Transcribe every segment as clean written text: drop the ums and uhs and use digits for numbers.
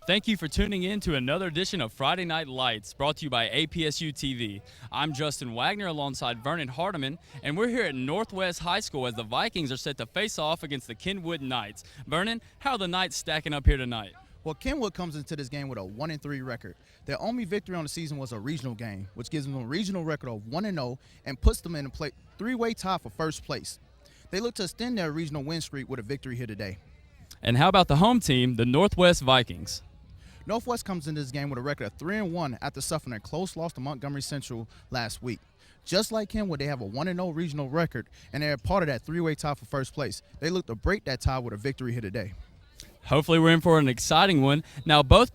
Thank you for tuning in to another edition of Friday Night Lights, brought to you by APSU-TV. I'm Justin Wagner alongside Vernon Hardiman, and we're here at Northwest High School as the Vikings are set to face off against the Kenwood Knights. Vernon, how are the Knights stacking up here tonight? Well, Kenwood comes into this game with a 1-3 record. Their only victory on the season was a regional game, which gives them a regional record of 1-0 and puts them in a three-way tie for first place. They look to extend their regional win streak with a victory here today. And how about the home team, the Northwest Vikings? Northwest comes into this game with a record of 3-1 after suffering a close loss to Montgomery Central last week. Just like Kenwood, they have a 1-0 regional record, and they're part of that three-way tie for first place. They look to break that tie with a victory here today. Hopefully we're in for an exciting one. Now, both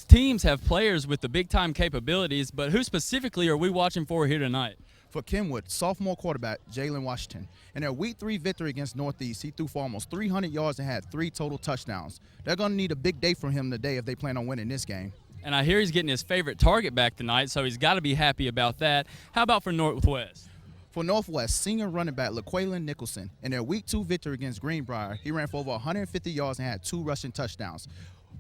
teams have players with the big-time capabilities, but who specifically are we watching for here tonight? For Kenwood, sophomore quarterback Jalen Washington. In their Week 3 victory against Northeast, he threw for almost 300 yards and had 3 total touchdowns. They're going to need a big day from him today if they plan on winning this game. And I hear he's getting his favorite target back tonight, so he's got to be happy about that. How about for Northwest? For Northwest, senior running back LaQuaylin Nicholson, in their Week 2 victory against Greenbrier, he ran for over 150 yards and had 2 rushing touchdowns.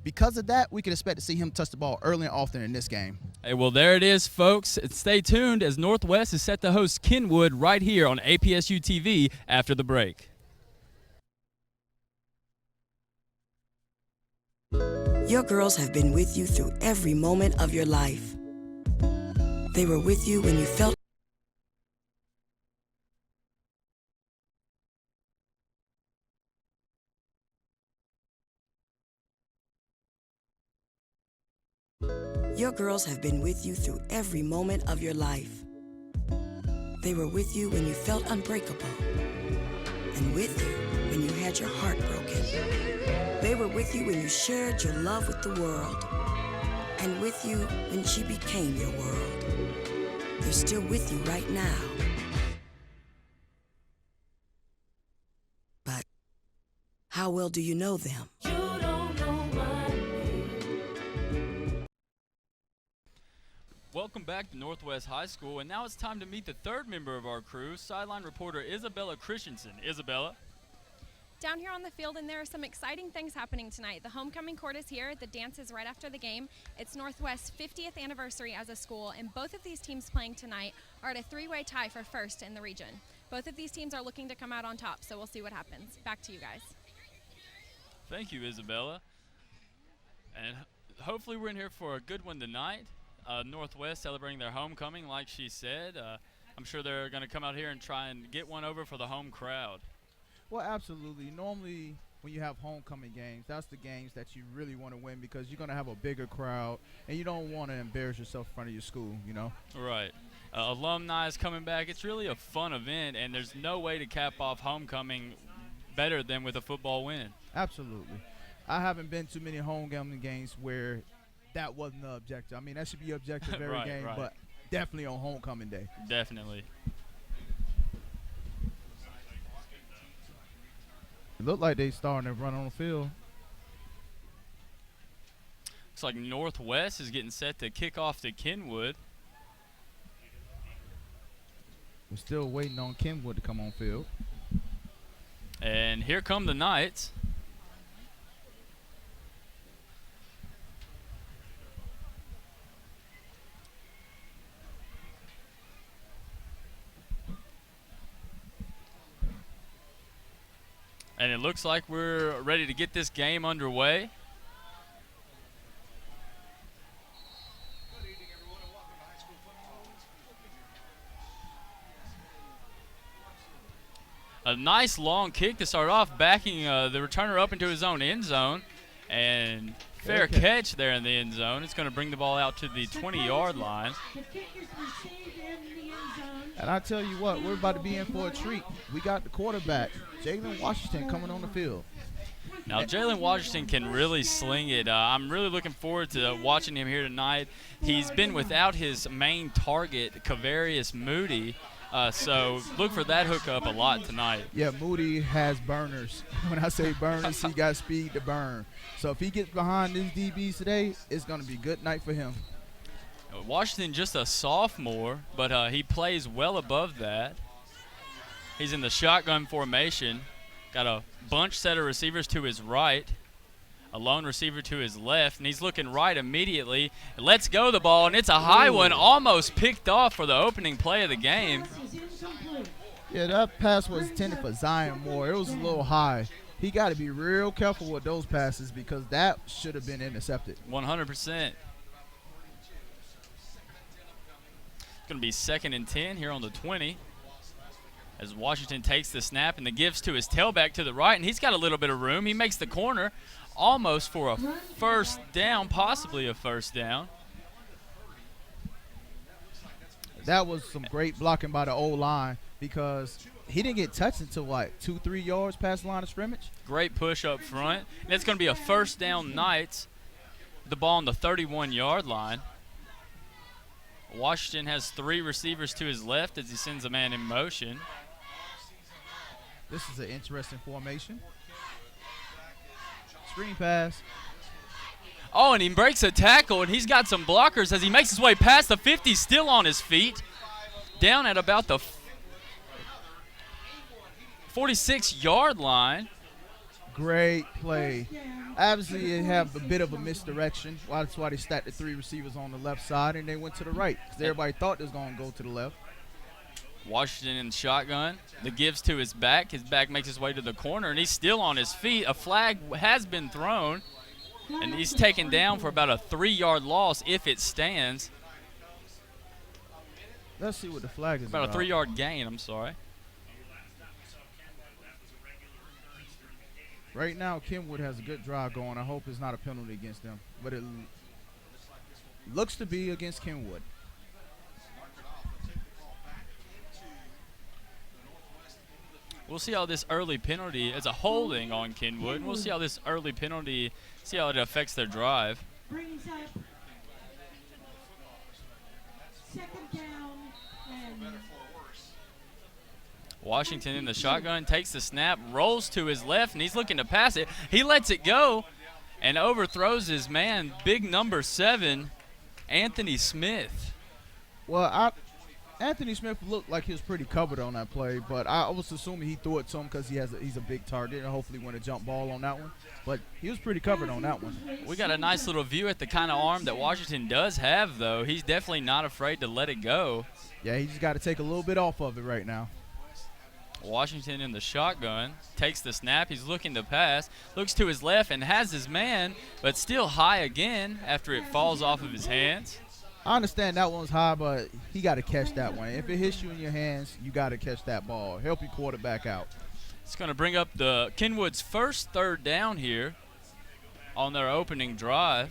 Because of that, we can expect to see him touch the ball early and often in this game. Hey, well, there it is, folks. Stay tuned as Northwest is set to host Kenwood right here on APSU-TV after the break. Your girls have been with you through every moment of your life. They were with you when you felt Your girls have been with you through every moment of your life. They were with you when you felt unbreakable, and with you when you had your heart broken. They were with you when you shared your love with the world, and with you when she became your world. They're still with you right now. But how well do you know them? Welcome back to Northwest High School, and now it's time to meet the third member of our crew, sideline reporter Isabella Christensen. Isabella? Down here on the field, and there are some exciting things happening tonight. The homecoming court is here. The dance is right after the game. It's Northwest's 50th anniversary as a school, and both of these teams playing tonight are at a three-way tie for first in the region. Both of these teams are looking to come out on top, so we'll see what happens. Back to you guys. Thank you, Isabella. And hopefully we're in here for a good one tonight. Northwest celebrating their homecoming, like she said. I'm sure they're going to come out here and try and get one over for the home crowd. Well, absolutely. Normally, when you have homecoming games, that's the games that you really want to win because you're going to have a bigger crowd, and you don't want to embarrass yourself in front of your school, you know? Right. Alumni is coming back. It's really a fun event, and there's no way to cap off homecoming better than with a football win. Absolutely. I haven't been to many homecoming games where that wasn't the objective. I mean, that should be objective every right, game, right. But definitely on homecoming day. Definitely. It looked like they starting to run on the field. Looks like Northwest is getting set to kick off to Kenwood. We're still waiting on Kenwood to come on field. And here come the Knights. And it looks like we're ready to get this game underway. Good evening, everyone, and welcome to high school football. A nice long kick to start off, backing the returner up into his own end zone. And fair catch there in the end zone. It's going to bring the ball out to the 20-yard line. And I tell you what, we're about to be in for a treat. We got the quarterback, Jalen Washington, coming on the field. Now, Jalen Washington can really sling it. I'm really looking forward to watching him here tonight. He's been without his main target, Kavarius Moody, so look for that hookup a lot tonight. Yeah, Moody has burners. When I say burners, he got speed to burn. So if he gets behind these DBs today, it's going to be a good night for him. Washington just a sophomore, but he plays well above that. He's in the shotgun formation. Got a bunch set of receivers to his right. A lone receiver to his left, and he's looking right immediately. Let's go the ball, and it's a high one, almost picked off for the opening play of the game. Yeah, that pass was intended for Zion Moore. It was a little high. He got to be real careful with those passes because that should have been intercepted. 100%. It's going to be 2nd and 10 here on the 20. As Washington takes the snap and the gives to his tailback to the right, and he's got a little bit of room. He makes the corner almost for a first down, possibly a first down. That was some great blocking by the O-line because he didn't get touched until, like, 2-3 yards past the line of scrimmage. Great push up front. And it's going to be a first down Knights. The ball on the 31-yard line. Washington has 3 receivers to his left as he sends a man in motion. This is an interesting formation. Screen pass. Oh, and he breaks a tackle, and he's got some blockers as he makes his way past the 50, still on his feet. Down at about the 46-yard line. Great play. Obviously, they have a bit of a misdirection. That's why they stacked the 3 receivers on the left side, and they went to the right because everybody thought they was going to go to the left. Washington in shotgun. The gives to his back. His back makes his way to the corner, and he's still on his feet. A flag has been thrown, and he's taken down for about a 3-yard loss if it stands. Let's see what the flag is about. A 3-yard gain, I'm sorry. Right now, Kenwood has a good drive going. I hope it's not a penalty against them, but it looks to be against Kenwood. We'll see how this early penalty is a holding on Kenwood. And we'll see how this early penalty, see how it affects their drive. Brings up 2nd down and Washington in the shotgun, takes the snap, rolls to his left, and he's looking to pass it. He lets it go and overthrows his man, big number 7, Anthony Smith. Well, Anthony Smith looked like he was pretty covered on that play, but I was assuming he threw it to him because he's a big target and hopefully win a jump ball on that one. But he was pretty covered on that one. We got a nice little view at the kind of arm that Washington does have, though. He's definitely not afraid to let it go. Yeah, he just got to take a little bit off of it right now. Washington in the shotgun, takes the snap. He's looking to pass, looks to his left and has his man, but still high again after it falls off of his hands. I understand that one's high, but he got to catch that one. If it hits you in your hands, you got to catch that ball. Help your quarterback out. It's going to bring up the Kenwood's first 3rd down here on their opening drive.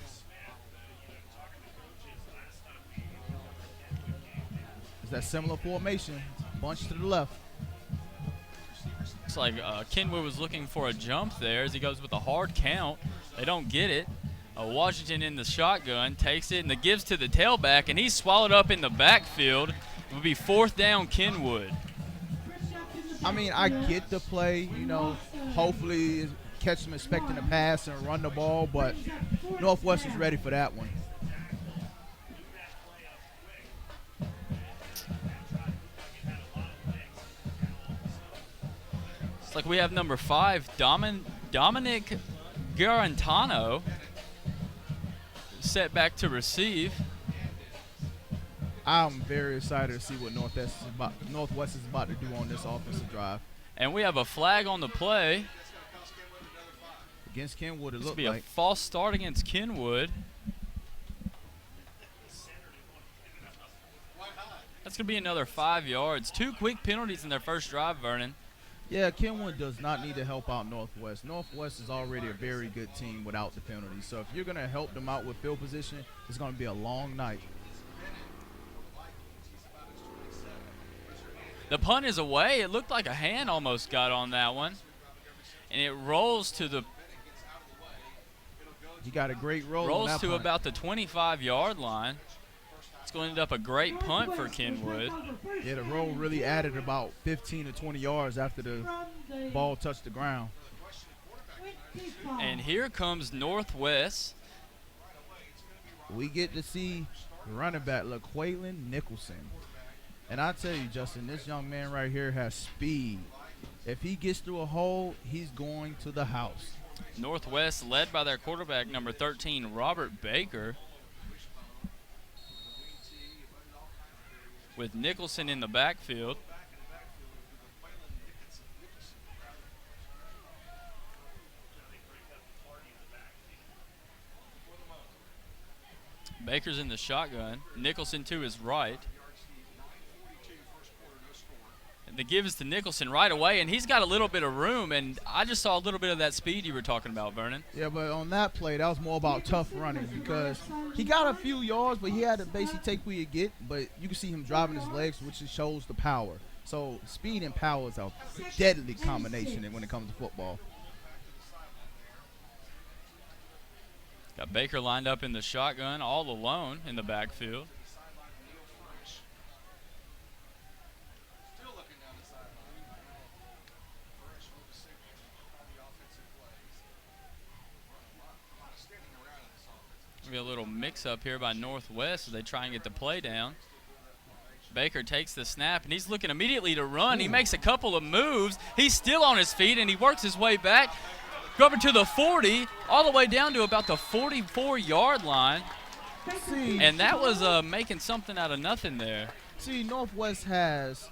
It's that similar formation, bunch to the left. Looks like Kenwood was looking for a jump there as he goes with a hard count. They don't get it. Washington in the shotgun takes it and the gives to the tailback, and he's swallowed up in the backfield. It would be 4th down Kenwood. I mean, I get the play, you know, hopefully catch them expecting to pass and run the ball, but Northwest is ready for that one. It's like we have number 5, Dominic Garantano, set back to receive. I'm very excited to see what Northwest is about to do on this offensive drive. And we have a flag on the play. Against Kenwood, it This looked will be like. a false start against Kenwood. That's going to be another 5 yards. 2 quick penalties in their first drive, Vernon. Yeah, Kenwood does not need to help out Northwest. Northwest is already a very good team without the penalties. So if you're going to help them out with field position, it's going to be a long night. The punt is away. It looked like a hand almost got on that one. And it rolls to the He got a great roll. rolls to about the 25-yard line. It's going to end up a great punt for Kenwood. Yeah, the roll really added about 15 to 20 yards after the ball touched the ground. And here comes Northwest. We get to see the running back, LaQuaylin Nicholson. And I tell you, Justin, this young man right here has speed. If he gets through a hole, he's going to the house. Northwest led by their quarterback, number 13, Robert Baker, with Nicholson in the backfield. Baker's in the shotgun. Nicholson to his right. And the give is to Nicholson right away, and he's got a little bit of room, and I just saw a little bit of that speed you were talking about, Vernon. Yeah, but on that play, that was more about tough running because he got a few yards, but he had to basically take what you get, but you can see him driving his legs, which shows the power. So speed and power is a deadly combination when it comes to football. Got Baker lined up in the shotgun all alone in the backfield. Be a little mix-up here by Northwest as they try and get the play down. Baker takes the snap, and he's looking immediately to run. He makes a couple of moves. He's still on his feet, and he works his way back. Go over to the 40, all the way down to about the 44-yard line. And that was making something out of nothing there. See, Northwest has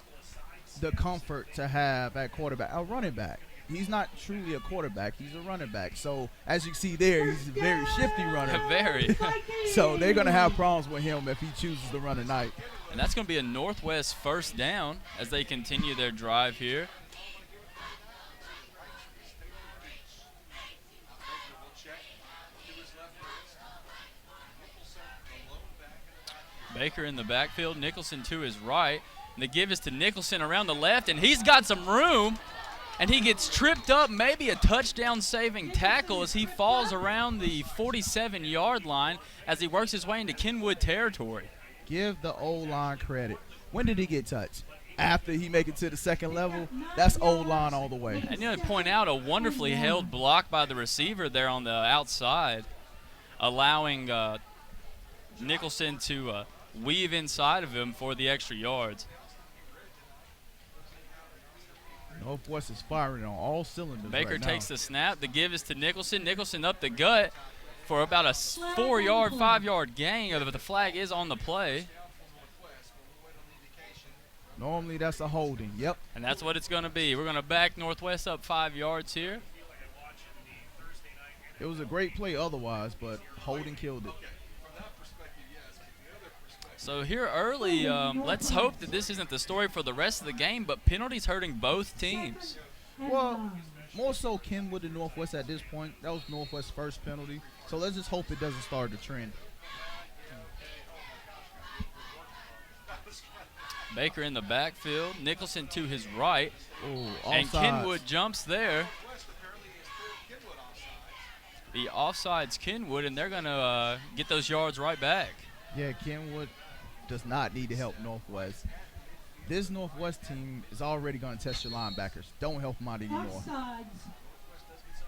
the comfort to have at quarterback a running back. He's not truly a quarterback. He's a running back. So, as you see there, he's a very shifty runner. Very. So, they're going to have problems with him if he chooses to run tonight. And that's going to be a Northwest first down as they continue their drive here. Baker in the backfield, Nicholson to his right. And the give is to Nicholson around the left, and he's got some room. And he gets tripped up, maybe a touchdown-saving tackle as he falls around the 47-yard line as he works his way into Kenwood territory. Give the O-line credit. When did he get touched? After he make it to the second level? That's O-line all the way. And you know, to point out a wonderfully held block by the receiver there on the outside, allowing Nicholson to weave inside of him for the extra yards. Northwest is firing on all cylinders. Baker right takes now. the snap. The give is to Nicholson. Nicholson up the gut for about a 4-yard, 5-yard gain, but the flag is on the play. Normally that's a holding. Yep. And that's what it's going to be. We're going to back Northwest up 5 yards here. It was a great play otherwise, but holding killed it. So here early, let's hope that this isn't the story for the rest of the game, but penalties hurting both teams. Well, more so Kenwood than Northwest at this point. That was Northwest's first penalty. So let's just hope it doesn't start the trend. Baker in the backfield, Nicholson to his right, Ooh, and offsides. Kenwood jumps there. The offside's Kenwood, and they're going to get those yards right back. Yeah, Kenwood does not need to help Northwest. This Northwest team is already going to test your linebackers. Don't help them out anymore. Offsides.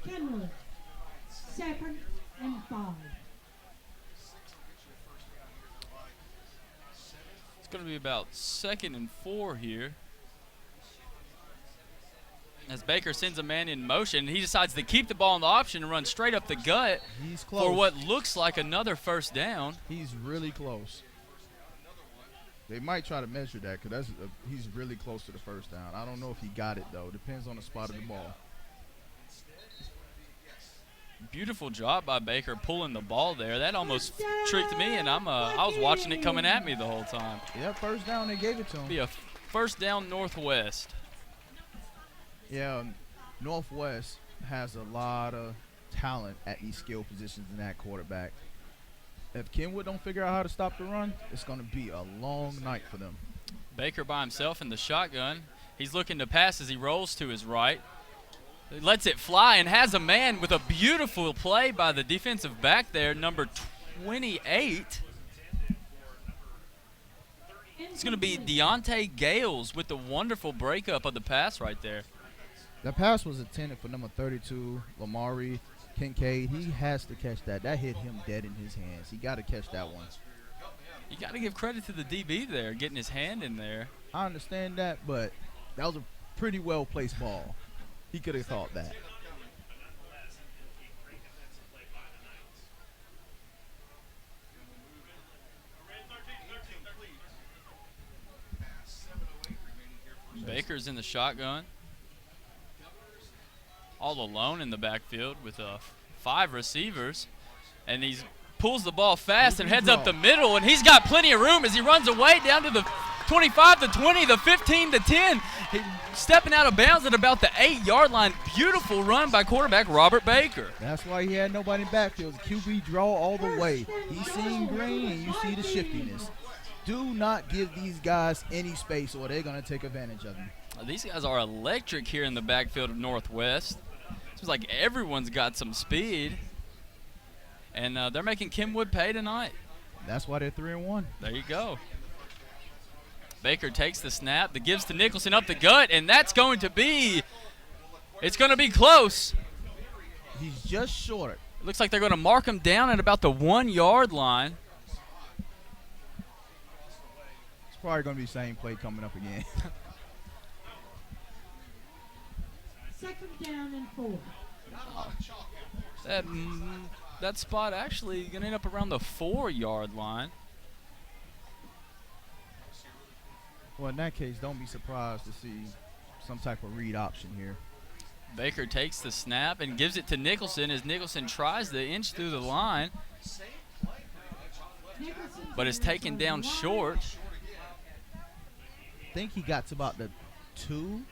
Kenwood. 2nd and 5. It's going to be about 2nd and 4 here. As Baker sends a man in motion, he decides to keep the ball in the option and run straight up the gut He's close. for what looks like another first down. He's really close. They might try to measure that because he's really close to the first down. I don't know if he got it, though. Depends on the spot of the ball. Beautiful job by Baker pulling the ball there. That almost tricked me, and I was watching it coming at me the whole time. Yeah, first down, they gave it to him. Be a first down Northwest. Yeah, Northwest has a lot of talent at these skill positions in that quarterback. If Kenwood don't figure out how to stop the run, it's going to be a long night for them. Baker by himself in the shotgun. He's looking to pass as he rolls to his right. He lets it fly and has a man with a beautiful play by the defensive back there, number 28. It's going to be Deontay Gales with the wonderful breakup of the pass right there. The pass was intended for number 32, Lamari Kincaid. He has to catch that. That hit him dead in his hands. He got to catch that one. You got to give credit to the DB there, getting his hand in there. I understand that, but that was a pretty well-placed ball. He could have caught that. Baker's in the shotgun. All alone in the backfield with 5 receivers. And he pulls the ball fast and heads up the middle, and he's got plenty of room as he runs away down to the 25, the 20, the 15, the 10. Stepping out of bounds at about the 8-yard line. Beautiful run by quarterback Robert Baker. That's why he had nobody in backfield. QB draw all the way. He's seeing green, and you see the shiftiness. Do not give these guys any space, or they're going to take advantage of them. These guys are electric here in the backfield of Northwest. Seems like everyone's got some speed. And they're making Kenwood pay tonight. That's why they're 3-1. There you go. Baker takes the snap, that gives to Nicholson up the gut, and that's going to be, it's going to be close. He's just short. It looks like they're going to mark him down at about the 1-yard line. It's probably going to be the same play coming up again. Second down and 4. That spot actually going to end up around the 4-yard line. Well, in that case, don't be surprised to see some type of read option here. Baker takes the snap and gives it to Nicholson as Nicholson tries to inch through the line, but is taken down short. I think he got to about the 2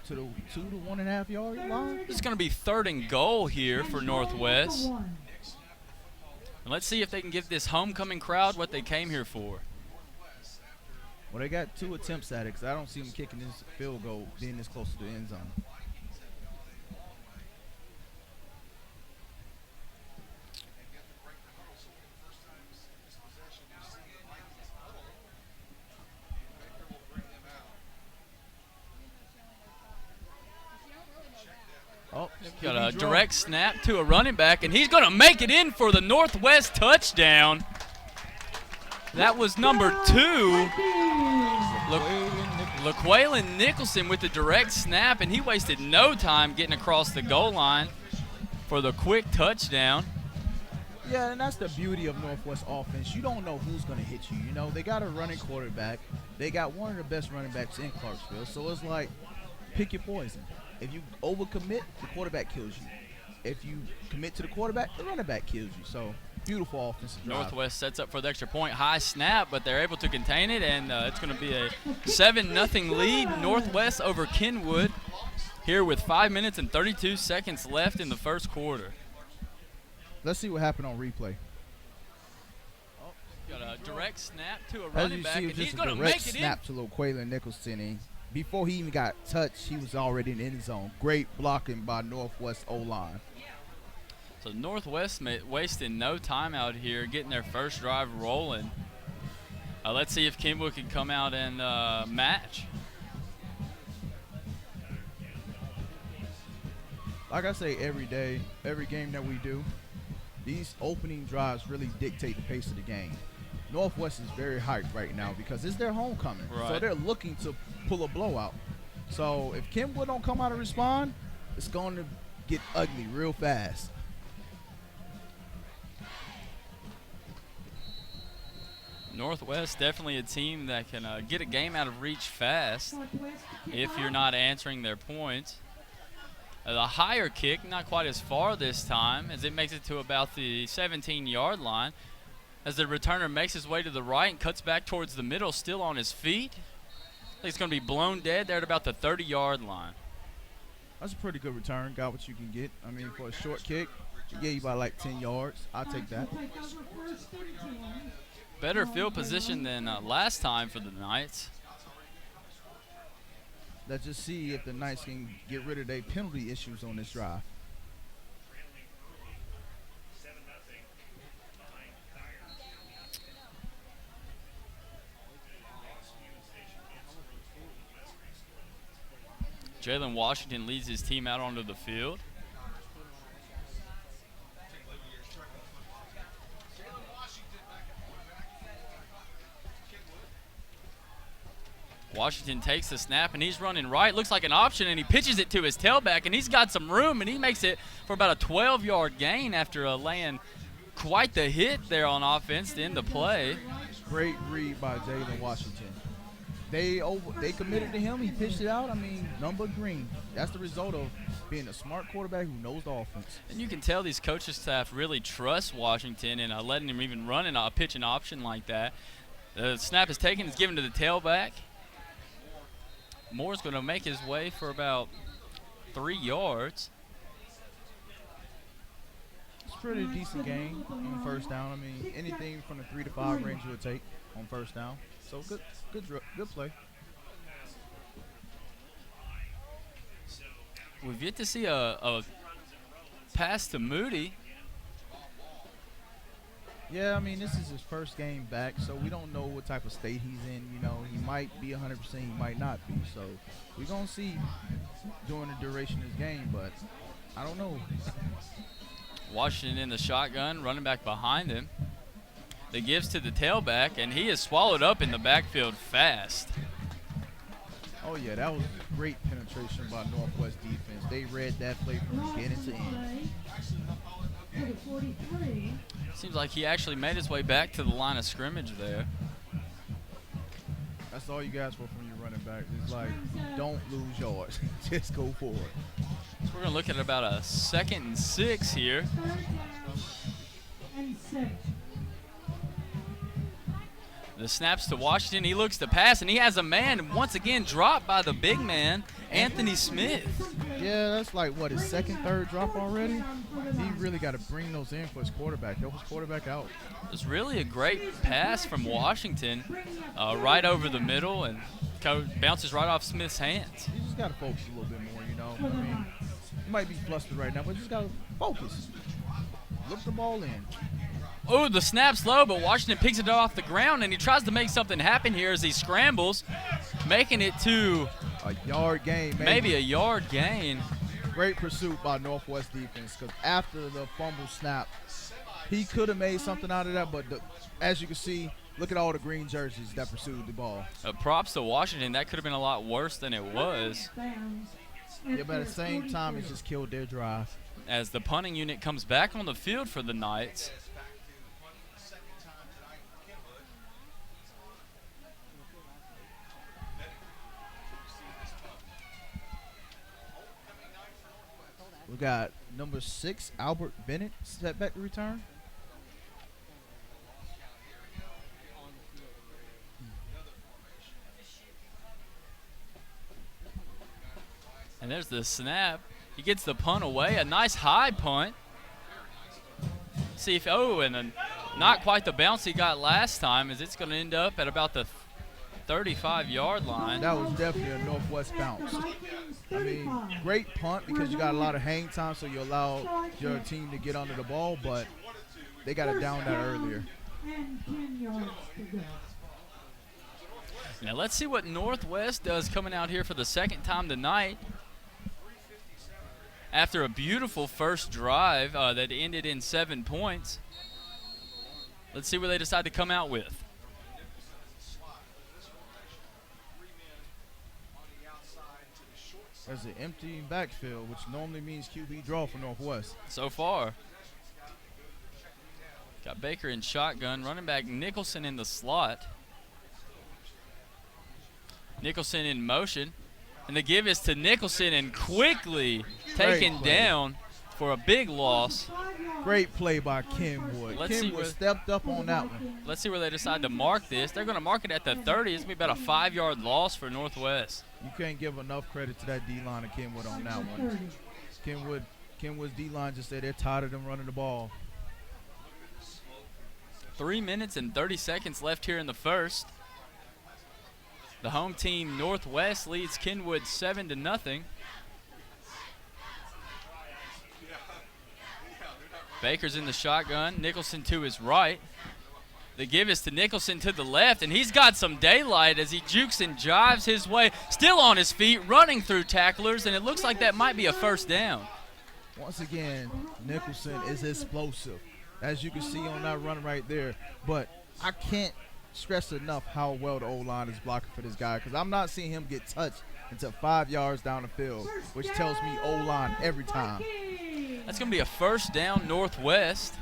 to 1.5 yard line. It's going to be 3rd and goal here for Northwest. And let's see if they can give this homecoming crowd what they came here for. Well, they got 2 attempts at it because I don't see them kicking this field goal being this close to the end zone. Oh, got a direct snap to a running back, and he's going to make it in for the Northwest touchdown. That was number 2. LaQuaylen Nicholson with the direct snap, and he wasted no time getting across the goal line for the quick touchdown. Yeah, and that's the beauty of Northwest offense. You don't know who's going to hit you. You know, they got a running quarterback. They got one of the best running backs in Clarksville. So it's like, pick your poison. If you overcommit, the quarterback kills you. If you commit to the quarterback, the running back kills you. So beautiful offensive drive. Northwest sets up for the extra point. High snap, but they're able to contain it, and it's going to be a 7-0 lead Northwest over Kenwood here with 5 minutes and 32 seconds left in the first quarter. Let's see what happened on replay. Got a direct snap to a running back, and he's going to make it in. Snap to little Quaylen Nicholson. And before he even got touched, he was already in the end zone. Great blocking by Northwest O-line. So Northwest wasting no time out here, getting their first drive rolling. Let's see if Kenwood can come out and match. Like I say every day, every game that we do, these opening drives really dictate the pace of the game. Northwest is very hyped right now because it's their homecoming. Right. So they're looking to pull a blowout. So if Kenwood don't come out and respond, it's going to get ugly real fast. Northwest definitely a team that can get a game out of reach fast if you're not answering their points. The higher kick, not quite as far this time, as it makes it to about the 17-yard line. As the returner makes his way to the right and cuts back towards the middle, still on his feet. I think it's going to be blown dead there at about the 30-yard line. That's a pretty good return. Got what you can get. I mean, for a short kick, it gave you about like 10 yards. I'll take that. Better field position than last time for the Knights. Let's just see if the Knights can get rid of their penalty issues on this drive. Jalen Washington leads his team out onto the field. Washington takes the snap, and he's running right. Looks like an option, and he pitches it to his tailback, and he's got some room, and he makes it for about a 12-yard gain after laying quite the hit there on offense to end the play. Great read by Jalen Washington. They committed to him. He pitched it out. I mean, number green. That's the result of being a smart quarterback who knows the offense. And you can tell these coaching staff really trust Washington and letting him even run in a pitching option like that. The snap is taken. It's given to the tailback. Moore's going to make his way for about 3 yards. It's a pretty decent game on first down. I mean, anything from the 3 to 5 range you would take on first down. So good play. We've yet to see a pass to Moody. Yeah, I mean, this is his first game back, so we don't know what type of state he's in. You know, he might be 100%, he might not be. So we're going to see during the duration of this game, but I don't know. Washington in the shotgun, running back behind him. That gives to the tailback, and he is swallowed up in the backfield fast. Oh, yeah, that was great penetration by Northwest defense. They read that play from beginning to end. Seems like he actually made his way back to the line of scrimmage there. That's all you guys for from your running back. It's like, don't lose yards. Just go forward. So we're going to look at about a 2nd and 6 here. The snaps to Washington. He looks to pass, and he has a man once again dropped by the big man, Anthony Smith. Yeah, that's like, what, his 2nd, 3rd drop already? He really got to bring those in for his quarterback. Help his quarterback out. It's really a great pass from Washington, right over the middle, and bounces right off Smith's hands. You just got to focus a little bit more, you know. I mean, you might be flustered right now, but you just got to focus. Look the ball in. Oh, the snap's low, but Washington picks it off the ground, and he tries to make something happen here as he scrambles, making it to a yard gain. Maybe a yard gain. Great pursuit by Northwest defense, because after the fumble snap, he could have made something out of that, but as you can see, look at all the green jerseys that pursued the ball. Props to Washington. That could have been a lot worse than it was. Yeah, but at the same time, it just killed their drive. As the punting unit comes back on the field for the Knights. We got number 6, Albert Bennett, set back to return. And there's the snap. He gets the punt away. A nice high punt. See if, and not quite the bounce he got last time, as it's going to end up at about the 35-yard line. That was definitely a Northwest bounce. I mean, great punt because you got a lot of hang time, so you allow your team to get under the ball, but they got it down that earlier. Now let's see what Northwest does coming out here for the 2nd time tonight. After a beautiful first drive that ended in 7 points. Let's see what they decide to come out with. There's an empty backfield, which normally means QB draw for Northwest. So far. Got Baker in shotgun. Running back Nicholson in the slot. Nicholson in motion. And the give is to Nicholson, and quickly taken down for a big loss. Great play by Kenwood. Kenwood stepped up on that one. Let's see where they decide to mark this. They're going to mark it at the 30. It's going to be about a 5-yard loss for Northwest. You can't give enough credit to that D-line of Kenwood on that one. Kenwood's D-line just said they're tired of them running the ball. 3 minutes and 30 seconds left here in the first. The home team, Northwest, leads Kenwood 7-0. Baker's in the shotgun. Nicholson to his right. The give is to Nicholson to the left, and he's got some daylight as he jukes and jives his way. Still on his feet, running through tacklers, and it looks like that might be a first down. Once again, Nicholson is explosive, as you can see on that run right there. But I can't stress enough how well the O-line is blocking for this guy, because I'm not seeing him get touched until 5 yards down the field, which tells me O-line every time. That's going to be a first down, Northwest.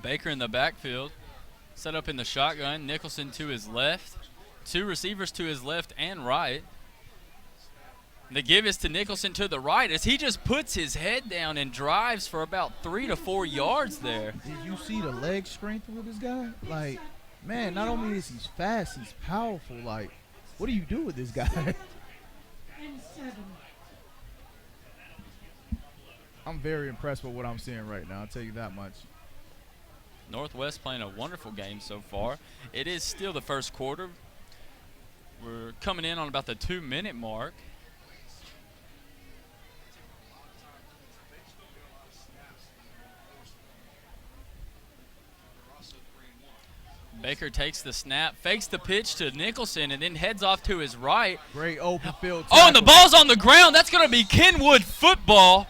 Baker in the backfield, set up in the shotgun. Nicholson to his left. Two receivers to his left and right. The give is to Nicholson to the right as he just puts his head down and drives for about 3 to 4 yards there. Did you see the leg strength with this guy? Like, man, not only is he fast, he's powerful. Like, what do you do with this guy? And 7. I'm very impressed with what I'm seeing right now, I'll tell you that much. Northwest playing a wonderful game so far. It is still the first quarter. We're coming in on about the 2-minute mark. Baker takes the snap, fakes the pitch to Nicholson, and then heads off to his right. Great open field tackle. Oh, and the ball's on the ground. That's going to be Kenwood football.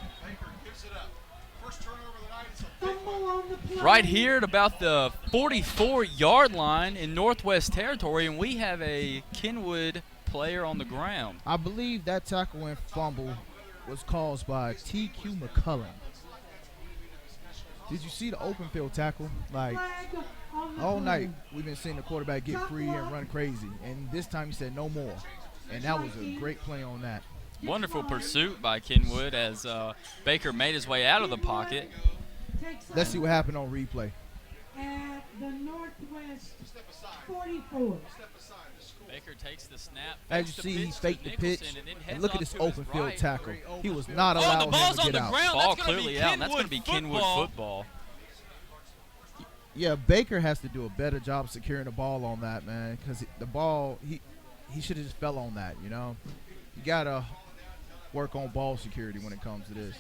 Fumble on the play. Right here at about the 44-yard line in Northwest territory, and we have a Kenwood player on the ground. I believe that tackle and fumble was caused by T.Q. McCullen. Did you see the open field tackle? Like, Flag on the all play. night we've been seeing the quarterback get free and run crazy, and this time he said no more. And that was a great play on that. Wonderful pursuit by Kenwood as Baker made his way out of the pocket. Let's see what happened on replay. At the Northwest 44. Baker takes the snap. As fakes you the see, he pitch to faked the pitch, Nicholson, and then and heads look at off this to his open field right. tackle. He was not Oh, and allowing the him ball's to on get the out. ground. Ball That's gonna clearly be out, and that's going to be Kenwood Kenwood football. Yeah, Baker has to do a better job securing the ball on that, man, because the ball, he should have just fell on that, you know. You got to work on ball security when it comes to this.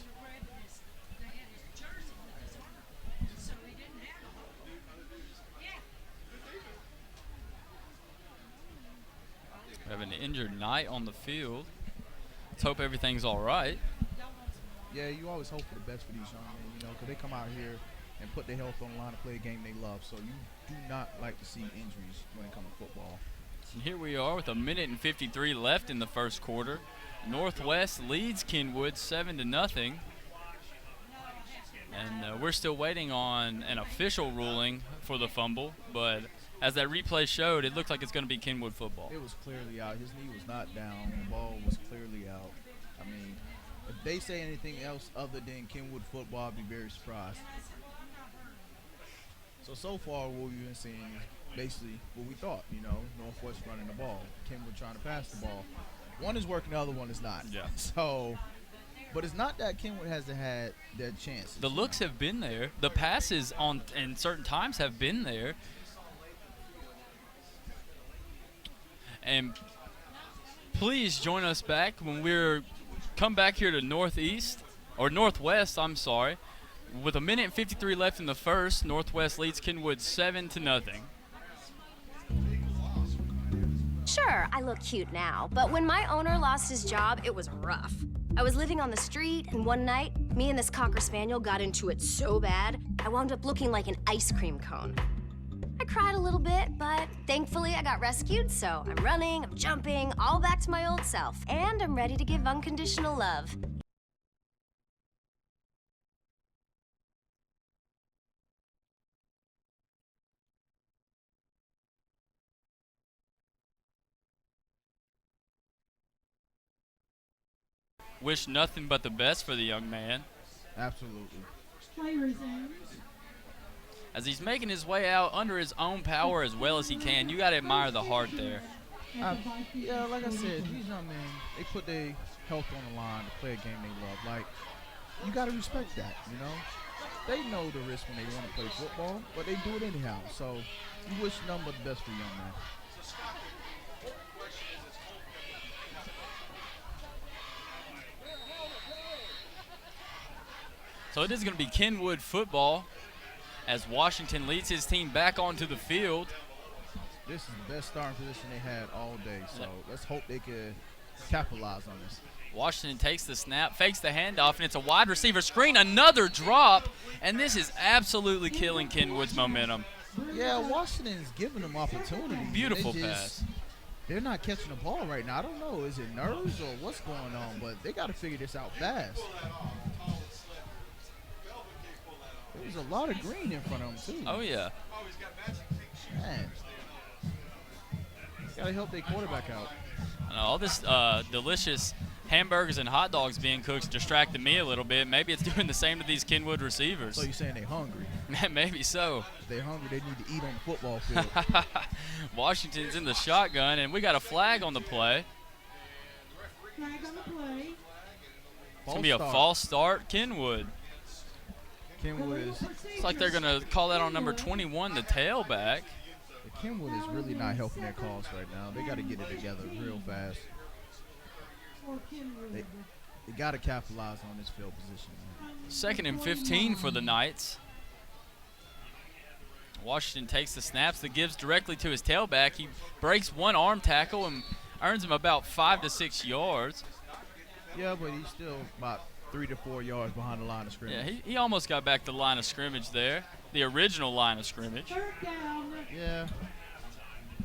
We have an injured Knight on the field. Let's hope everything's all right. Yeah, you always hope for the best for these young men, you know, because they come out here and put their health on the line to play a game they love. So you do not like to see injuries when it comes to football. And here we are with 1:53 left in the first quarter. Northwest leads Kenwood 7-0. And we're still waiting on an official ruling for the fumble, but as that replay showed, it looked like it's going to be Kenwood football. It was clearly out. His knee was not down. The ball was clearly out. I mean, if they say anything else other than Kenwood football, I'd be very surprised. So far what we've been seeing is basically what we thought, you know, Northwest running the ball, Kenwood trying to pass the ball. One is working, the other one is not. Yeah. So, but it's not that Kenwood hasn't had their chances. The looks have been there. The passes on in certain times have been there. And please join us back when we're come back here to Northwest, I'm sorry. With 1:53 left in the first, Northwest leads Kenwood 7-0. Sure, I look cute now, but when my owner lost his job, it was rough. I was living on the street, and one night, me and this Cocker Spaniel got into it so bad, I wound up looking like an ice cream cone. I cried a little bit, but thankfully I got rescued, so I'm running, I'm jumping, all back to my old self, and I'm ready to give unconditional love. Wish nothing but the best for the young man. Absolutely. Play resumes. As he's making his way out under his own power as well as he can, you got to admire the heart there. Yeah, like I said, these young men, they put their health on the line to play a game they love. Like, you got to respect that, you know? They know the risk when they want to play football, but they do it anyhow. So you wish nothing but the best for the young man. So it is going to be Kenwood football as Washington leads his team back onto the field. This is the best starting position they had all day, so let's hope they can capitalize on this. Washington takes the snap, fakes the handoff, and it's a wide receiver screen, another drop, and this is absolutely killing Kenwood's momentum. Yeah, Washington's giving them opportunities. Beautiful pass. They're not catching the ball right now. I don't know, is it nerves or what's going on, but they got to figure this out fast. It There's a lot of green in front of him, too. Oh, yeah. Man. Got to help their quarterback out. I know, all this delicious hamburgers and hot dogs being cooked distracted me a little bit. Maybe it's doing the same to these Kenwood receivers. So you're saying they're hungry? Maybe so. If they're hungry, they need to eat on the football field. Washington's in the shotgun, and we got a flag on the play. Flag on the play. It's going to be a false start, Kenwood. Kenwood is It's like they're going to call that on number 21, the tailback. Kenwood is really not helping their cause right now. They got to get it together real fast. For Kenwood. They got to capitalize on this field position. 2nd and 15 for the Knights. Washington takes the snaps that gives directly to his tailback. He breaks one arm tackle and earns him about 5 to 6 yards. Yeah, but he's still about 3 to 4 yards behind the line of scrimmage. Yeah, he almost got back to the line of scrimmage there, the original line of scrimmage. Third down. Yeah.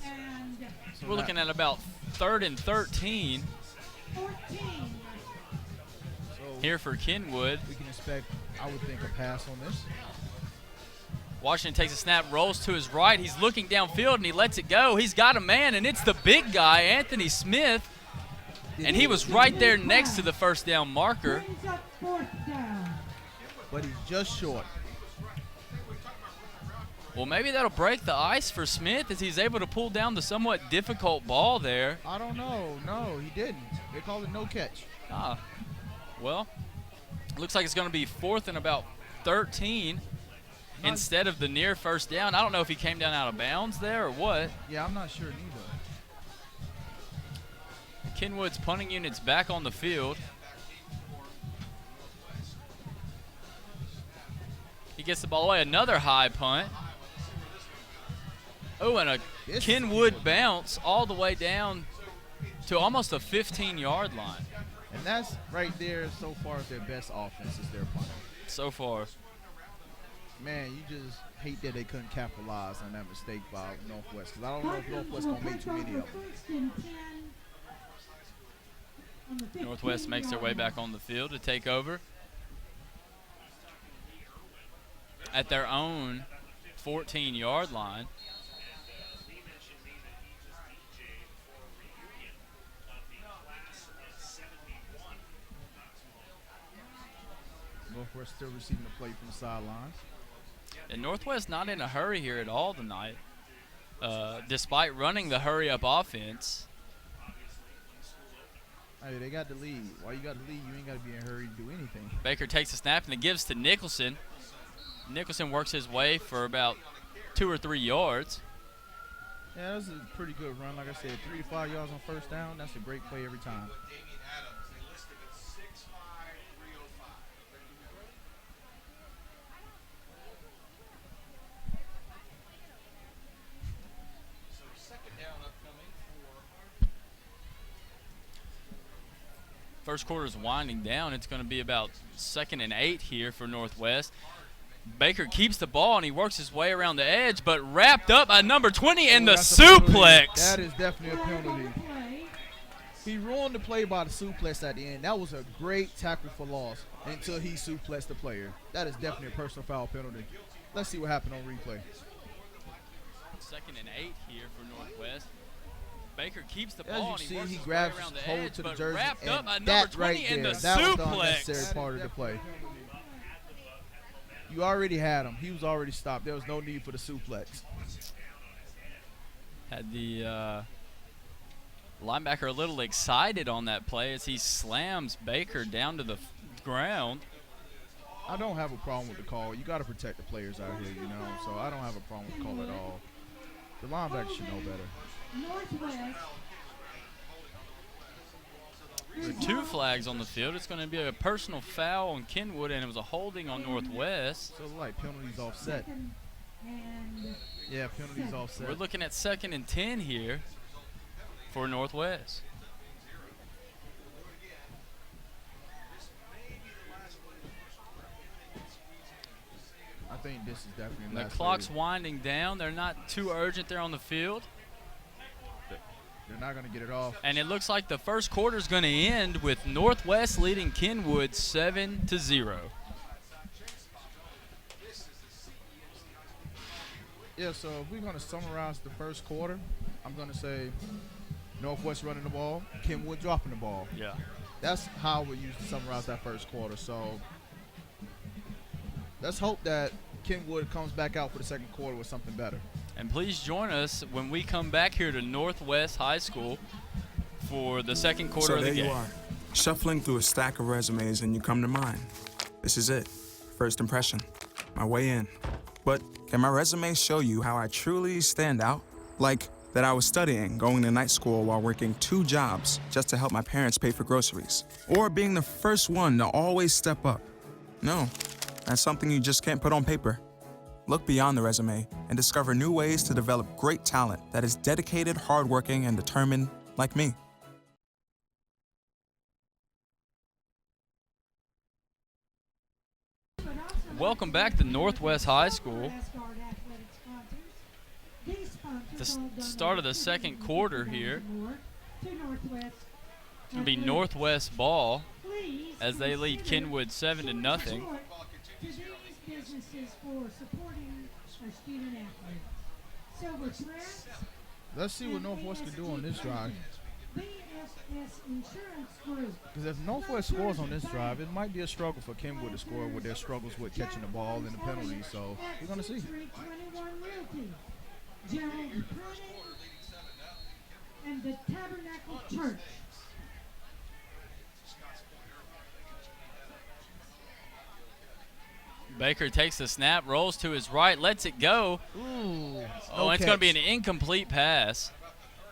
And So We're looking at about 3rd and 13 14. so here for Kenwood. we can expect, I would think, a pass on this. Washington takes a snap, rolls to his right. He's looking downfield, and he lets it go. He's got a man, and it's the big guy, Anthony Smith. And he was right there next to the first down marker. Brings up fourth down. But he's just short. Well, maybe that'll break the ice for Smith as he's able to pull down the somewhat difficult ball there. I don't know. No, he didn't. They called it no catch. Well, looks like it's going to be 4th and about 13 instead of the near first down. I don't know if he came down out of bounds there or what. Yeah, I'm not sure neither. Kenwood's punting unit's back on the field. He gets the ball away. Another high punt. Oh, and a Kenwood bounce all the way down to almost a 15-yard line. And that's right there so far their best offense is their punter. So far. Man, you just hate that they couldn't capitalize on that mistake by Northwest. Because I don't know if Northwest going to make too many of them. First and 10 on the Northwest makes their way 15-yard back on the field to take over at their own 14-yard line. Northwest still receiving the play from the sidelines. And Northwest not in a hurry here at all tonight, despite running the hurry-up offense. Hey, they got the lead. While you got the lead, you ain't got to be in a hurry to do anything. Baker takes a snap and it gives to Nicholson. Nicholson works his way for about 2 or 3 yards. Yeah, that was a pretty good run. Like I said, 3 to 5 yards on first down. That's a great play every time. First quarter is winding down. It's going to be about 2nd and 8 here for Northwest. Baker keeps the ball and he works his way around the edge, but wrapped up by number 20 and the That's a penalty. suplex. That is definitely a Flag on penalty. the play. He ruined the play by the suplex at the end. That was a great tackle for loss until he suplexed the player. That is definitely a personal foul penalty. Let's see what happened on replay. 2nd and 8 here for Northwest. Baker keeps the As ball you and he see, works he his way grabs around the hold edge, to the but jersey, wrapped up by and number that 20 right and there, the that was the suplex. unnecessary part of the play. You already had him. He was already stopped. There was no need for the suplex. Had the linebacker a little excited on that play as he slams Baker down to the ground. I don't have a problem with the call. You got to protect the players out here, you know. So I don't have a problem with the call at all. The linebacker should know better. Northwest. There are 2 flags on the field. It's going to be a personal foul on Kenwood, and it was a holding on Northwest. So like penalties offset. Second and Yeah, penalties offset. We're looking at 2nd and 10 here for Northwest. I think this is definitely The last clock's play. winding down. They're not too urgent there on the field. They're not going to get it off. And it looks like the first quarter is going to end with Northwest leading Kenwood 7-0. Yeah, so if we're going to summarize the first quarter, I'm going to say Northwest running the ball, Kenwood dropping the ball. Yeah. That's how we usually summarize that first quarter. So let's hope that Kenwood comes back out for the second quarter with something better. And please join us when we come back here to Northwest High School for the second quarter So of the there game. you are, shuffling through a stack of resumes and you come to mine. This is it, first impression, my way in. But can my resume show you how I truly stand out? Like that I was studying, going to night school while working 2 jobs just to help my parents pay for groceries. Or being the first one to always step up. No, that's something you just can't put on paper. Look beyond the resume and discover new ways to develop great talent that is dedicated, hardworking, and determined like me. Welcome back to Northwest High School. The start of the second quarter here. It's going to be Northwest ball as they lead Kenwood 7-0. Let's see what Northwest can do on this drive. Because if Northwest scores on this drive, it might be a struggle for Kenwood to score with their struggles with catching the ball and the penalties. So we're going to see. And the Tabernacle Church. Baker takes the snap, rolls to his right, lets it go. Ooh, Oh, it's going to be an incomplete pass.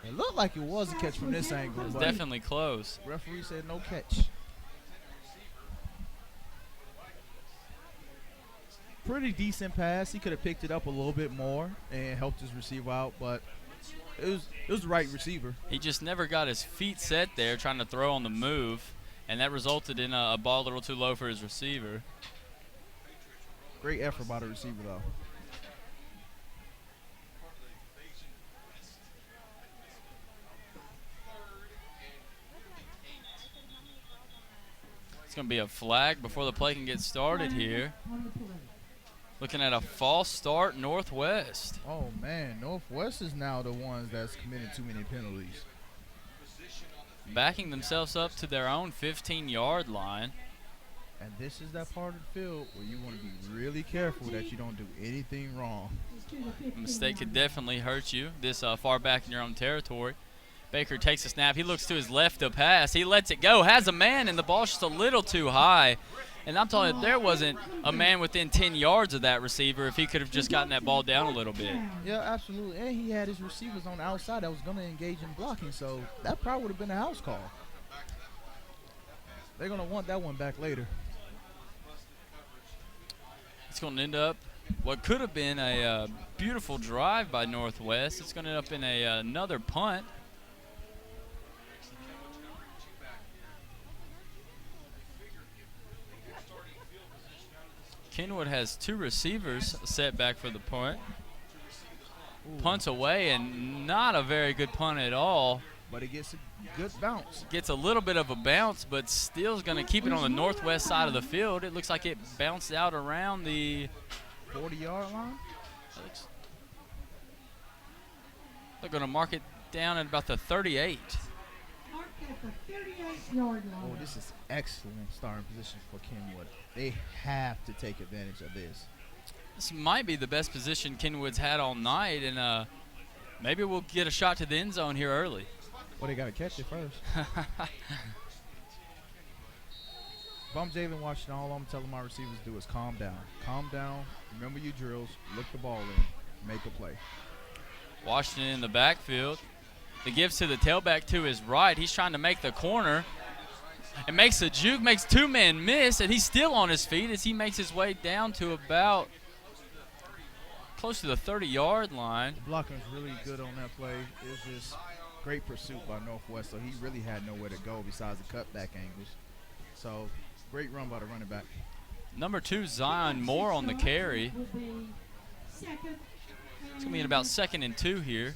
It looked like it was a catch from this angle, It's but definitely close. referee said no catch. Pretty decent pass. He could have picked it up a little bit more and helped his receiver out, but it was the right receiver. He just never got his feet set there trying to throw on the move, and that resulted in a ball a little too low for his receiver. Great effort by the receiver, though. It's going to be a flag before the play can get started here. Looking at a false start, Northwest. Oh, man. Northwest is now the ones that's committing too many penalties. Backing themselves up to their own 15-yard line. And this is that part of the field where you want to be really careful that you don't do anything wrong. A mistake could definitely hurt you this far back in your own territory. Baker takes a snap. He looks to his left to pass. He lets it go. Has a man, and the ball's just a little too high. And I'm telling you, there wasn't a man within 10 yards of that receiver if he could have just gotten that ball down a little bit. Yeah, absolutely. And he had his receivers on the outside that was going to engage in blocking, so that probably would have been a house call. They're going to want that one back later. It's going to end up what could have been a beautiful drive by Northwest. It's going to end up in another punt. Kenwood has 2 receivers set back for the punt. Punts away, and not a very good punt at all. But it gets a good bounce. Gets a little bit of a bounce, but still is going to keep it on the northwest side of the field. It looks like it bounced out around the 40-yard line? They're going to mark it down at about the 38. Marked at the 38-yard line. Oh, this is excellent starting position for Kenwood. They have to take advantage of this. This might be the best position Kenwood's had all night, and maybe we'll get a shot to the end zone here early. Well, they got to catch it first. If I'm Jalen Washington, all I'm telling my receivers to do is calm down. Calm down. Remember your drills. Look the ball in. Make a play. Washington in the backfield. The gives to the tailback to his right. He's trying to make the corner. It makes a juke, makes 2 men miss, and he's still on his feet as he makes his way down to about close to the 30-yard line. The blocking was really good on that play. It was just great pursuit by Northwest, so he really had nowhere to go besides the cutback angles. So, great run by the running back. Number 2, Zion Moore on the carry. It's going to be in about 2nd and 2 here.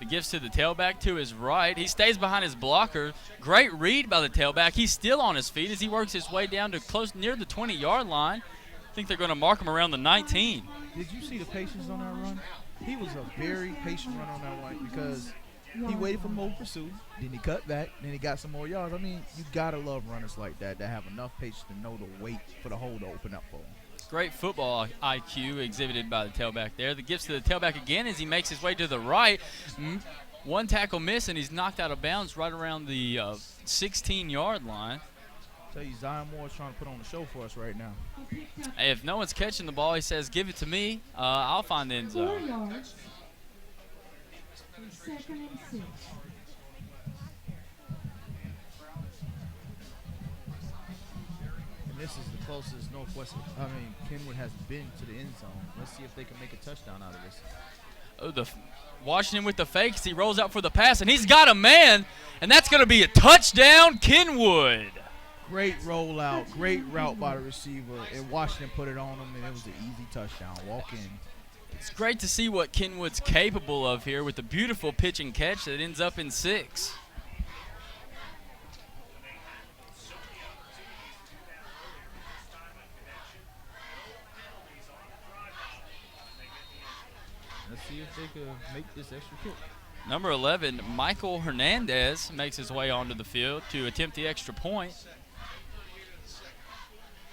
It gives to the tailback to his right. He stays behind his blocker. Great read by the tailback. He's still on his feet as he works his way down to close near the 20-yard line. I think they're going to mark him around the 19. Did you see the patience on that run? He was a very patient run on that one because he waited for more pursuit, then he cut back, then he got some more yards. I mean, you got to love runners like that have enough patience to know to wait for the hole to open up for him. Great football IQ exhibited by the tailback there. The gifts to the tailback again as he makes his way to the right. One tackle miss, and he's knocked out of bounds right around the 16-yard line. Tell you, Zion Moore is trying to put on a show for us right now. Hey, if no one's catching the ball, he says, give it to me. I'll find the end 4 zone. yards. And 2nd and 6. And this is the closest Kenwood has been to the end zone. Let's see if they can make a touchdown out of this. Oh, Washington with the fakes. He rolls out for the pass, and he's got a man, and that's going to be a touchdown, Kenwood. Great rollout, great route by the receiver, and Washington put it on him, and it was an easy touchdown. Walk in. It's great to see what Kenwood's capable of here with the beautiful pitch and catch that ends up in 6. Let's see if they could make this extra kick. Number 11, Michael Hernandez makes his way onto the field to attempt the extra point.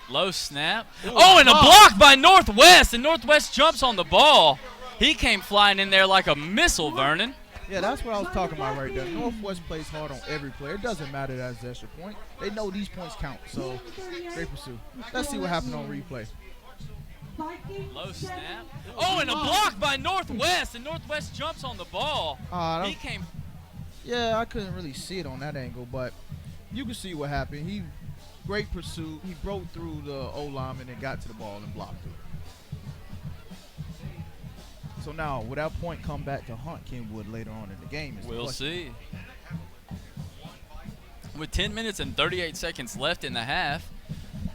Low snap. Oh, and a block by Northwest, and Northwest jumps on the ball. He came flying in there like a missile, Vernon. Yeah, that's what I was talking about right there. Northwest plays hard on every play. It doesn't matter that it's extra point. They know these points count, so great pursuit. Let's see what happened on replay. Low snap. Oh, and a block by Northwest, and Northwest jumps on the ball. He came. Yeah, I couldn't really see it on that angle, but you can see what happened. Great pursuit. He broke through the O-lineman and got to the ball and blocked it. So now, will that point come back to haunt Kenwood later on in the game? We'll see. With 10 minutes and 38 seconds left in the half,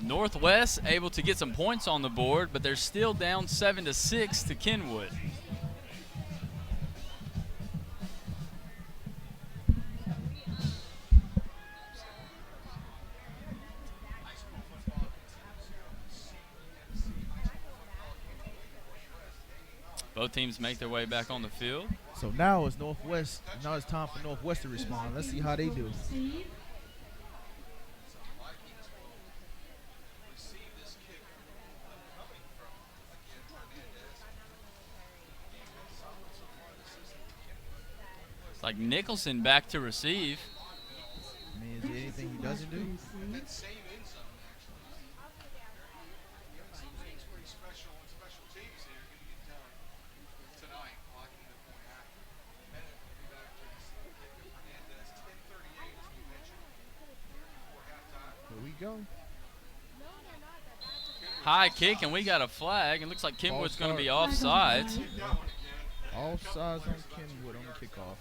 Northwest able to get some points on the board, but they're still down 7-6 to Kenwood. Both teams make their way back on the field. So now it's Northwest. Now it's time for Northwest to respond. Let's see how they do. It's like Nicholson back to receive. I mean, is there anything he doesn't do? Here we go. High kick, and we got a flag. It looks like Kenwood's going to be offsides. Offsides on Kenwood on the kickoff.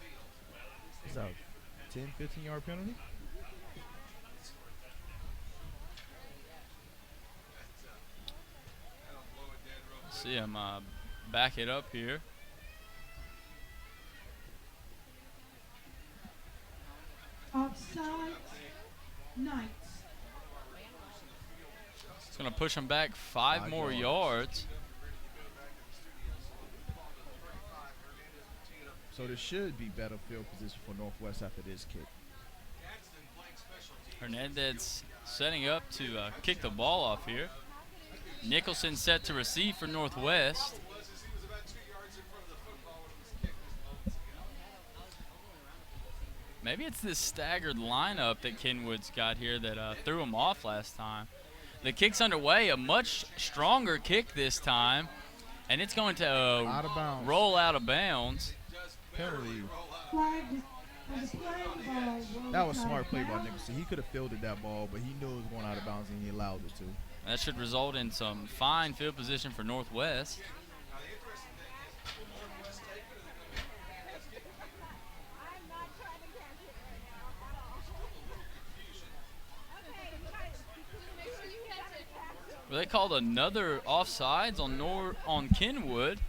Is that a 10, 15-yard penalty? See him back it up here. Offside, Knights. It's going to push him back 5 more yards. So there should be better field position for Northwest after this kick. Hernandez setting up to kick the ball off here. Nicholson set to receive for Northwest. Maybe it's this staggered lineup that Kenwood's got here that threw him off last time. The kick's underway, a much stronger kick this time, and it's going to roll out of bounds. Penalty. That was a smart play by Nicholson. He could have fielded that ball, but he knew it was going out of bounds, and he allowed it to. That should result in some fine field position for Northwest. Well, they called another offsides on Kenwood.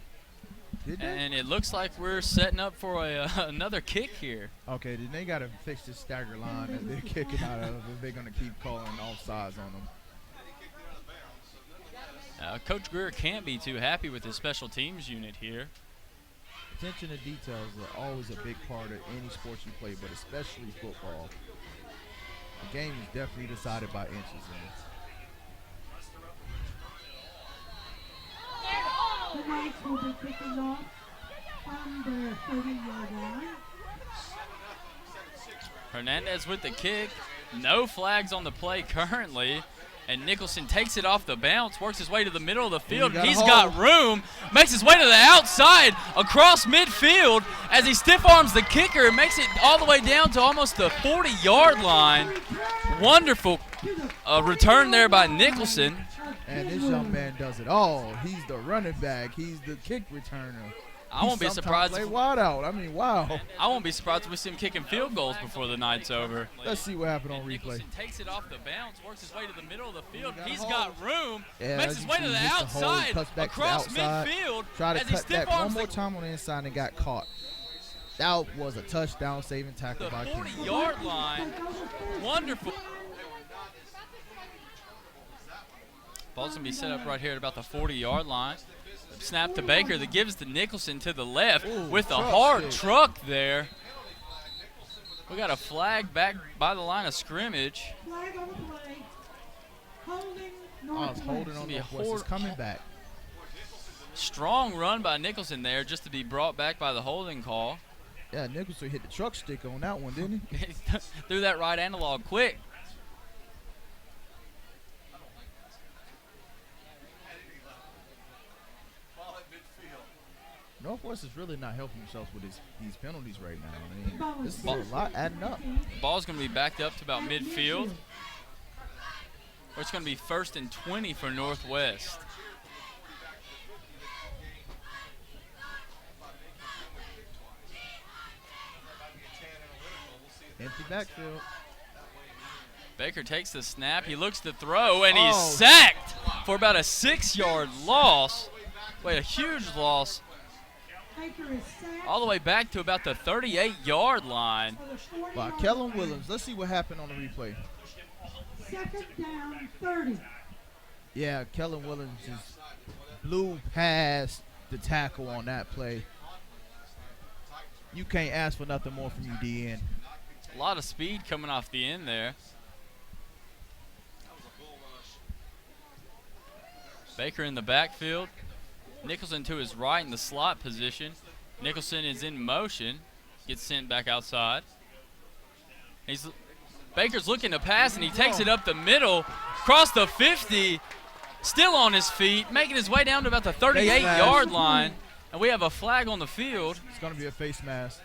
And it looks like we're setting up for another kick here. Okay, then they got to fix this stagger line that they're kicking out of if they're going to keep calling offsides on them. Coach Greer can't be too happy with his special teams unit here. Attention to details are always a big part of any sport you play, but especially football. The game is definitely decided by inches. The Knights will be kicking off from their 30-yard line. Hernandez with the kick. No flags on the play currently. And Nicholson takes it off the bounce, works his way to the middle of the field. He's got room, makes his way to the outside, across midfield as he stiff arms the kicker and makes it all the way down to almost the 40-yard line. Wonderful return there by Nicholson. And this young man does it all. He's the running back. He's the kick returner. I won't be surprised. Play wide out. I mean, wow. I won't be surprised if we see him kicking field goals before the night's over. Let's see what happened on replay. Nicholson takes it off the bounce, works his way to the middle of the field. He's got room, Yeah, makes his way to the outside, across midfield. Try to as he cut back stiff arms one more time on the inside and got caught. That was a touchdown saving tackle by Kenwood. 40-yard line. Wonderful. Ball's going to be set up right here at about the 40-yard line. Snap to Baker that gives to Nicholson to the left with a hard truck there. We got a flag back by the line of scrimmage. Flag on the play. Holding It's holding on Northwest. It's coming back. Strong run by Nicholson there just to be brought back by the holding call. Yeah, Nicholson hit the truck stick on that one, didn't he? Threw that right analog quick. Northwest is really not helping themselves with these penalties right now. I mean, this is a lot adding up. Ball's going to be backed up to about midfield. Or it's going to be 1st and 20 for Northwest. Empty backfield. Baker takes the snap. He looks to throw, and he's sacked for about a 6-yard loss. Wait, a huge loss. All the way back to about the 38-yard line. By Kellen Williams. Let's see what happened on the replay. 2nd down, 30. Yeah, Kellen Williams just blew past the tackle on that play. You can't ask for nothing more from you, DN. A lot of speed coming off the end there. Baker in the backfield. Nicholson to his right in the slot position. Nicholson is in motion. Gets sent back outside. Baker's looking to pass, and he takes it up the middle, across the 50, still on his feet, making his way down to about the 38-yard line. And we have a flag on the field. It's going to be a face mask.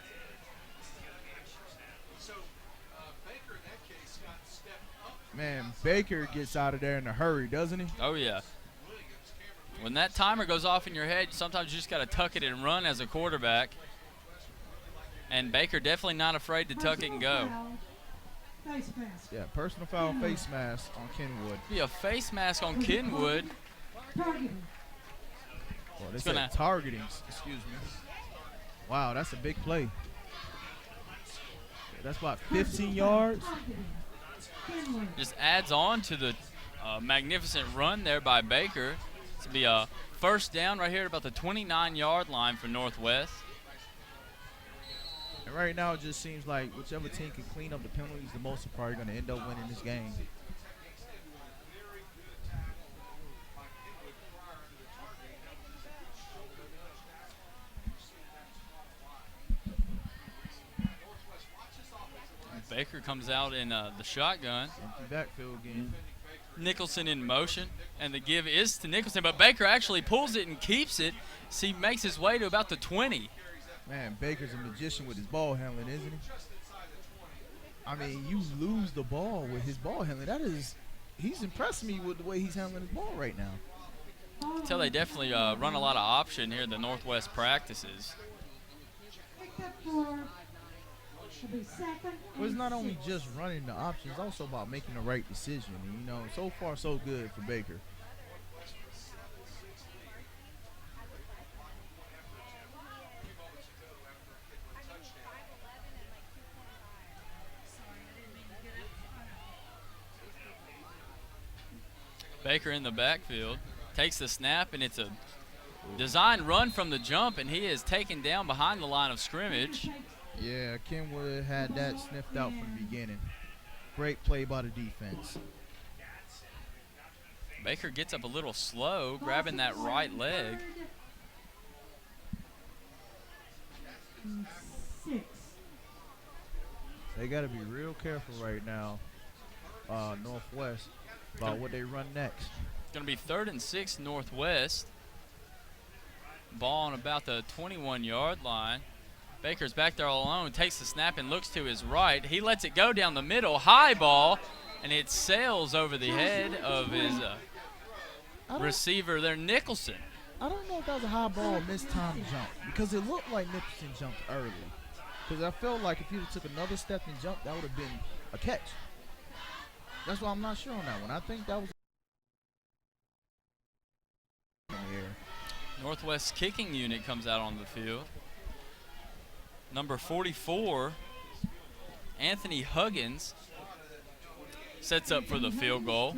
Man, Baker gets out of there in a hurry, doesn't he? Oh, yeah. When that timer goes off in your head, sometimes you just got to tuck it and run as a quarterback. And Baker definitely not afraid to tuck it and go. Face mask. Yeah, personal foul face mask on Kenwood. Be a face mask on Kenwood. Targeting. Well, they said targeting, excuse me. Wow, that's a big play. That's about 15 yards. Just adds on to the magnificent run there by Baker. It's going to be a 1st down right here at about the 29-yard line for Northwest. And right now it just seems like whichever team can clean up the penalties the most are probably going to end up winning this game. Baker comes out in the shotgun. Empty backfield again. Nicholson in motion, and the give is to Nicholson, but Baker actually pulls it and keeps it. So he makes his way to about the 20. Man, Baker's a magician with his ball handling, isn't he? I mean, you lose the ball with his ball handling. He's impressed me with the way he's handling his ball right now. Tell they definitely run a lot of option here at the Northwest practices. Well, it's not only just running the options, it's also about making the right decision. And, you know, so far so good for Baker. Baker in the backfield. takes the snap, and it's a design run from the jump, and he is taken down behind the line of scrimmage. Yeah, Kenwood had that sniffed out from the beginning. Great play by the defense. Baker gets up a little slow, grabbing that right leg. 6. They got to be real careful right now, Northwest, about what they run next. It's going to be 3rd and 6 Northwest. Ball on about the 21-yard line. Baker's back there all alone, takes the snap and looks to his right. He lets it go down the middle, high ball, and it sails over the head of his receiver there, Nicholson. I don't know if that was a high ball or mistimed jump, because it looked like Nicholson jumped early. Because I felt like if he took another step and jumped, that would have been a catch. That's why I'm not sure on that one. I think that was Northwest kicking unit comes out on the field. Number 44, Anthony Huggins, sets up for the field goal.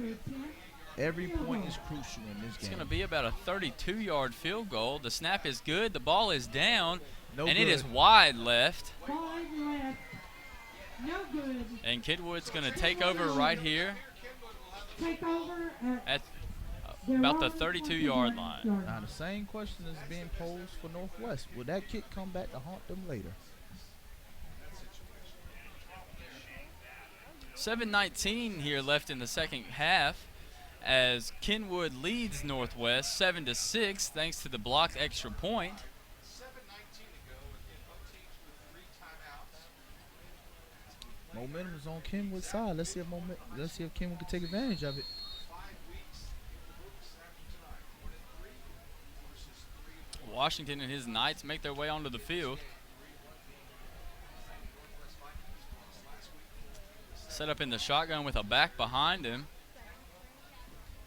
Every point is crucial in this game. It's going to be about a 32-yard field goal. The snap is good. The ball is down, No and good. it is wide left. 5 left. No good. And Kenwood's going to take over right here Take over at about the 32-yard line. Now the same question is being posed for Northwest. Will that kick come back to haunt them later? 7:19 here left in the second half as Kenwood leads Northwest 7-6 thanks to the blocked extra point. 7:19 to go, and both teams with 3 timeouts. Momentum is on Kenwood's side. Let's see if Kenwood can take advantage of it. 5 weeks. What's happening tonight? 1-3 versus 3. Washington and his Knights make their way onto the field. Set up in the shotgun with a back behind him.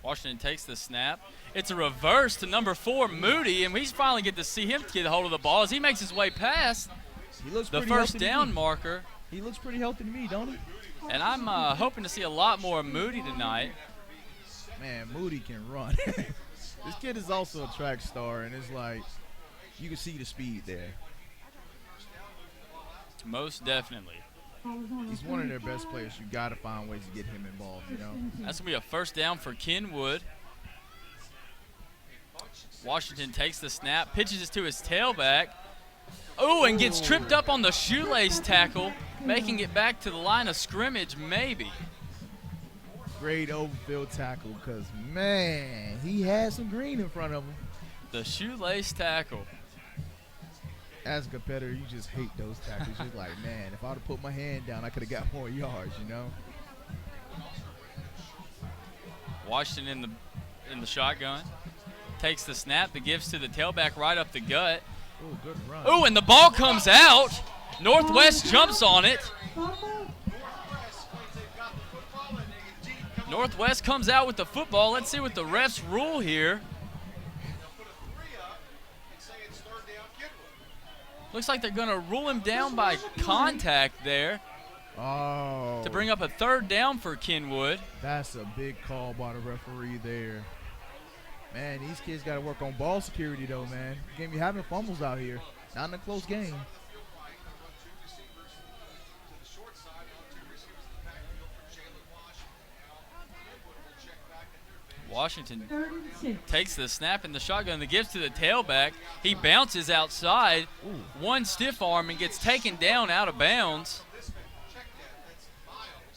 Washington takes the snap. It's a reverse to number 4, Moody, and we finally get to see him get a hold of the ball as he makes his way past He looks the pretty first healthy to down me. marker. He looks pretty healthy to me, don't he? And I'm hoping to see a lot more Moody tonight. Man, Moody can run. This kid is also a track star, and it's like you can see the speed there. Most definitely. He's one of their best players. You got to find ways to get him involved, you know? That's going to be a first down for Kenwood. Washington takes the snap, pitches it to his tailback. Oh, and gets tripped up on the shoelace tackle, making it back to the line of scrimmage, maybe. Great overfield tackle because, man, he had some green in front of him. The shoelace tackle. As a competitor, you just hate those tackles. You're like, man, if I would have put my hand down, I could have got more yards, you know? Washington in the shotgun. Takes the snap, that gives to the tailback right up the gut. Ooh, good run. Oh, and the ball comes out. Northwest jumps on it. Northwest comes out with the football. Let's see what the refs rule here. Looks like they're going to rule him down by contact there Oh. to bring up a 3rd down for Kenwood. That's a big call by the referee there. Man, these kids got to work on ball security, though, man. You can't be having fumbles out here. Not in a close game. Washington 3rd and 6. takes the snap in the shotgun, that gives to the tailback. He bounces outside, one stiff arm, and gets taken down out of bounds.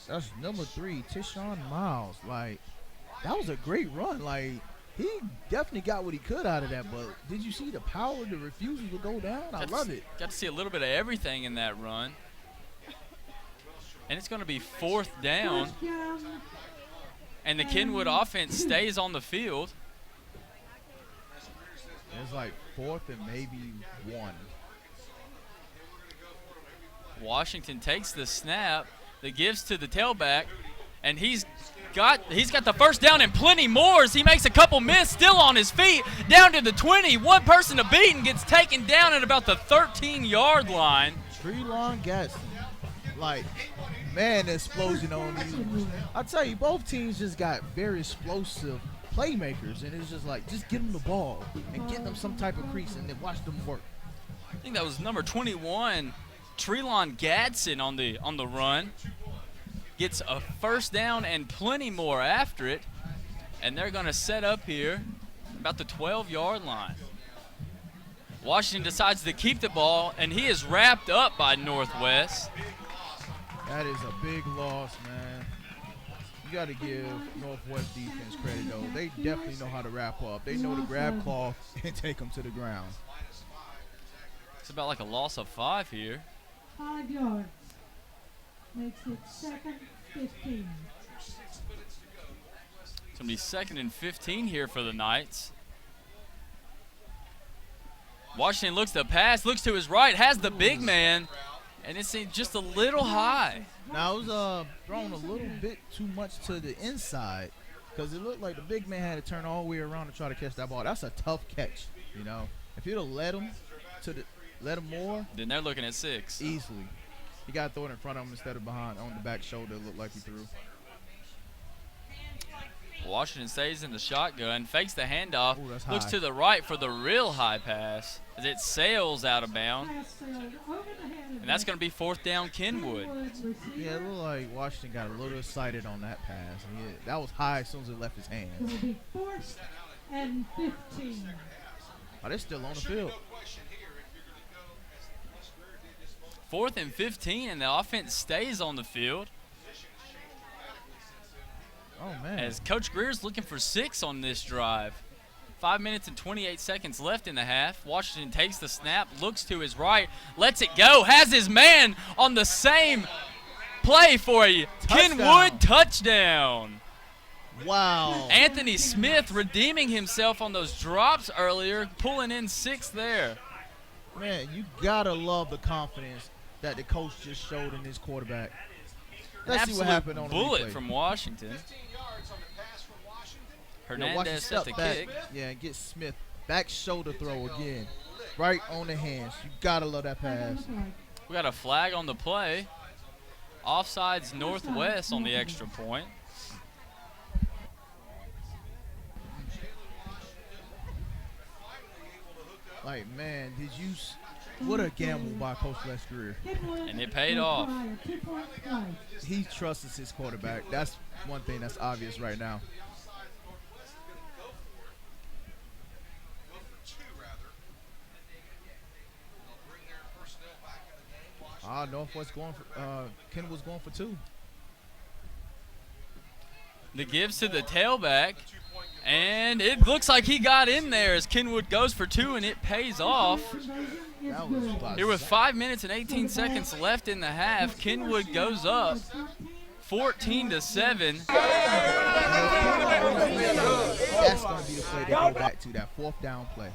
That's number 3, Tishon Miles. Like, that was a great run. Like, he definitely got what he could out of that, but did you see the power, the refusal to go down? I love it. Got to see a little bit of everything in that run. And it's going to be 4th down, First down. and the Kenwood offense stays on the field. It's like 4th and maybe 1. Washington takes the snap, that gives to the tailback, and he's got the first down and plenty more as he makes a couple miss, still on his feet, down to the 20. One person to beat and gets taken down at about the 13-yard line. Trelon Gatson. Like, man, the explosion on these. I tell you, both teams just got very explosive playmakers, and it's just like, just get them the ball and get them some type of crease and then watch them work. I think that was number 21, Treelon Gadsden on the run. Gets a first down and plenty more after it, and they're going to set up here about the 12-yard line. Washington decides to keep the ball, and he is wrapped up by Northwest. That is a big loss, man. You got to give Northwest defense credit, though. They definitely know how to wrap up. They know to grab cloth and take them to the ground. It's about like a loss of 5 here. 5 yards. Makes it 2nd 15. It's going to be 2nd and 15 here for the Knights. Washington looks to pass, looks to his right, has the big man, and it's just a little high. Now, it was thrown a little bit too much to the inside because it looked like the big man had to turn all the way around to try to catch that ball. That's a tough catch, you know. If you'd have let him more, then they're looking at 6. Easily. He got to throw it in front of him instead of behind on the back shoulder. It looked like he threw. Washington stays in the shotgun, fakes the handoff, Ooh, that's looks high. to the right for the real high pass as it sails out of bounds. And that's going to be 4th down Kenwood. Yeah, it looked like Washington got a little excited on that pass. That was high as soon as it left his hands. It will be 4th and 15. Oh, they're still on the field. 4th and 15, and the offense stays on the field. Oh, man. As Coach Greer's looking for 6 on this drive. 5 minutes and 28 seconds left in the half. Washington takes the snap, looks to his right, lets it go, has his man on the same play for you. Kenwood touchdown. Wow. Anthony Smith redeeming himself on those drops earlier, pulling in 6 there. Man, you got to love the confidence that the coach just showed in his quarterback. Let's see what happened on the bullet replay. from Washington. Hernandez set the kick. Yeah, and get Smith back shoulder throw again, right on the hands. You gotta love that pass. We got a flag on the play. Offsides Northwest on the extra point. Like, man, what a gamble by Coach Les Greer. And it paid off. He trusts his quarterback. That's one thing that's obvious right now. Northwest going for Kenwood's going for 2. The gives to the tailback, and it looks like he got in there as Kenwood goes for 2, and it pays off. Here with 5 minutes and 18 seconds left in the half, Kenwood goes up 14-7. That's going to be the play they go back to, that 4th down play.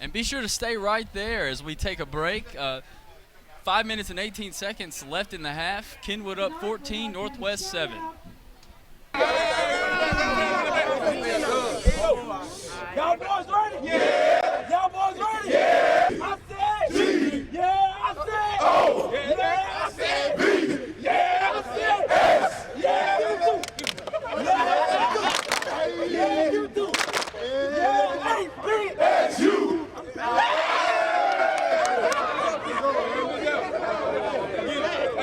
And be sure to stay right there as we take a break. 5 minutes and 18 seconds left in the half. Kenwood up 14, Northwest 7. Y'all boys ready? Yeah. Y'all boys ready? Yeah. I said G. Yeah, I said O. Yeah, I said B. Yeah, I said S. Yeah, you too. Yeah, you too. Yeah, APSU.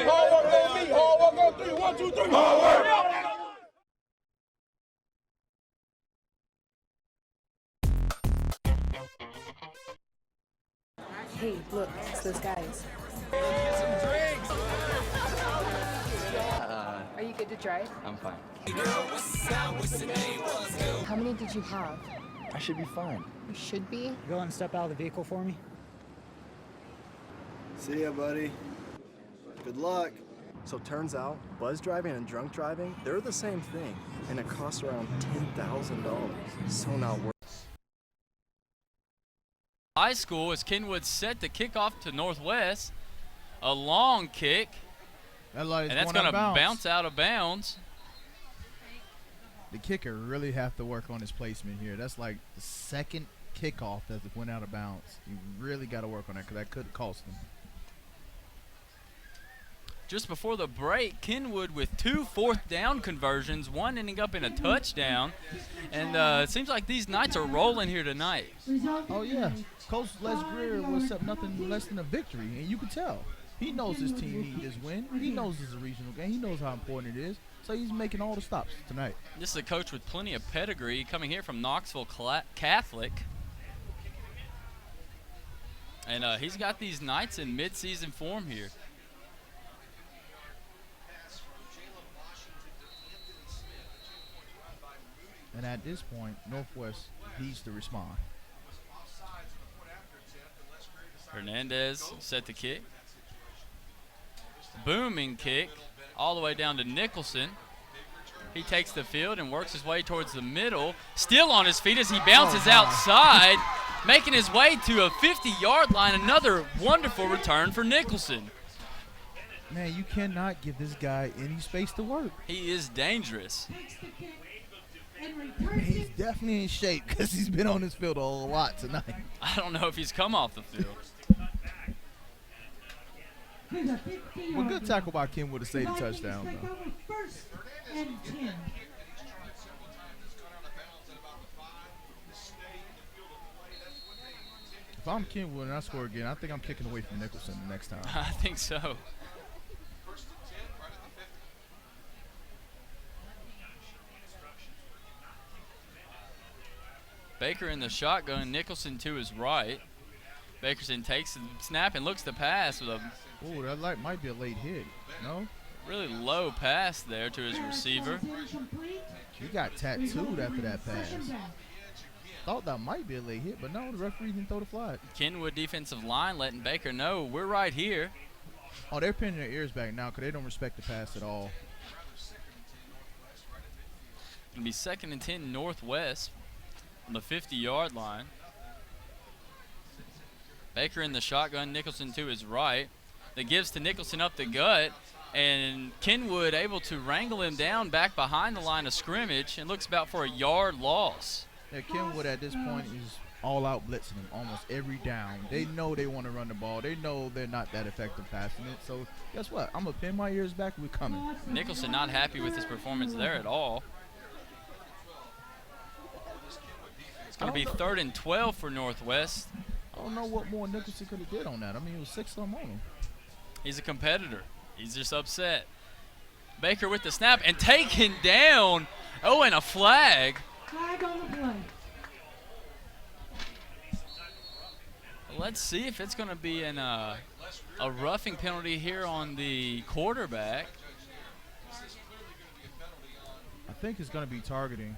Hard work on me. Hard work on 3. 1, 2, 3. Hard work. Hey, look, it's those guys. Are you good to drive? I'm fine. How many did you have? I should be fine. You should be. Go ahead and step out of the vehicle for me. See ya, buddy. Good luck. So turns out, buzz driving and drunk driving, they're the same thing, and it costs around $10,000. So not worth. High school as Kenwood set to kick off to Northwest. A long kick. And that's going to bounce out of bounds. The kicker really have to work on his placement here. That's like the 2nd kickoff that went out of bounds. You really got to work on that because that could cost him. just before the break, Kenwood with 2 fourth-down conversions, one ending up in a touchdown. And it seems like these Knights are rolling here tonight. Oh, yeah. Coach Les Greer will accept nothing less than a victory, and you can tell. He knows his team needs this win. He knows it's a regional game. He knows how important it is. So he's making all the stops tonight. This is a coach with plenty of pedigree coming here from Knoxville Catholic. And he's got these Knights in mid-season form here. And at this point, Northwest needs to respond. Hernandez set the kick. Booming kick all the way down to Nicholson. He takes the field and works his way towards the middle. Still on his feet as he bounces outside, making his way to a 50-yard line. Another wonderful return for Nicholson. Man, you cannot give this guy any space to work. He is dangerous. He's definitely in shape because he's been on this field a lot tonight. I don't know if he's come off the field. Well, good tackle by Kenwood to save the touchdown, though. If I'm Kenwood and I score again, I think I'm kicking away from Nicholson the next time. I think so. Baker in the shotgun, Nicholson to his right. Bakerson takes the snap and looks to pass with a that might be a late hit. No? really low pass there to his receiver. He got tattooed after that pass. Thought that might be a late hit, but no, the referee didn't throw the flag. Kenwood defensive line letting Baker know we're right here. Oh, they're pinning their ears back now because they don't respect the pass at all. Going to be 2nd and 10 Northwest on the 50-yard line. Baker in the shotgun, Nicholson to his right. That gives to Nicholson up the gut, and Kenwood able to wrangle him down back behind the line of scrimmage and looks about for a yard loss. Yeah, Kenwood at this point is all out blitzing him almost every down. They know they want to run the ball. They know they're not that effective passing it. So guess what? I'm going to pin my ears back. We're coming. Nicholson not happy with his performance there at all. It's going to be 3rd and 12 for Northwest. I don't know what more Nicholson could have did on that. I mean, it was 6 on him. He's a competitor. He's just upset. Baker with the snap and taken down. Oh, and a flag. Flag on the play. Let's see if it's going to be a roughing penalty here on the quarterback. I think it's going to be targeting.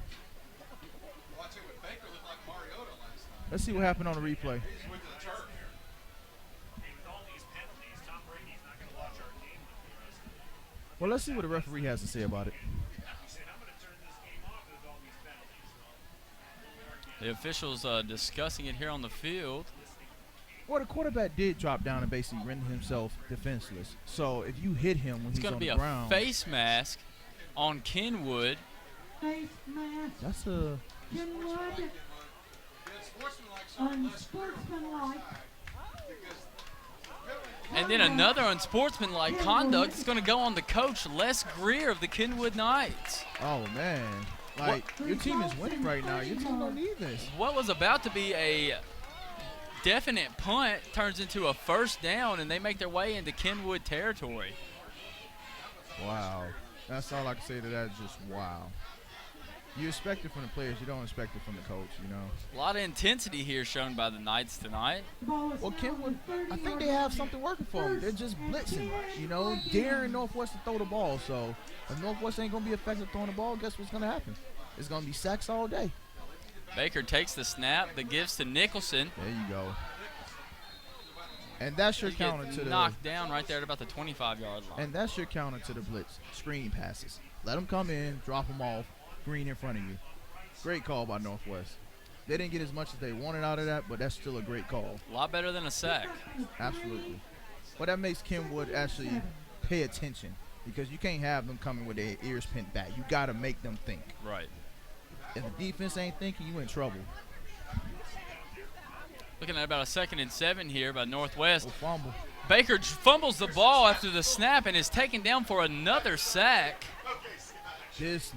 Let's see what happened on the replay. Well, let's see what the referee has to say about it. The officials discussing it here on the field. Well, the quarterback did drop down and basically render himself defenseless. So if you hit him when he's on the ground. It's going to be a face mask on Kenwood. Face mask. That's a... Kenwood. Unsportsmanlike. And then another unsportsmanlike conduct is going to go on the coach, Les Greer of the Kenwood Knights. Oh, man. Like, your team is winning right now. Your team don't need this. What was about to be a definite punt turns into a first down, and they make their way into Kenwood territory. Wow. That's all I can say to that is just wow. You expect it from the players. You don't expect it from the coach, you know. A lot of intensity here shown by the Knights tonight. Well, Kenwood, I think they have something working for them. They're just blitzing, you know, daring Northwest to throw the ball. So if Northwest ain't going to be effective throwing the ball, guess what's going to happen? It's going to be sacks all day. Baker takes the snap, that gives to Nicholson. There you go. And that's your counter to the knocked down right there at about the 25-yard line. And that's your counter to the blitz. Screen passes. Let them come in, drop them off. Green in front of you. Great call by Northwest. They didn't get as much as they wanted out of that, but that's still a great call. A lot better than a sack. Absolutely. But that makes Kenwood actually pay attention because you can't have them coming with their ears pinned back. You got to make them think. Right. If the defense ain't thinking, you in trouble. Looking at about a 2nd and 7 here by Northwest. Fumble. Baker fumbles the ball after the snap and is taken down for another sack. This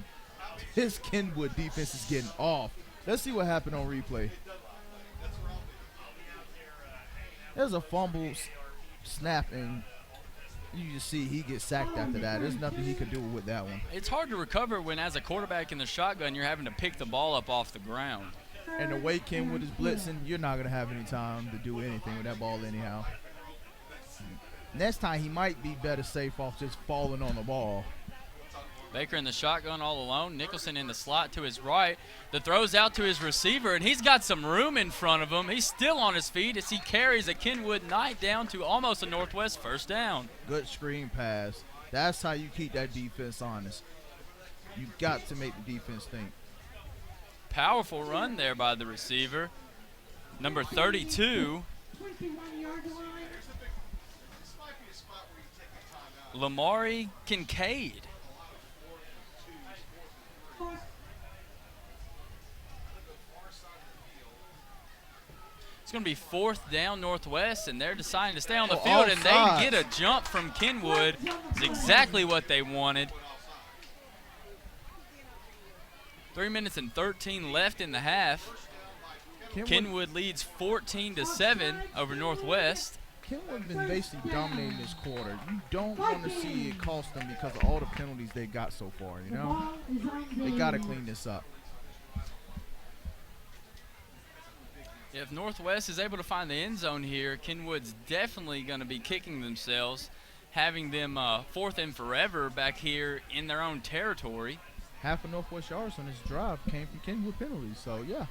Kenwood defense is getting off. Let's see what happened on replay. There's a fumble snap, and you just see he gets sacked after that. There's nothing he could do with that one. It's hard to recover when, as a quarterback in the shotgun, you're having to pick the ball up off the ground. And the way Kenwood is blitzing, you're not going to have any time to do anything with that ball anyhow. Next time, he might be better safe off just falling on the ball. Baker in the shotgun all alone. Nicholson in the slot to his right. The throw's out to his receiver, and he's got some room in front of him. He's still on his feet as he carries a Kenwood Knight down to almost a Northwest first down. Good screen pass. That's how you keep that defense honest. You got to make the defense think. Powerful run there by the receiver. Number 32. Lamari Kincaid. It's going to be 4th down Northwest, and they're deciding to stay on the field, and they get a jump from Kenwood. It's exactly what they wanted. 3 minutes and 13 left in the half. Kenwood leads 14-7 over Northwest. Kenwood's been basically dominating this quarter. You don't want to see it cost them because of all the penalties they got so far, you know? They got to clean this up. If Northwest is able to find the end zone here, Kenwood's definitely going to be kicking themselves, having them 4th and forever back here in their own territory. Half of Northwest yards on this drive came from Kenwood penalties, so yeah.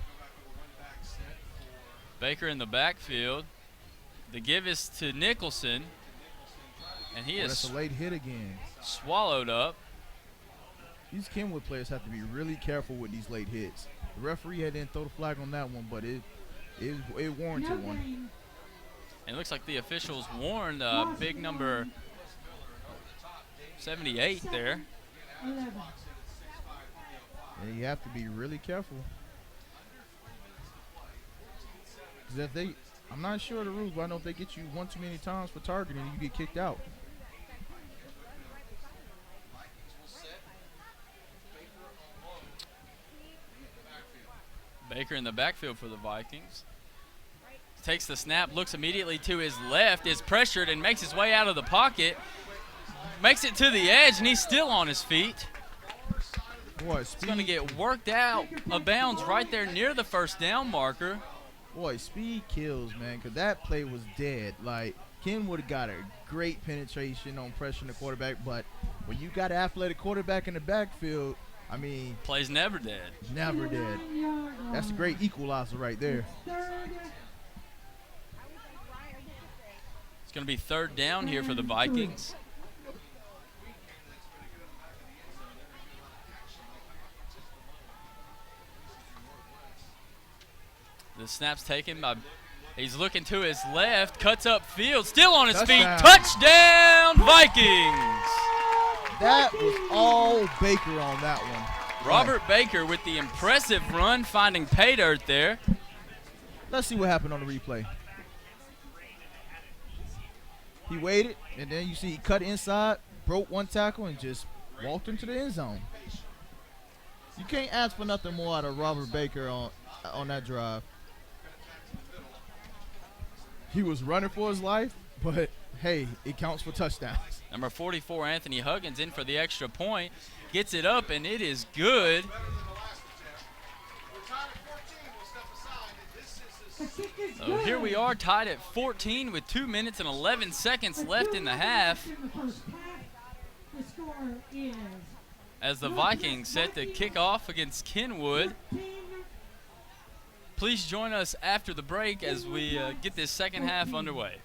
Baker in the backfield. The give is to Nicholson, and he is that's a late hit again. Swallowed up. These Kenwood players have to be really careful with these late hits. The referee didn't throw the flag on that one, but it warranted one. And it looks like the officials warned big number 78 there. And you have to be really careful. Because if they, I'm not sure of the rules, but I know if they get you one too many times for targeting, you get kicked out. Baker in the backfield for the Vikings. Takes the snap, looks immediately to his left, is pressured and makes his way out of the pocket. Makes it to the edge, and he's still on his feet. Boy, he's going to get worked out of bounds right there near the first down marker. Boy, speed kills, man, because that play was dead. Like, Kenwood have got a great penetration on pressuring the quarterback, but when you got an athletic quarterback in the backfield, I mean. Play's never dead. Never dead. That's a great equalizer right there. It's going to be 3rd down here for the Vikings. The snap's taken by, he's looking to his left, cuts up field, still on his feet. Touchdown, Vikings! That was all Baker on that one. Robert Baker with the impressive run, finding pay dirt there. Let's see what happened on the replay. He waited, and then you see he cut inside, broke one tackle, and just walked into the end zone. You can't ask for nothing more out of Robert Baker on that drive. He was running for his life, but hey, it counts for touchdowns. Number 44, Anthony Huggins, in for the extra point. Gets it up, and it is good. So here we are, tied at 14 with 2 minutes and 11 seconds left in the half. As the Vikings set to kick off against Kenwood. Please join us after the break as we get this second half underway.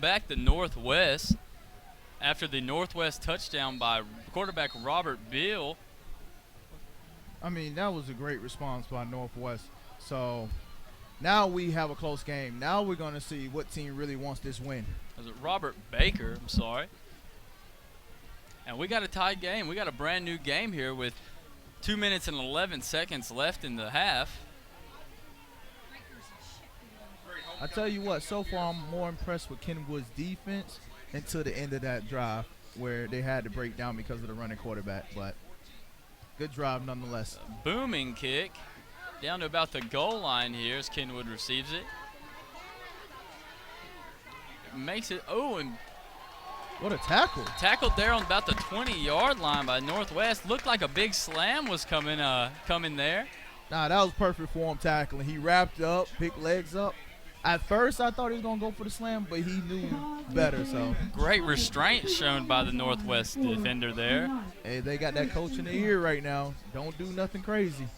Back to Northwest after the Northwest touchdown by quarterback Robert Bill. I mean, that was a great response by Northwest. So now we have a close game. Now we're going to see what team really wants this win. Was it Robert Baker? I'm sorry. And we got a tied game. We got a brand new game here with 2 minutes and 11 seconds left in the half. I tell you what, so far I'm more impressed with Kenwood's defense until the end of that drive where they had to break down because of the running quarterback. But good drive nonetheless. A booming kick down to about the goal line here as Kenwood receives it. Makes it, oh, and what a tackle. Tackled there on about the 20-yard line by Northwest. Looked like a big slam was coming there. Nah, that was perfect for him tackling. He wrapped up, picked legs up. At first, I thought he was going to go for the slam, but he knew better. So great restraint shown by the Northwest defender there. Hey, they got that coach in the ear right now. Don't do nothing crazy.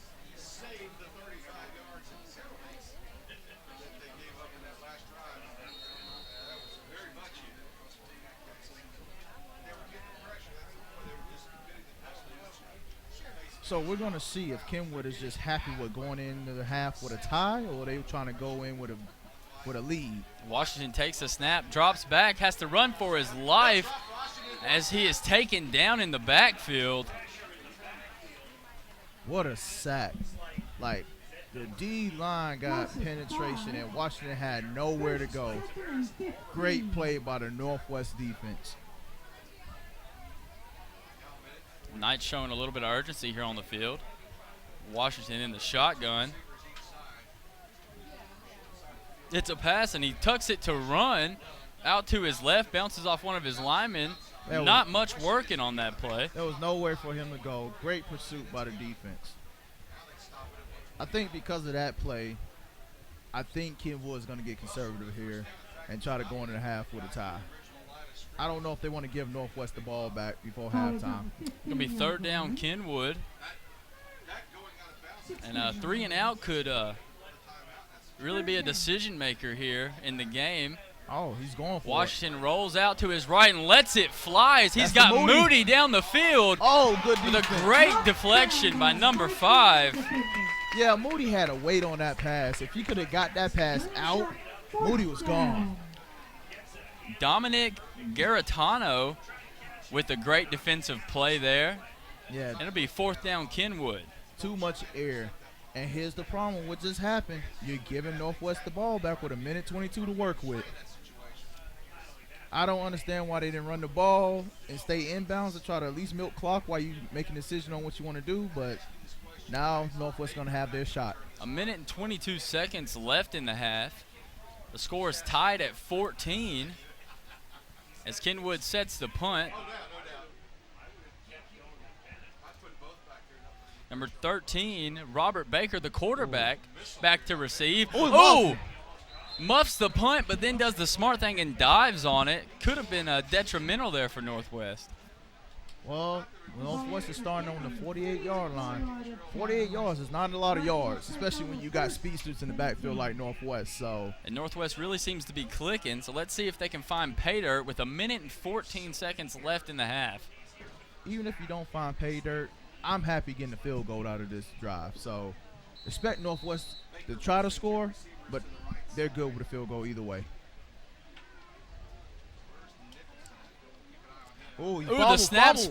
So we're going to see if Kenwood is just happy with going into the half with a tie, or are they trying to go in with a lead. Washington takes a snap, drops back, has to run for his life as he is taken down in the backfield. What a sack. Like, the D-line got penetration and Washington had nowhere to go. Great play by the Northwest defense. Knight showing a little bit of urgency here on the field. Washington in the shotgun. It's a pass, and he tucks it to run out to his left, bounces off one of his linemen. Not much working on that play. There was nowhere for him to go. Great pursuit by the defense. I think because of that play, I think Kenwood is going to get conservative here and try to go into the half with a tie. I don't know if they want to give Northwest the ball back before halftime. It's going to be third down Kenwood. And a 3-and-out could really be a decision maker here in the game. Oh, he's going for Washington rolls out to his right and lets it fly as he's got Moody down the field. Oh, good defense. With a great deflection by number 5. Yeah, Moody had a weight on that pass. If he could have got that pass out, Moody was gone. Dominic Garitano with a great defensive play there. Yeah. And it'll be fourth down Kenwood. Too much air. And here's the problem with just happened. You're giving Northwest the ball back with 1:22 to work with. I don't understand why they didn't run the ball and stay inbounds to try to at least milk clock while you make a decision on what you want to do, but now Northwest's going to have their shot. 1:22 seconds left in the half. The score is tied at 14 as Kenwood sets the punt. Number 13, Robert Baker, the quarterback, back to receive. Oh! Muffs the punt, but then does the smart thing and dives on it. Could have been detrimental there for Northwest. Well, Northwest is starting on the 48-yard line. 48 yards is not a lot of yards, especially when you got speedsters in the backfield like Northwest. So. And Northwest really seems to be clicking, so let's see if they can find pay dirt with 1:14 seconds left in the half. Even if you don't find pay dirt, I'm happy getting a field goal out of this drive. So expect Northwest to try to score, but they're good with a field goal either way. Ooh, the snap's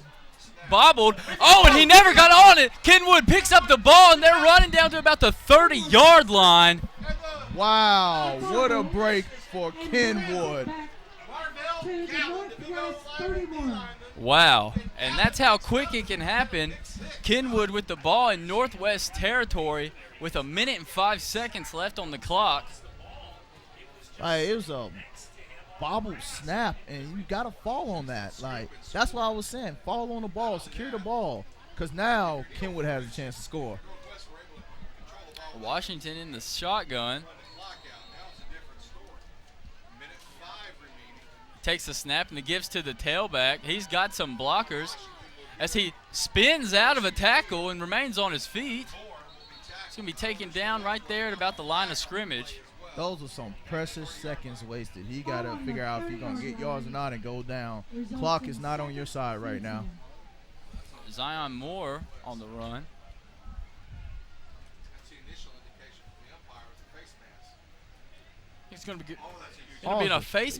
bobbled. Oh, and he never got on it. Kenwood picks up the ball, and they're running down to about the 30-yard line. Wow, what a break for Kenwood. Wow, and that's how quick it can happen. Kenwood with the ball in Northwest territory with 1:05 left on the clock. It was a bobbled snap, and you got to fall on that. Like, that's what I was saying. Fall on the ball, secure the ball, because now Kenwood has a chance to score. Washington in the shotgun. Takes the snap and gives to the tailback. He's got some blockers as he spins out of a tackle and remains on his feet. He's going to be taken down right there at about the line of scrimmage. Those are some precious seconds wasted. He got to figure out if he's going to get yards or not and go down. Clock is not on your side right now. Zion Moore on the run. He's going to be in a face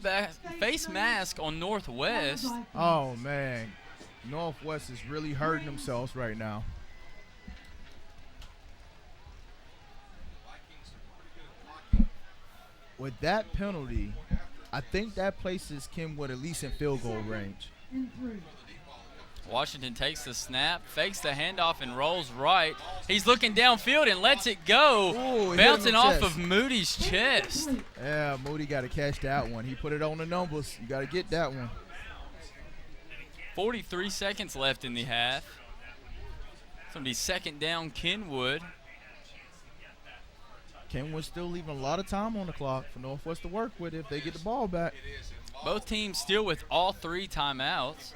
mask on Northwest. Oh, man. Northwest is really hurting themselves right now. With that penalty, I think that places Kenwood at least in field goal range. Washington takes the snap, fakes the handoff, and rolls right. He's looking downfield and lets it go, bouncing off of Moody's chest. Yeah, Moody got to catch that one. He put it on the numbers. You got to get that one. 43 seconds left in the half. It's going to be second down, Kenwood. Kenwood's still leaving a lot of time on the clock for Northwest to work with if they get the ball back. Both teams still with all 3 timeouts.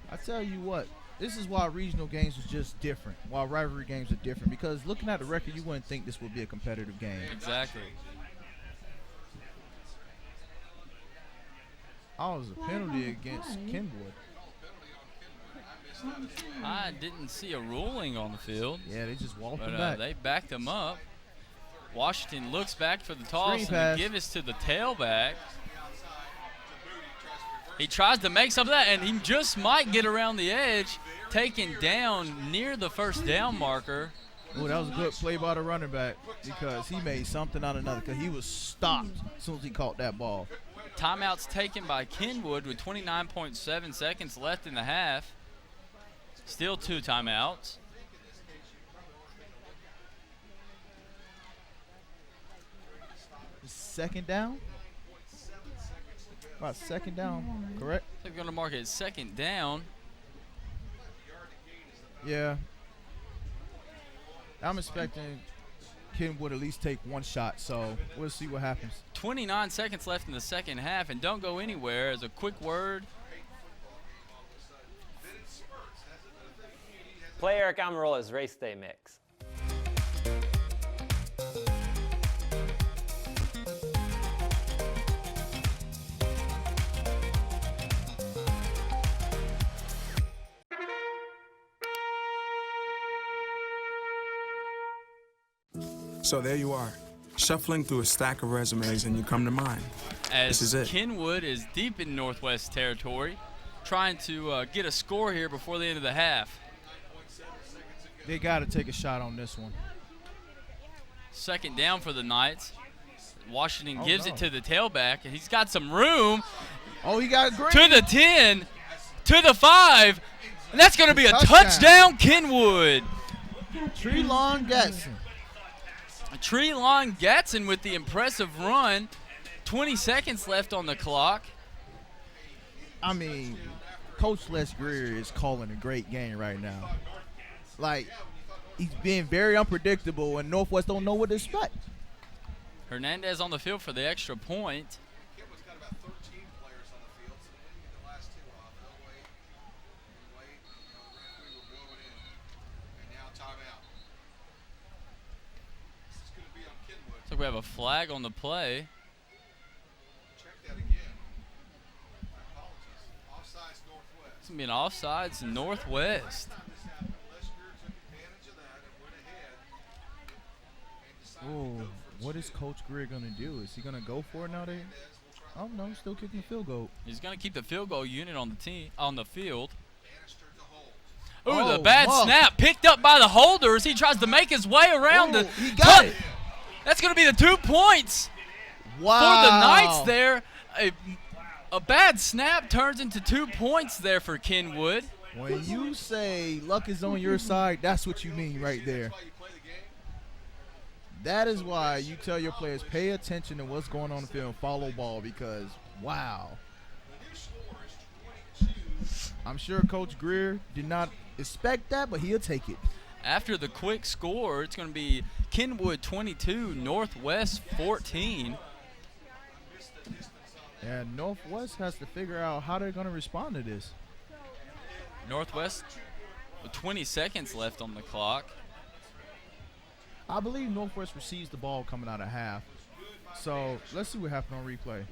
I tell you what, this is why regional games was just different, why rivalry games are different, because looking at the record, you wouldn't think this would be a competitive game. Exactly. Oh, it was a penalty against Kenwood. I didn't see a ruling on the field. Yeah, they just walked him but back. they backed him up. Washington looks back for the toss Screen and pass. the give is to the tailback. He tries to make some of that, and he just might get around the edge, taken down near the first down marker. Oh, that was a good play by the running back because he made something out of nothing because he was stopped as soon as he caught that ball. Timeouts taken by Kenwood with 29.7 seconds left in the half. Still 2 timeouts. Second down? About second down, correct? They're going to mark it second down. Yeah. I'm expecting Kenwood at least take one shot, so we'll see what happens. 29 seconds left in the second half, and don't go anywhere. As a quick word. Play Eric Amarola's Race Day Mix. So there you are, shuffling through a stack of resumes and you come to mine. As This is it. Kenwood is deep in Northwest territory, trying to get a score here before the end of the half. They got to take a shot on this one. Second down for the Knights. Washington gives it to the tailback, and he's got some room. Oh, he got great. To the 10, to the 5, and that's going to be a touchdown, Kenwood. Treelon Gatson. Treelon Gatson with the impressive run. 20 seconds left on the clock. I mean, Coach Les Greer is calling a great game right now. Like, he's being very unpredictable, and Northwest don't know what to expect. Hernandez on the field for the extra point. Kenwood's got about 13 players on the field, so when we get the last 2 off, they'll wait and wait. The referee will blow it in. And now timeout. This is going to be on Kenwood. So we have a flag on the play. Check that again. My apologies. Offsides Northwest. It's going to be an offsides Northwest. Oh, what is Coach Greer going to do? Is he going to go for it nowadays? Oh, no, he's still kicking the field goal. He's going to keep the field goal unit on the team on the field. Ooh, Oh, the bad Muff. snap picked up by the holders. He tries to make his way around the. He got it. That's going to be the 2 points Wow. for the Knights there. A bad snap turns into 2 points there for Kenwood. When you say luck is on your side, that's what you mean right there. That is why you tell your players, pay attention to what's going on in the field and follow ball because, wow. I'm sure Coach Greer did not expect that, but he'll take it. After the quick score, it's going to be Kenwood 22, Northwest 14. And Northwest has to figure out how they're going to respond to this. Northwest with 20 seconds left on the clock. I believe Northwest receives the ball coming out of half. So let's see what happened on replay.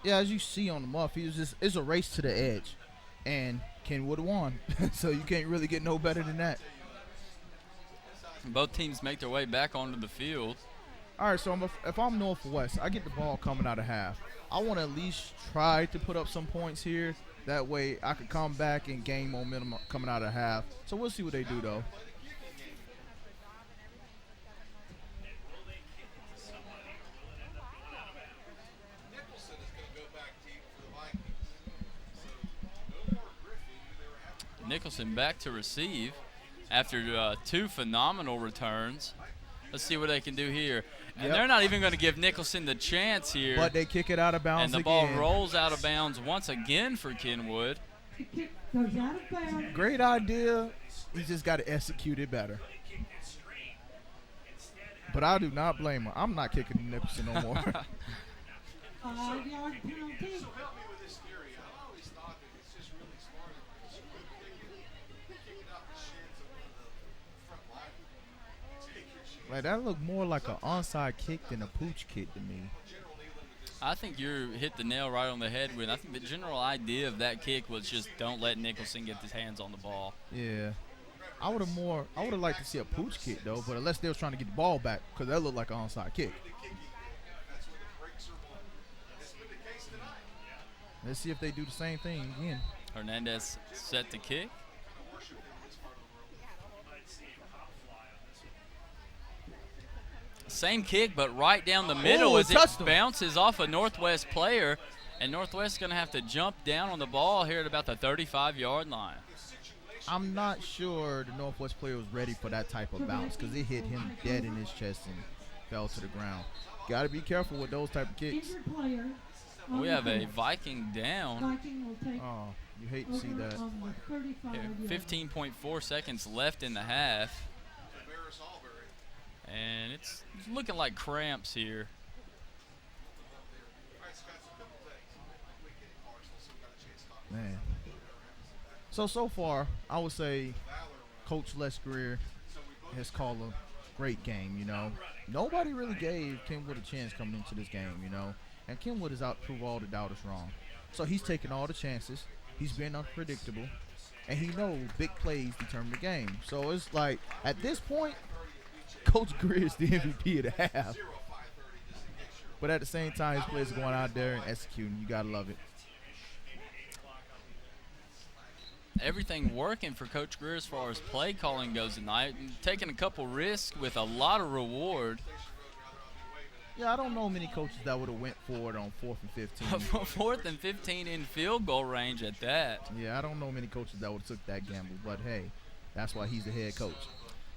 Yeah, as you see on the muff, it's a race to the edge, and Kenwood won. So you can't really get no better than that. Both teams make their way back onto the field. All right, so if I'm Northwest, I get the ball coming out of half. I want to at least try to put up some points here. That way I could come back and gain momentum coming out of half. So we'll see what they do, though. Nicholson back to receive after 2 phenomenal returns. Let's see what they can do here. And they're not even going to give Nicholson the chance here. But they kick it out of bounds and the ball rolls out of bounds once again for Kenwood. Great idea. He just got to execute it better. But I do not blame him. I'm not kicking Nicholson no more. 5-yard penalty. Like, that looked more like an onside kick than a pooch kick to me. I think you hit the nail right on the head with. I think the general idea of that kick was just don't let Nicholson get his hands on the ball. Yeah. I would have liked to see a pooch kick, though, but unless they were trying to get the ball back, because that looked like an onside kick. Let's see if they do the same thing again. Hernandez set to kick. Same kick, but right down the middle as it bounces off a Northwest player. And Northwest is going to have to jump down on the ball here at about the 35-yard line. I'm not sure the Northwest player was ready for that type of bounce because it hit him dead in his chest and fell to the ground. Got to be careful with those type of kicks. We have a Viking down. Oh, you hate to see that. 15.4 seconds left in the half. And it's looking like cramps here. Man. So far, I would say Coach Les Greer has called a great game, you know. Nobody really gave Kenwood a chance coming into this game, you know. And Kenwood is out to prove all the doubters wrong. So he's taking all the chances. He's been unpredictable. And he knows big plays determine the game. So it's like, at this point, Coach Greer is the MVP of the half. But at the same time, his players are going out there and executing. You got to love it. Everything working for Coach Greer as far as play calling goes tonight. Taking a couple risks with a lot of reward. Yeah, I don't know many coaches that would have went for it on 4th and 15. 4th and 15 in field goal range at that. Yeah, I don't know many coaches that would have took that gamble. But, hey, that's why he's the head coach.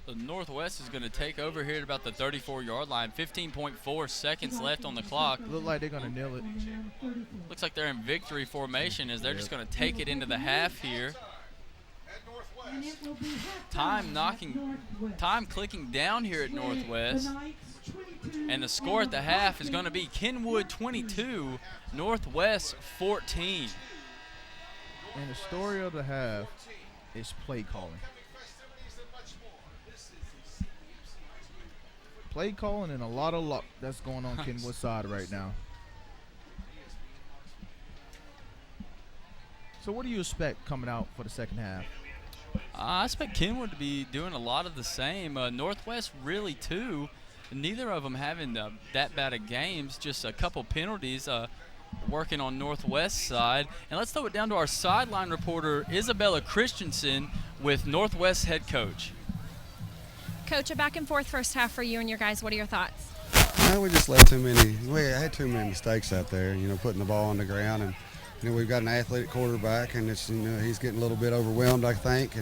The Northwest is going to take over here at about the 34-yard line. 15.4 seconds left on the clock. Look like they're going to nail it. Looks like they're in victory formation as they're just going to take it into the half here. Time clicking down here at Northwest. And the score at the half is going to be Kenwood 22, Northwest 14. And the story of the half is play calling. Play calling and a lot of luck that's going on Kenwood's side right now. So what do you expect coming out for the second half? I expect Kenwood to be doing a lot of the same. Northwest really too. Neither of them having that bad of games, just a couple penalties working on Northwest's side. And let's throw it down to our sideline reporter, Isabella Christensen, with Northwest head coach. Coach, a back and forth first half for you and your guys. What are your thoughts? We just left we had too many mistakes out there, putting the ball on the ground. And, we've got an athletic quarterback, and it's, he's getting a little bit overwhelmed, I think.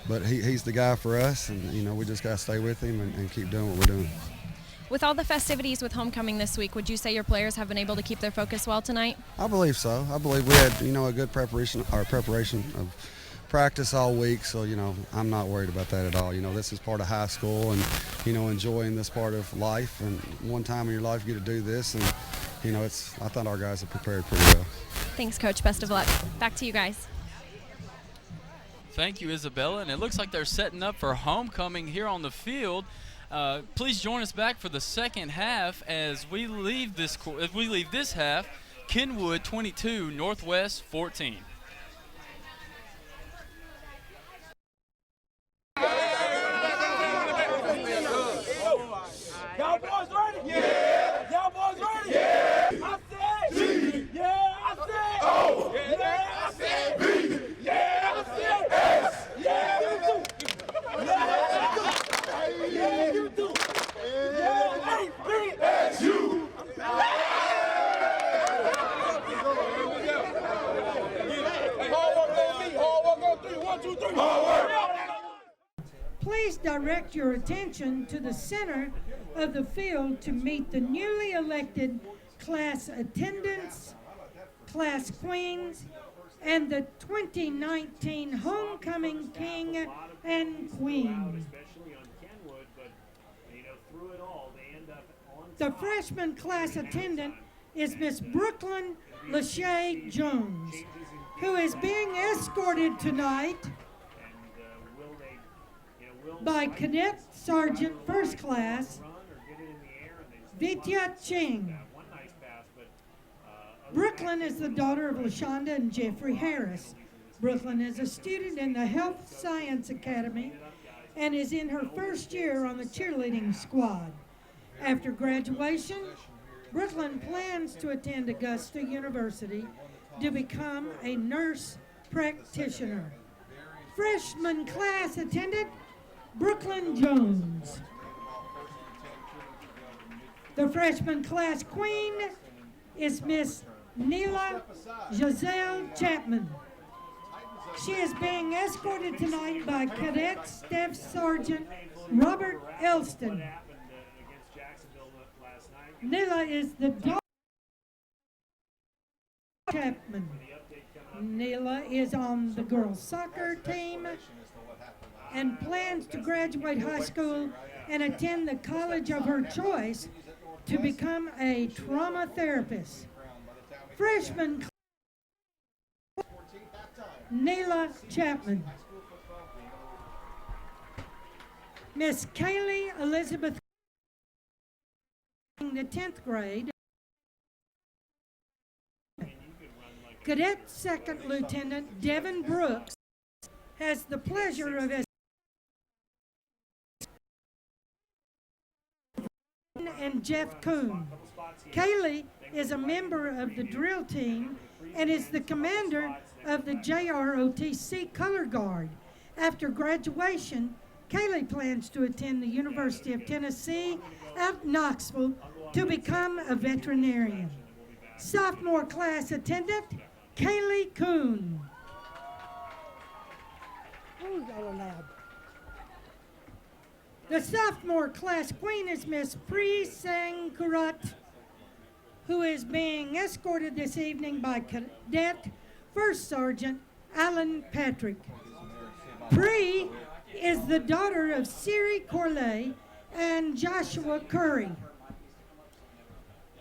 But he's the guy for us, and, we just got to stay with him and keep doing what we're doing. With all the festivities with homecoming this week, would you say your players have been able to keep their focus well tonight? I believe so. I believe we had, a good preparation practice all week, so, you know, I'm not worried about that at all. You know, this is part of high school and, you know, enjoying this part of life. And one time in your life you get to do this, and, you know, I thought our guys have prepared pretty well. Thanks, Coach. Best of luck. Back to you guys. Thank you, Isabella. And it looks like they're setting up for homecoming here on the field. Please join us back for the second half as we leave this half. Kenwood 22, Northwest 14. Y'all boys ready? Yeah. Y'all boys ready? Yeah. I said G. Yeah, I said O. Yeah, I said B. Yeah, I said S. Yeah, you do. Yeah, you do. Yeah, APSU. Hard work on me. Hard work on 3. 1, 2, 3. Hard work. Please direct your attention to the center of the field to meet the newly elected class attendants, class queens, and the 2019 homecoming king and queen. The freshman class attendant is Miss Brooklyn Lachey Jones, who is being escorted tonight by Cadet Sergeant First Class Vidya Ching. Brooklyn is the daughter of LaShonda and Jeffrey Harris. Brooklyn is a student in the Health Science Academy and is in her first year on the cheerleading squad. After graduation, Brooklyn plans to attend Augusta University to become a nurse practitioner. Freshman class attendant Brooklyn Jones. The freshman class queen is Miss Neela Giselle Chapman. She is being escorted tonight by Cadet Staff Sergeant Robert Elston. Neela is the daughter of Chapman. Neela is on the girls' soccer team and plans to graduate high school and attend the college of her choice to become a trauma therapist. Freshman Neela Chapman. Miss Kaylee Elizabeth, the 10th grade. Cadet Second Lieutenant Devin Brooks has the pleasure of and Jeff Kuhn. Kaylee is a member of the drill team and is the commander of the JROTC Color Guard. After graduation, Kaylee plans to attend the University of Tennessee at Knoxville to become a veterinarian. Sophomore class attendant, Kaylee Kuhn. Oh, y'all are loud. The sophomore class queen is Miss Peay Sangkurat, who is being escorted this evening by Cadet First Sergeant Alan Patrick. Peay is the daughter of Siri Corley and Joshua Curry.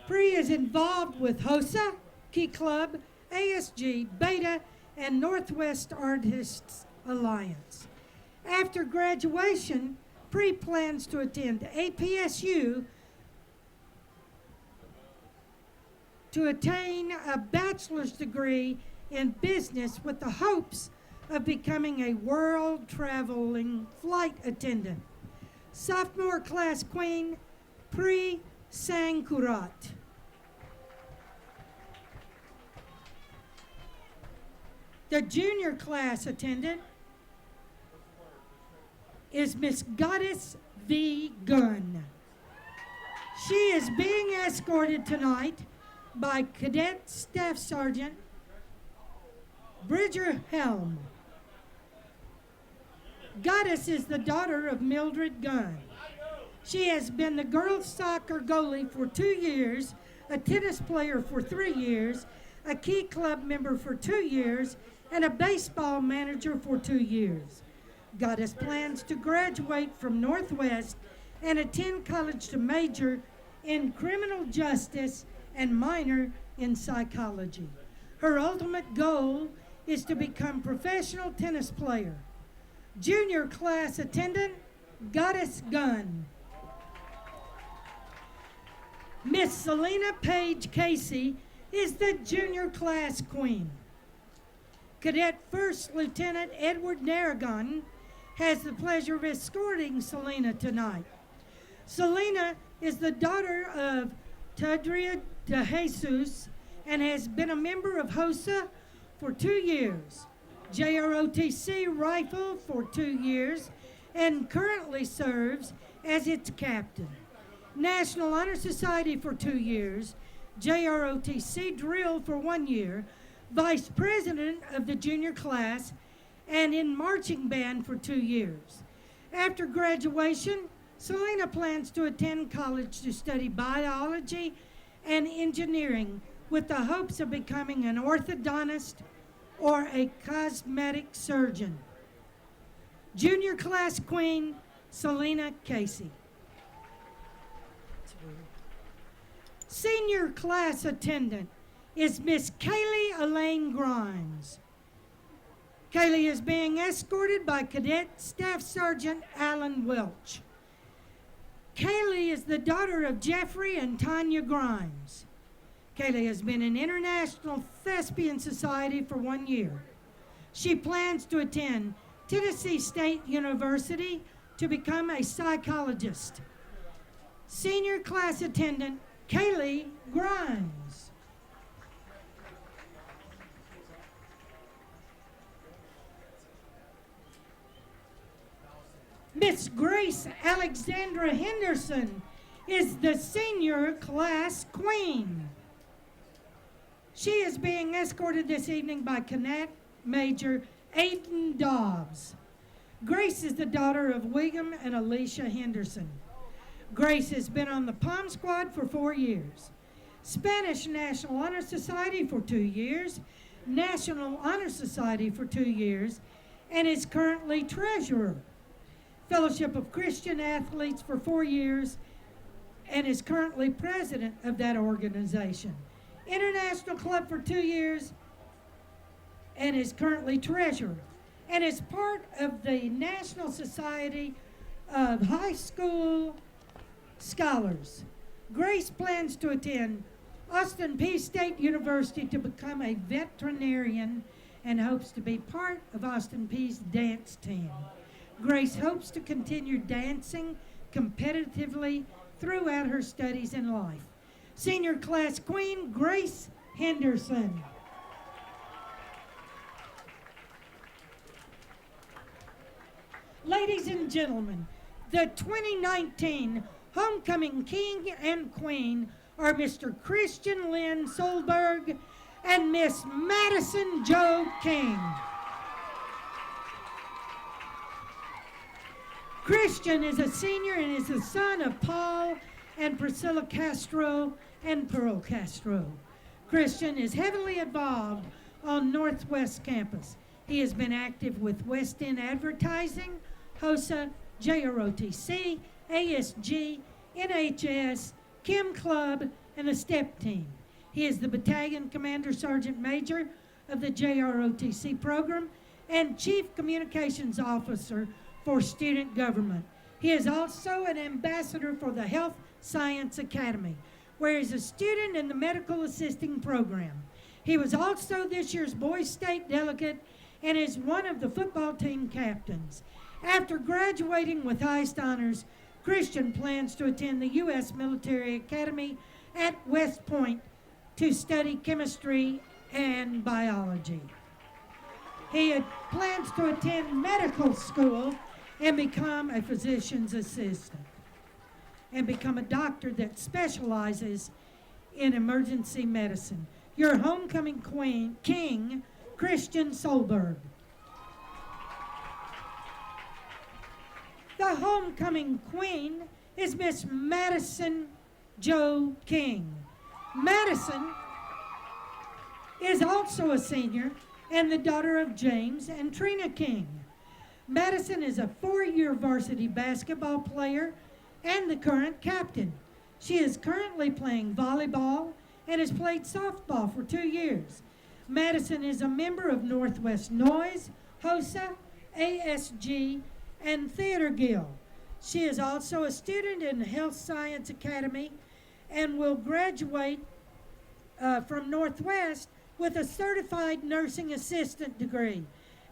Peay is involved with HOSA, Key Club, ASG, Beta, and Northwest Artists Alliance. After graduation, Peay plans to attend APSU to attain a bachelor's degree in business with the hopes of becoming a world traveling flight attendant. Sophomore class queen, Peay Sangkurat. The junior class attendant is Miss Goddess V. Gunn. She is being escorted tonight by Cadet Staff Sergeant Bridger Helm. Goddess is the daughter of Mildred Gunn. She has been the girls' soccer goalie for 2 years, a tennis player for 3 years, a Key Club member for 2 years, and a baseball manager for 2 years. Goddess plans to graduate from Northwest and attend college to major in criminal justice and minor in psychology. Her ultimate goal is to become professional tennis player. Junior class attendant, Goddess Gunn. Miss Selena Page Casey is the junior class queen. Cadet First Lieutenant Edward Narragon has the pleasure of escorting Selena tonight. Selena is the daughter of Tadria de Jesus and has been a member of HOSA for 2 years, JROTC Rifle for 2 years, and currently serves as its captain. National Honor Society for 2 years, JROTC Drill for 1 year, Vice President of the junior class, and in marching band for 2 years. After graduation, Selena plans to attend college to study biology and engineering with the hopes of becoming an orthodontist or a cosmetic surgeon. Junior class queen, Selena Casey. Senior class attendant is Miss Kaylee Elaine Grimes. Kaylee is being escorted by Cadet Staff Sergeant Alan Welch. Kaylee is the daughter of Jeffrey and Tanya Grimes. Kaylee has been in International Thespian Society for 1 year. She plans to attend Tennessee State University to become a psychologist. Senior class attendant, Kaylee Grimes. Miss Grace Alexandra Henderson is the senior class queen. She is being escorted this evening by Cadet Major Aiden Dobbs. Grace is the daughter of William and Alicia Henderson. Grace has been on the Palm Squad for 4 years, Spanish National Honor Society for 2 years, National Honor Society for 2 years, and is currently treasurer. Fellowship of Christian Athletes for 4 years, and is currently president of that organization. International Club for 2 years, and is currently treasurer, and is part of the National Society of High School Scholars. Grace plans to attend Austin Peay State University to become a veterinarian and hopes to be part of Austin Peay's dance team. Grace hopes to continue dancing competitively throughout her studies in life. Senior class queen, Grace Henderson. Ladies and gentlemen, the 2019 Homecoming King and Queen are Mr. Christian Lynn Solberg and Miss Madison Jo King. Christian is a senior and is the son of Paul and Priscilla Castro and Pearl Castro. Christian is heavily involved on Northwest campus. He has been active with West End Advertising, HOSA, JROTC, ASG, NHS, Chem Club, and the STEP team. He is the Battalion Commander Sergeant Major of the JROTC program and Chief Communications Officer for Student Government. He is also an ambassador for the Health Science Academy, where he's a student in the Medical Assisting Program. He was also this year's Boys State Delegate and is one of the football team captains. After graduating with highest honors, Christian plans to attend the U.S. Military Academy at West Point to study chemistry and biology. He plans to attend medical school and become a physician's assistant and become a doctor that specializes in emergency medicine. Your homecoming king, Christian Solberg. The homecoming queen is Miss Madison Jo King. Madison is also a senior and the daughter of James and Trina King. Madison is a 4-year varsity basketball player and the current captain. She is currently playing volleyball and has played softball for 2 years. Madison is a member of Northwest Noise, HOSA, ASG, and Theater Guild. She is also a student in the Health Science Academy and will graduate from Northwest with a certified nursing assistant degree.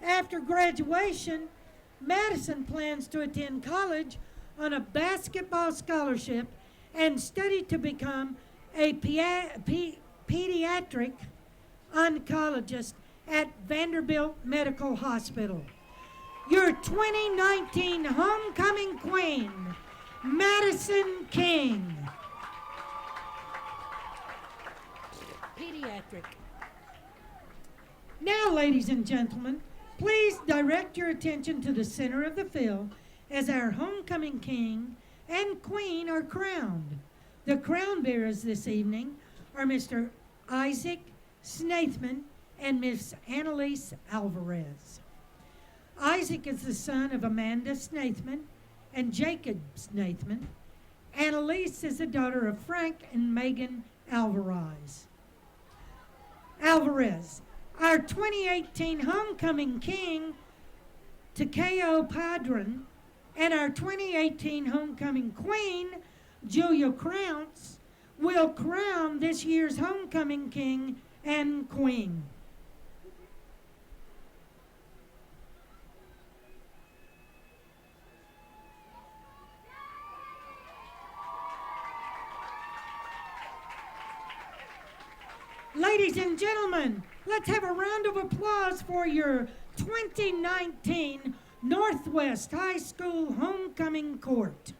After graduation, Madison plans to attend college on a basketball scholarship and study to become a pediatric oncologist at Vanderbilt Medical Hospital. Your 2019 homecoming queen, Madison King. Pediatric. Now, ladies and gentlemen, please direct your attention to the center of the field as our homecoming king and queen are crowned. The crown bearers this evening are Mr. Isaac Snaithman and Miss Annalise Alvarez. Isaac is the son of Amanda Snaithman and Jacob Snaithman. Annalise is the daughter of Frank and Megan Alvarez. Our 2018 homecoming king, Takeo Padron, and our 2018 homecoming queen, Julia Crounce, will crown this year's homecoming king and queen. Ladies and gentlemen, let's have a round of applause for your 2019 Northwest High School Homecoming Court.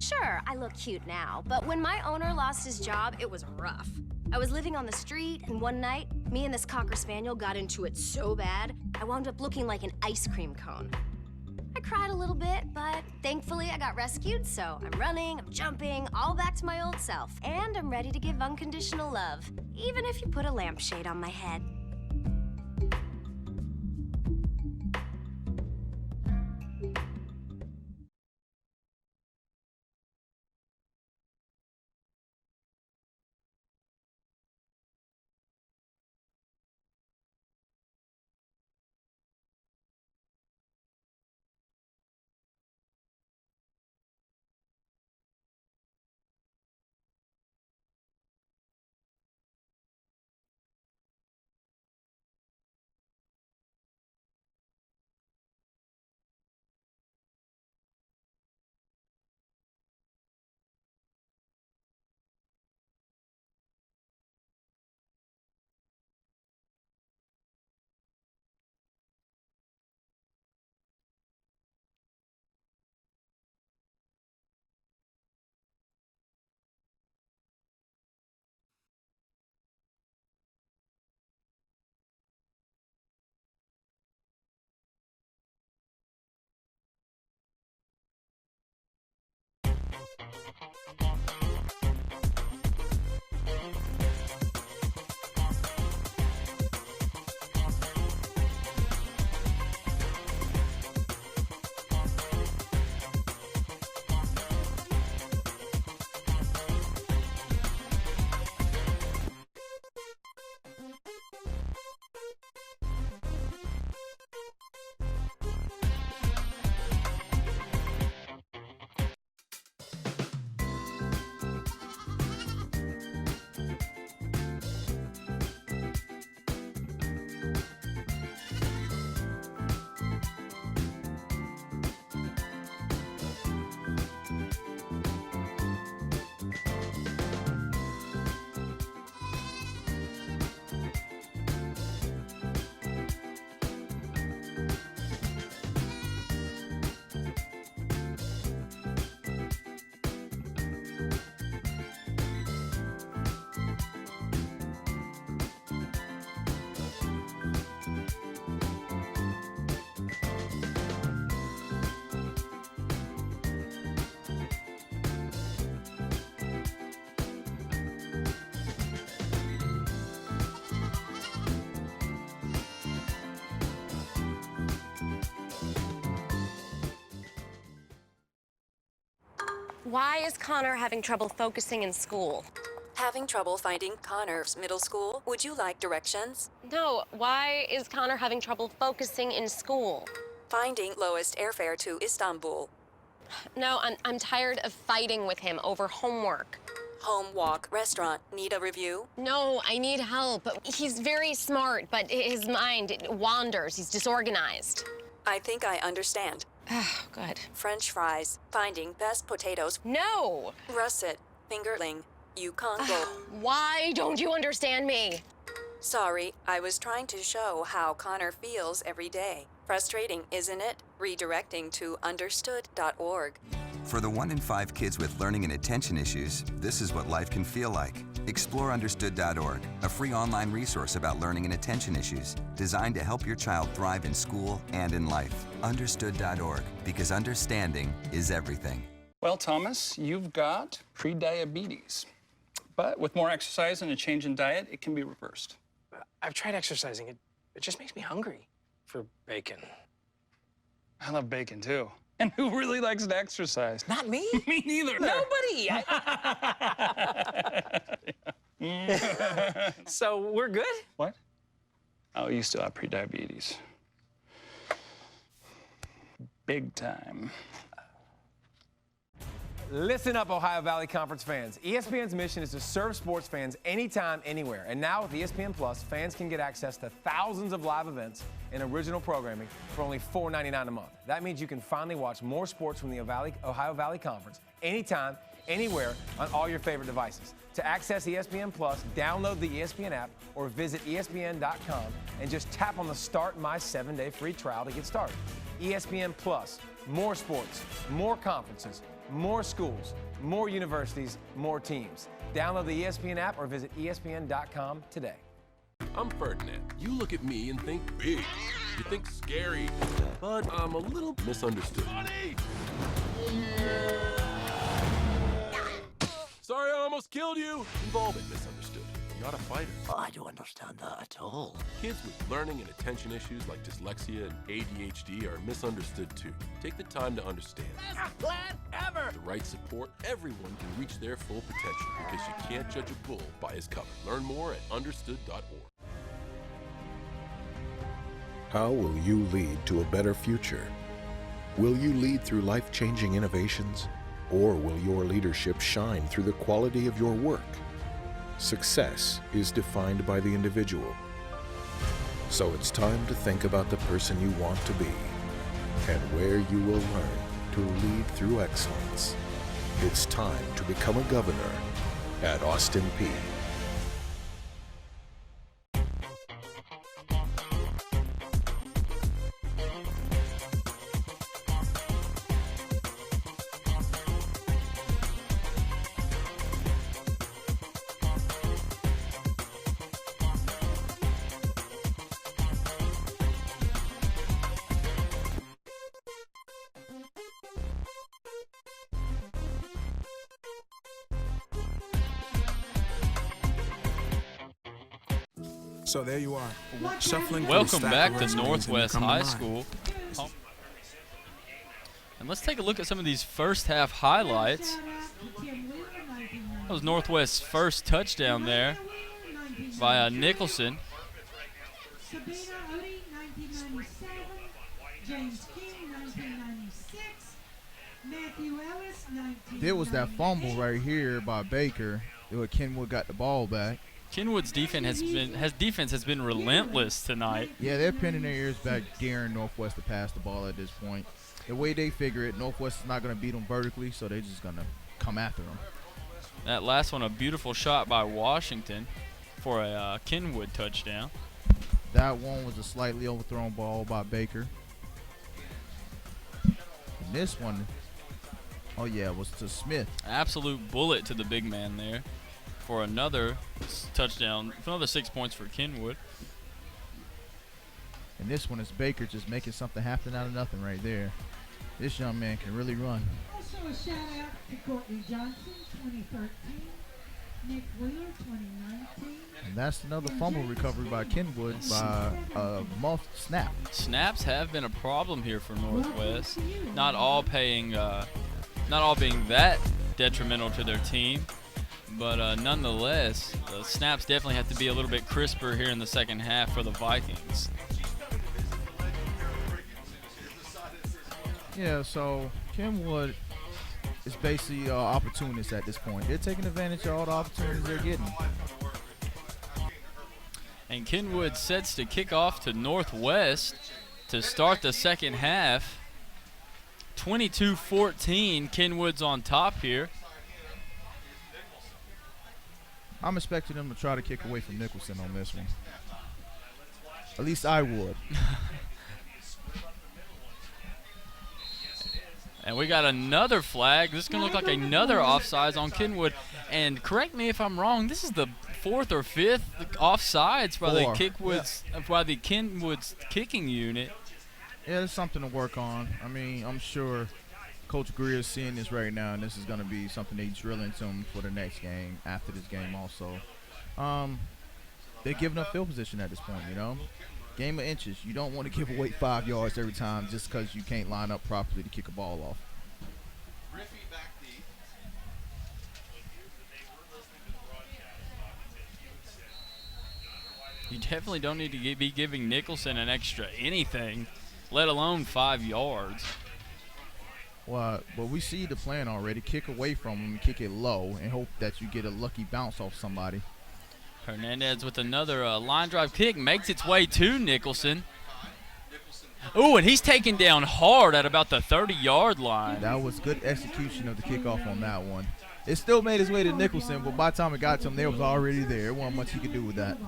Sure, I look cute now, but when my owner lost his job, it was rough. I was living on the street, and one night, me and this Cocker Spaniel got into it so bad, I wound up looking like an ice cream cone. I cried a little bit, but thankfully I got rescued, so I'm running, I'm jumping, all back to my old self. And I'm ready to give unconditional love, even if you put a lampshade on my head. Why is Connor having trouble focusing in school? Having trouble finding Connor's middle school? Would you like directions? No, why is Connor having trouble focusing in school? Finding lowest airfare to Istanbul. No, I'm tired of fighting with him over homework. Home walk restaurant. Need a review? No, I need help. He's very smart, but his mind wanders. He's disorganized. I think I understand. Oh, good. French fries. Finding best potatoes. No! Russet. Fingerling. Yukon Gold. Why don't you understand me? Sorry, I was trying to show how Connor feels every day. Frustrating, isn't it? Redirecting to understood.org. For the 1 in 5 kids with learning and attention issues, this is what life can feel like. Explore understood.org, a free online resource about learning and attention issues, designed to help your child thrive in school and in life. Understood.org, because understanding is everything. Well, Thomas, you've got pre-diabetes. But with more exercise and a change in diet, it can be reversed. I've tried exercising. It just makes me hungry for bacon. I love bacon, too. And who really likes to exercise? Not me. Me neither. Nobody. So we're good? What? Oh, you still have pre-diabetes. Big time. Listen up, Ohio Valley Conference fans. ESPN's mission is to serve sports fans anytime, anywhere. And now with ESPN Plus, fans can get access to thousands of live events and original programming for only $4.99 a month. That means you can finally watch more sports from the Ohio Valley Conference anytime, anywhere on all your favorite devices. To access ESPN Plus, download the ESPN app or visit ESPN.com and just tap on the Start My 7-Day free trial to get started. ESPN Plus, more sports, more conferences, more schools, more universities, more teams. Download the ESPN app or visit ESPN.com today. I'm Ferdinand. You look at me and think big. You think scary. But I'm a little misunderstood. Sorry, I almost killed you. We've all been misunderstood. You're not a fighter. I don't understand that at all. Kids with learning and attention issues like dyslexia and ADHD are misunderstood too. Take the time to understand. Best plan ever! With the right support, everyone can reach their full potential because you can't judge a bull by his cover. Learn more at understood.org. How will you lead to a better future? Will you lead through life-changing innovations? Or will your leadership shine through the quality of your work? Success is defined by the individual. So it's time to think about the person you want to be and where you will learn to lead through excellence. It's time to become a governor at Austin Peay. So there you are, shuffling. Welcome back to Northwest High School. And let's take a look at some of these first half highlights. That was Northwest's first touchdown there by Nicholson. There was that fumble right here by Baker. Kenwood got the ball back. Kenwood's defense has been relentless tonight. Yeah, they're pinning their ears back, daring Northwest to pass the ball at this point. The way they figure it, Northwest is not going to beat them vertically, so they're just going to come after them. That last one, a beautiful shot by Washington for a Kenwood touchdown. That one was a slightly overthrown ball by Baker. And this one, oh yeah, was to Smith. Absolute bullet to the big man there for another touchdown, for another 6 points for Kenwood. And this one is Baker just making something happen out of nothing right there. This young man can really run. Also a shout out to Courtney Johnson, 2013. Nick Wheeler, 2019. And that's another fumble recovery by Kenwood by muffed snap. Snaps have been a problem here for Northwest. Not all paying not all being that detrimental to their team. But nonetheless, the snaps definitely have to be a little bit crisper here in the second half for the Vikings. Yeah, so Kenwood is basically opportunists at this point. They're taking advantage of all the opportunities they're getting. And Kenwood sets to kick off to Northwest to start the second half. 22-14, Kenwood's on top here. I'm expecting them to try to kick away from Nicholson on this one. At least I would. And we got another flag. This is going to look like another offsides on Kenwood. And correct me if I'm wrong, this is the 4th or 5th offsides by the Kenwood's kicking unit. Yeah, there's something to work on. I mean, I'm sure Coach Greer is seeing this right now, and this is going to be something they drill into him for the next game, after this game also. They're giving up field position at this point, you know. Game of inches. You don't want to give away 5 yards every time just because you can't line up properly to kick a ball off. You definitely don't need to be giving Nicholson an extra anything, let alone 5 yards. Well, but we see the plan already. Kick away from him, kick it low, and hope that you get a lucky bounce off somebody. Hernandez with another line drive kick makes its way to Nicholson. Ooh, and he's taken down hard at about the 30-yard line. That was good execution of the kickoff on that one. It still made its way to Nicholson, but by the time it got to him, there was already there. There wasn't much he could do with that.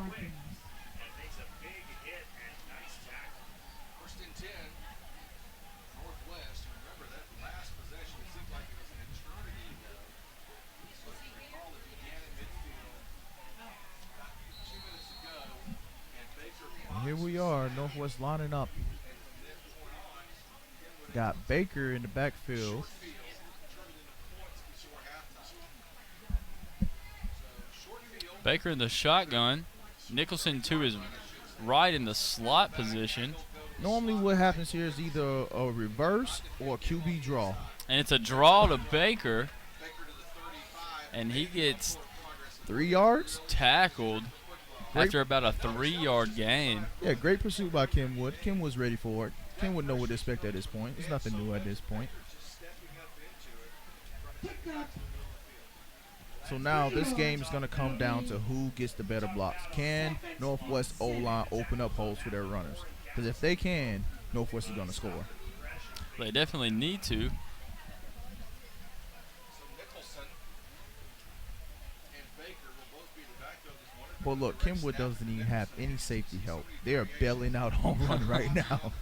Here we are, Northwest lining up. Got Baker in the backfield. Baker in the shotgun. Nicholson to his right in the slot position. Normally what happens here is either a reverse or a QB draw. And it's a draw to Baker. And he gets 3 yards? Tackled. After about a 3-yard gain. Yeah, great pursuit by Kenwood. Kenwood's ready for it. Kenwood know what to expect at this point. It's nothing new at this point. So now this game is going to come down to who gets the better blocks. Can Northwest O-line open up holes for their runners? Because if they can, Northwest is going to score. They definitely need to. Well, look, Kenwood doesn't even have any safety help. They are bailing out home run right now.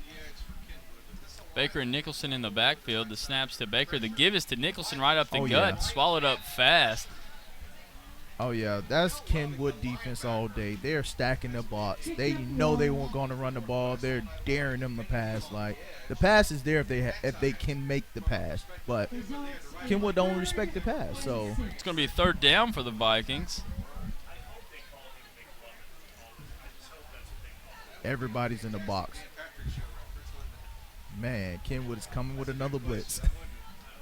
Baker and Nicholson in the backfield. The snaps to Baker. The give is to Nicholson right up the gut. Yeah. Swallowed up fast. Oh, yeah. That's Kenwood defense all day. They're stacking the box. They know they weren't going to run the ball. They're daring them to pass. Like, the pass is there if they can make the pass. But Kenwood don't respect the pass. So it's going to be 3rd down for the Vikings. Everybody's in the box. Man, Kenwood is coming with another blitz.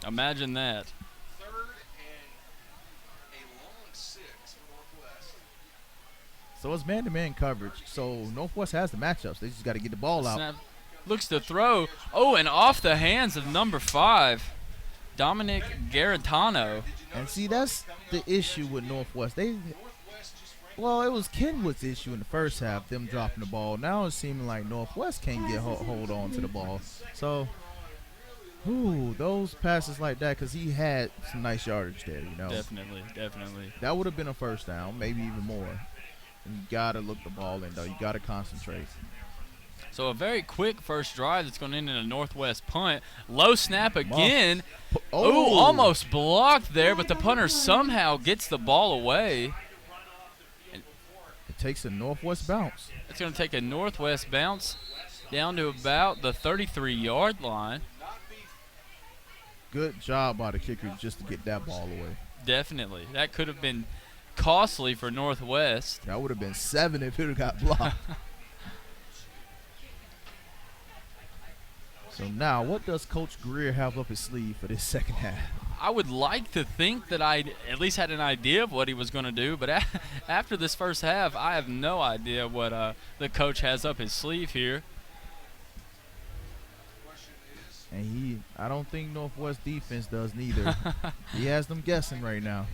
Imagine that. So it's man-to-man coverage. So Northwest has the matchups. They just got to get the ball out. Snap. Looks to throw. Oh, and off the hands of number 5, Dominic Garitano. And see, that's the issue with Northwest. Well, it was Kenwood's issue in the first half, them dropping the ball. Now it's seeming like Northwest can't get hold on to the ball. So, those passes like that, because he had some nice yardage there, you know. Definitely, definitely. That would have been a first down, maybe even more. And you got to look the ball in, though. You got to concentrate. So a very quick first drive that's going to end in a Northwest punt. Low snap again. Oh, almost blocked there, but the punter somehow gets the ball away. Takes a Northwest bounce. It's going to take a Northwest bounce down to about the 33-yard line. Good job by the kicker just to get that ball away. Definitely. That could have been costly for Northwest. That would have been 7 if it would have got blocked. So now, what does Coach Greer have up his sleeve for this second half? I would like to think that I at least had an idea of what he was going to do, but after this first half, I have no idea what the coach has up his sleeve here. And I don't think Northwest defense does neither. He has them guessing right now.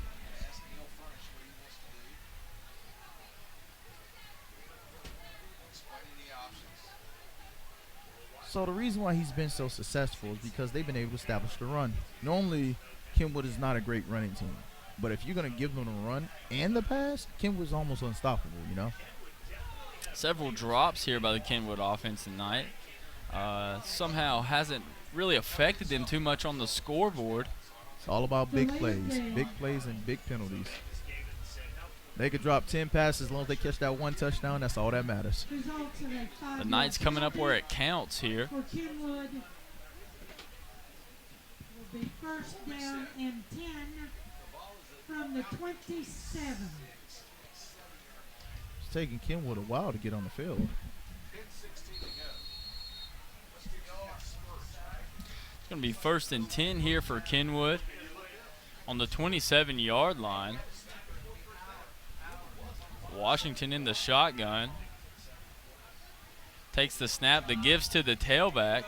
So the reason why he's been so successful is because they've been able to establish the run. Normally, Kenwood is not a great running team. But if you're going to give them the run and the pass, Kenwood's almost unstoppable, you know? Several drops here by the Kenwood offense tonight. Somehow hasn't really affected them too much on the scoreboard. It's all about big plays and big penalties. They could drop 10 passes as long as they catch that one touchdown. That's all that matters. The night's coming up where it counts here. For Kenwood will be first down and 10 from the 27. It's taking Kenwood a while to get on the field. It's going to be first and 10 here for Kenwood on the 27-yard line. Washington in the shotgun. Takes the snap, the gives to the tailback,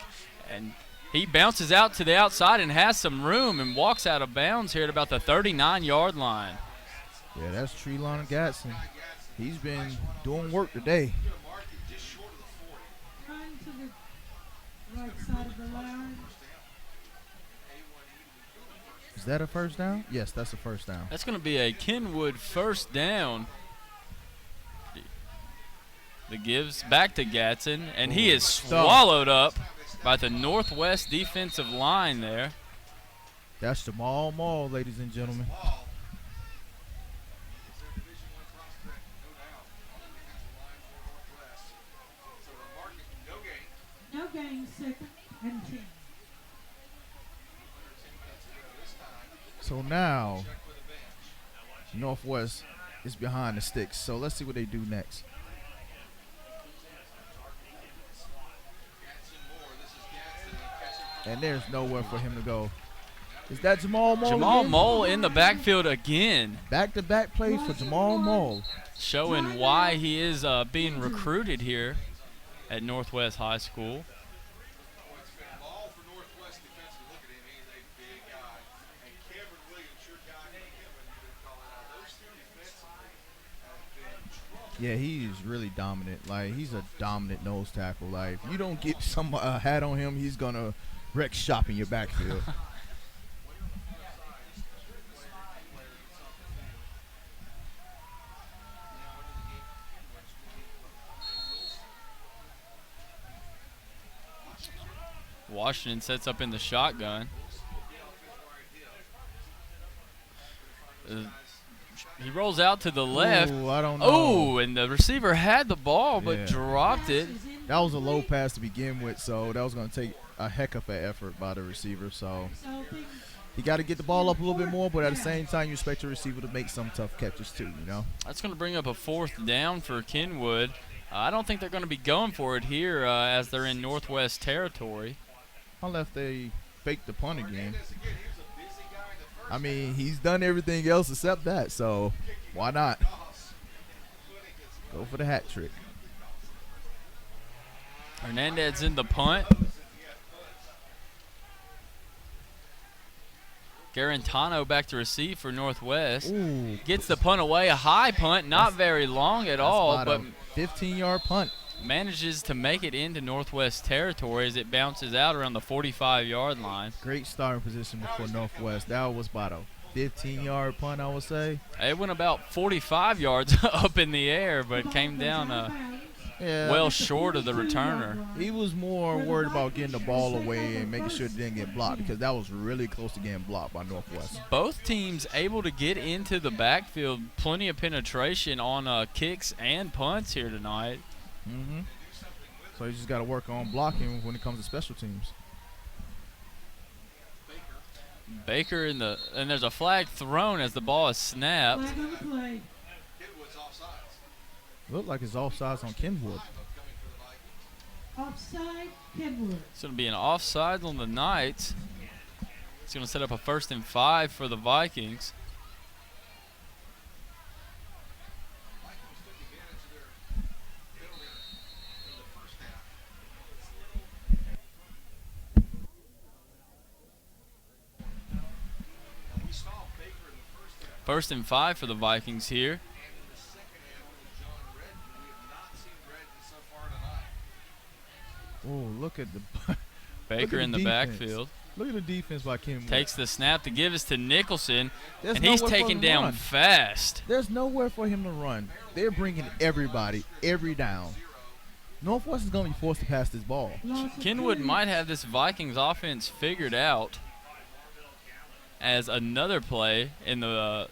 and he bounces out to the outside and has some room and walks out of bounds here at about the 39-yard line. Yeah, that's Treelon Gatson. He's been doing work today. Run to the right side of the line. Is that a first down? Yes, that's a first down. That's going to be a Kenwood first down. The gives back to Gatson, and he is swallowed up by the Northwest defensive line there. That's Jamal Maul, ladies and gentlemen. No gain, second and 10. So now, Northwest is behind the sticks. So let's see what they do next. And there's nowhere for him to go. Is that Jamal Mole? Jamal Mole in the backfield again. Back-to-back plays for Jamal Mole. Showing why he is being recruited here at Northwest High School. Yeah, he is really dominant. Like, he's a dominant nose tackle. Like, if you don't get some hat on him, he's going to wreck shop in your backfield. Washington sets up in the shotgun. He rolls out to the left. Ooh, I don't know. Oh, and the receiver had the ball but dropped it. That was a low pass to begin with, so that was going to take a heck of an effort by the receiver. So he got to get the ball up a little bit more, but at the same time, you expect your receiver to make some tough catches too, you know? That's going to bring up a fourth down for Kenwood. I don't think they're going to be going for it here as they're in Northwest territory. Unless they fake the punt again. I mean, he's done everything else except that, so why not? Go for the hat trick. Hernandez in the punt. Garantano back to receive for Northwest. Ooh. Gets the punt away. A high punt, not very long at all, but 15-yard punt. Manages to make it into Northwest territory as it bounces out around the 45-yard line. Great starting position for Northwest. That was about a 15-yard punt, I would say. It went about 45 yards up in the air, but came down well short of the returner. He was more worried about getting the ball away and making sure it didn't get blocked, because that was really close to getting blocked by Northwest. Both teams able to get into the backfield. Plenty of penetration on kicks and punts here tonight. Mm-hmm. So you just got to work on blocking when it comes to special teams. Baker and there's a flag thrown as the ball is snapped. Looked like it's offsides on Kenwood. Offside, Kenwood. It's going to be an offside on the Knights. It's going to set up a 1st and 5 for the Vikings. First and 5 for the Vikings here. Oh, look at the Baker in the backfield. Look at the defense by Kenwood. Takes the snap to give us to Nicholson, There's and he's nowhere for taken him to down run. fast. There's nowhere for him to run. They're bringing everybody every down. Northwest is going to be forced to pass this ball. Kenwood might have this Vikings offense figured out, as another play in the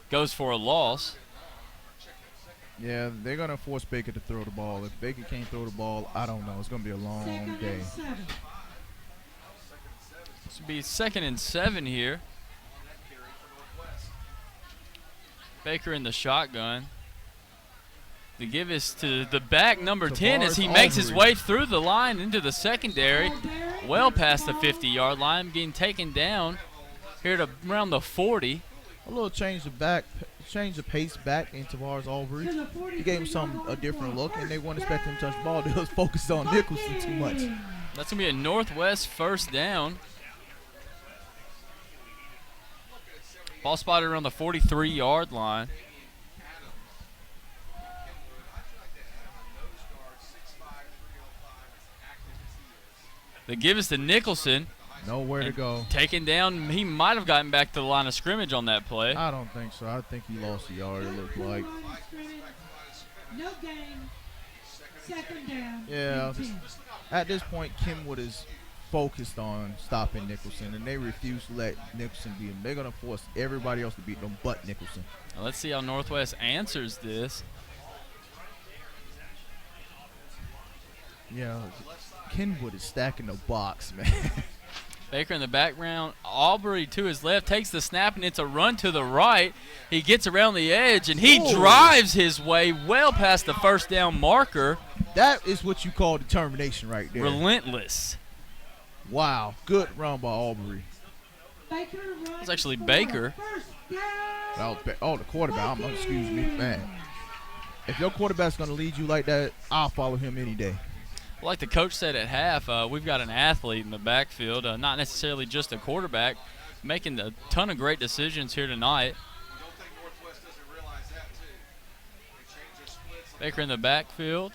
goes for a loss. Yeah, they're going to force Baker to throw the ball. If Baker can't throw the ball, I don't know. It's going to be a long day. This will be 2nd and 7 here. Baker in the shotgun. The give is to the back, number 10, as he makes his way through the line into the secondary, well past the 50-yard line, getting taken down here at around the 40. A little change of pace back into Tavares Aubrey. He gave him a different look, and they weren't expecting him to touch the ball. They was focused on Nicholson too much. That's going to be a Northwest 1st down. Ball spotted around the 43-yard line. The give is to Nicholson. Nowhere to go. Taken down. He might have gotten back to the line of scrimmage on that play. I don't think so. I think he lost a yard, it looked like. No game. 2nd down. Yeah. At this point, Kenwood is focused on stopping Nicholson, and they refuse to let Nicholson beat him. They're going to force everybody else to beat them but Nicholson. Now let's see how Northwest answers this. Yeah, Kenwood is stacking the box, man. Baker in the background. Aubrey to his left takes the snap, and it's a run to the right. He gets around the edge, and he drives his way well past the 1st down marker. That is what you call determination right there. Relentless. Wow, good run by Aubrey. It's actually Baker. The quarterback. Excuse me, man. If your quarterback's going to lead you like that, I'll follow him any day. Like the coach said at half, we've got an athlete in the backfield, not necessarily just a quarterback, making a ton of great decisions here tonight. Baker in the backfield.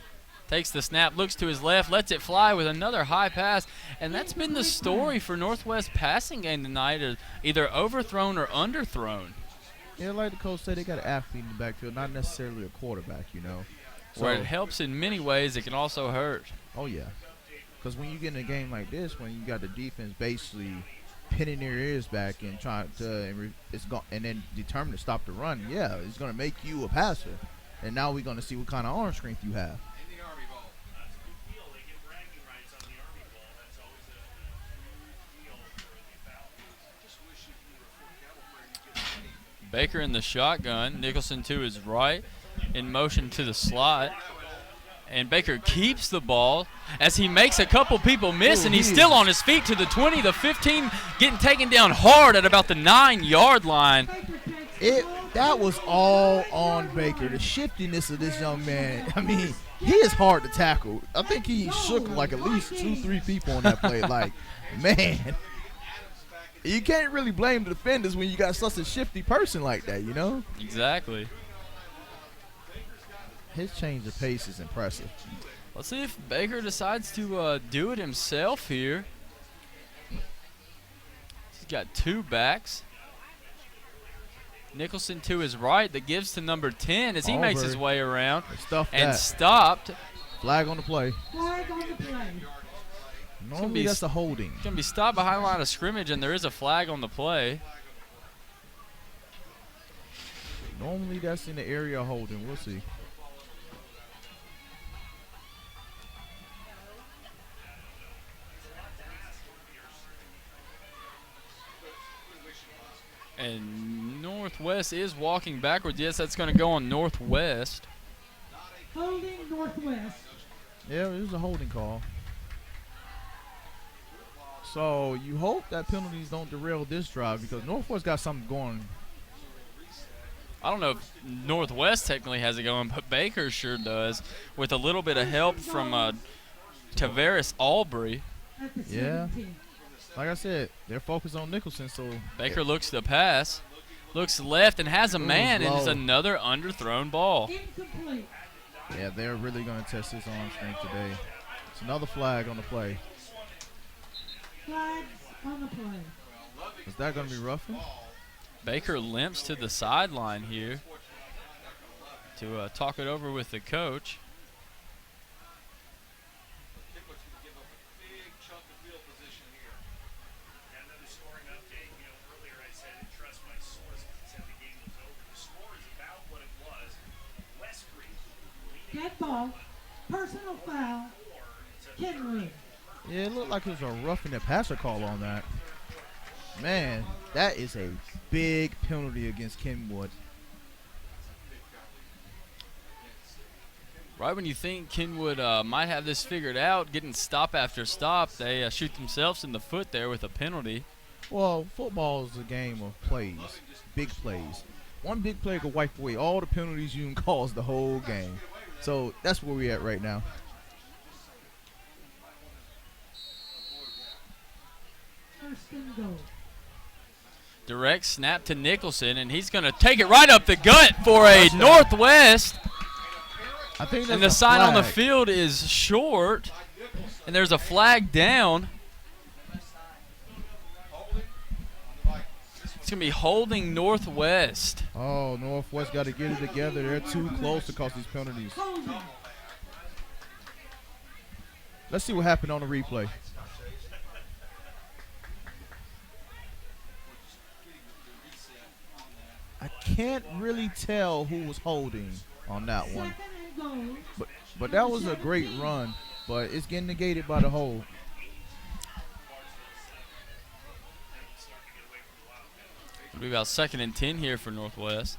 Takes the snap, looks to his left, lets it fly with another high pass. And that's been the story for Northwest passing game tonight, either overthrown or underthrown. Yeah, like the coach said, they got an athlete in the backfield, not necessarily a quarterback, you know. Where it helps in many ways, it can also hurt. Oh, yeah. Because when you get in a game like this, when you got the defense basically pinning their ears back and trying to, and then determined to stop the run, yeah, it's going to make you a passer. And now we're going to see what kind of arm strength you have. Baker in the shotgun. Nicholson to his right, in motion to the slot. And Baker keeps the ball as he makes a couple people miss, and he's still on his feet to the 20, the 15, getting taken down hard at about the 9-yard line. That was all on Baker. The shiftiness of this young man. I mean, he is hard to tackle. I think he shook like at least 2-3 people on that play. Like, man. You can't really blame the defenders when you got such a shifty person like that, you know? Exactly. His change of pace is impressive. Let's see if Baker decides to do it himself here. He's got 2 backs. Nicholson to his right that gives to number 10 as he makes his way around and stopped. Flag on the play. Flag on the play. Normally that's a holding. Going to be stopped behind the line of scrimmage, and there is a flag on the play. Normally that's in the area of holding. We'll see. And Northwest is walking backwards. Yes, that's going to go on Northwest. Holding Northwest. Yeah, it was a holding call. So you hope that penalties don't derail this drive because Northwest got something going. I don't know if Northwest technically has it going, but Baker sure does, with a little bit of help from Tavares Aubrey. Yeah. Like I said, they're focused on Nicholson, so Baker looks to pass, looks left, and has a man, and it's another underthrown ball. Yeah, they're really going to test his arm strength today. It's another flag on the play. Flags on the play. Is that going to be roughing? Baker limps to the sideline here to talk it over with the coach. Dead ball, personal foul, Kenwood. Yeah, it looked like it was a roughing the passer call on that. Man, that is a big penalty against Kenwood. Right when you think Kenwood might have this figured out, getting stop after stop, they shoot themselves in the foot there with a penalty. Well, football is a game of plays, big plays. One big play could wipe away all the penalties you can cause the whole game. So that's where we're at right now. First and goal. Direct snap to Nicholson, and he's going to take it right up the gut for a Northwest. I think that's and the sign on the field is short, and there's a flag down. It's going to be holding Northwest. Oh, Northwest got to get it together. They're too close to cause these penalties. Let's see what happened on the replay. I can't really tell who was holding on that one. But that was a great run, but it's getting negated by the hold. It'll be about 2nd and 10 here for Northwest.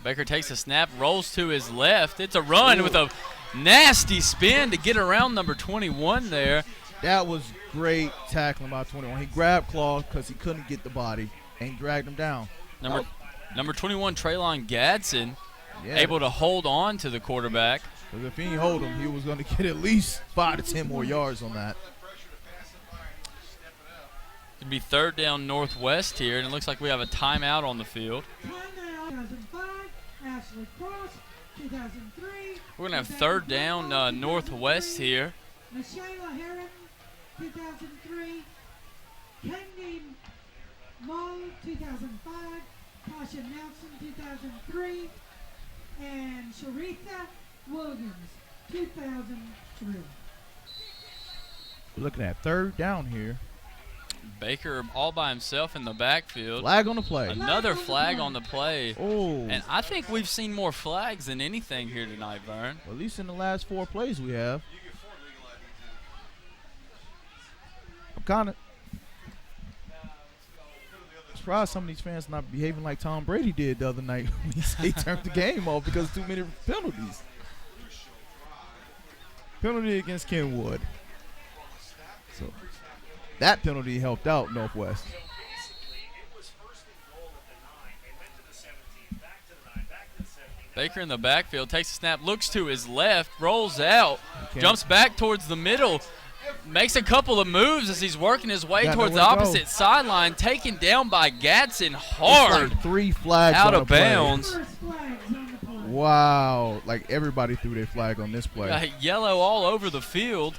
Baker takes a snap, rolls to his left. It's a run with a nasty spin to get around number 21 there. That was great tackling by 21. He grabbed Claw because he couldn't get the body and dragged him down. Number 21, Traylon Gadsden, able to hold on to the quarterback. Because if he didn't hold him, he was going to get at least 5 to 10 more yards on that. It'll be 3rd down Northwest here, and it looks like we have a timeout on the field. 2005, Ashley Cross, 2003. We're going to have 3rd down Northwest here. Michelle Heron, 2003. Kendi Moe, 2005. Tasha Nelson, 2003. And Sharitha Williams, 2003. We're looking at 3rd down here. Baker all by himself in the backfield. Flag on the play. Another flag on the play. Oh. And I think we've seen more flags than anything here tonight, Vern. Well, at least in the last 4 plays we have. I'm kind of surprised some of these fans not behaving like Tom Brady did the other night when he turned the game off because of too many penalties. Penalty against Kenwood. So that penalty helped out Northwest. Baker in the backfield, takes a snap, looks to his left, rolls out, jumps back towards the middle, makes a couple of moves as he's working his way towards the opposite sideline, taken down by Gadsden hard. Like 3 flags out on of the play. bounds. Wow, like everybody threw their flag on this play. Got yellow all over the field.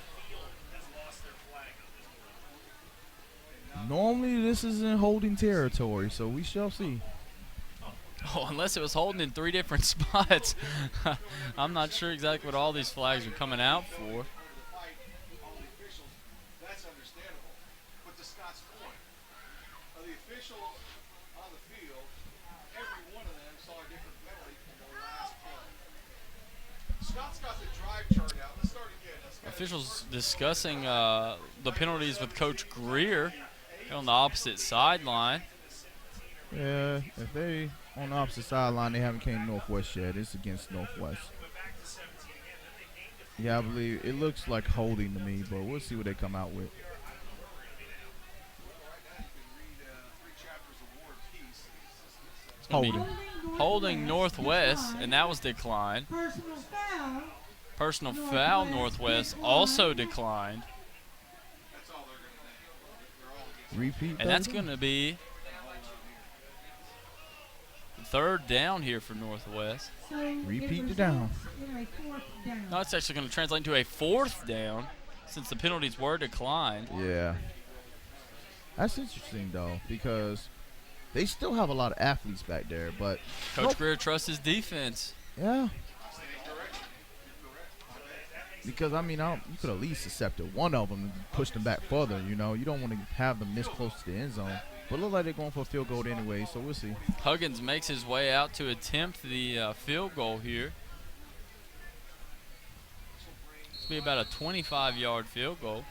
Normally this is in holding territory, so we shall see. Oh, unless it was holding in 3 different spots. I'm not sure exactly what all these flags are coming out for. That's understandable. But to Scott's point, the officials on the field, every one of them saw a different penalty from the last play. Scott's got the drive chart out. Let's start again. Officials discussing the penalties with Coach Greer on the opposite sideline. Yeah, if they on the opposite sideline, they haven't came Northwest yet. It's against Northwest. Yeah, I believe it looks like holding to me, but we'll see what they come out with. Holding Northwest, and that was declined. Personal foul Northwest also declined. Repeat. And that's going to be third down here for Northwest. Repeat the down. No, it's actually going to translate into a fourth down since the penalties were declined. Yeah. That's interesting, though, because they still have a lot of athletes back there, but Coach Greer trusts his defense. Yeah. Because, I mean, you could at least accepted one of them and push them back further, you know. You don't want to have them this close to the end zone. But it looks like they're going for a field goal anyway, so we'll see. Huggins makes his way out to attempt the field goal here. It's going to be about a 25-yard field goal.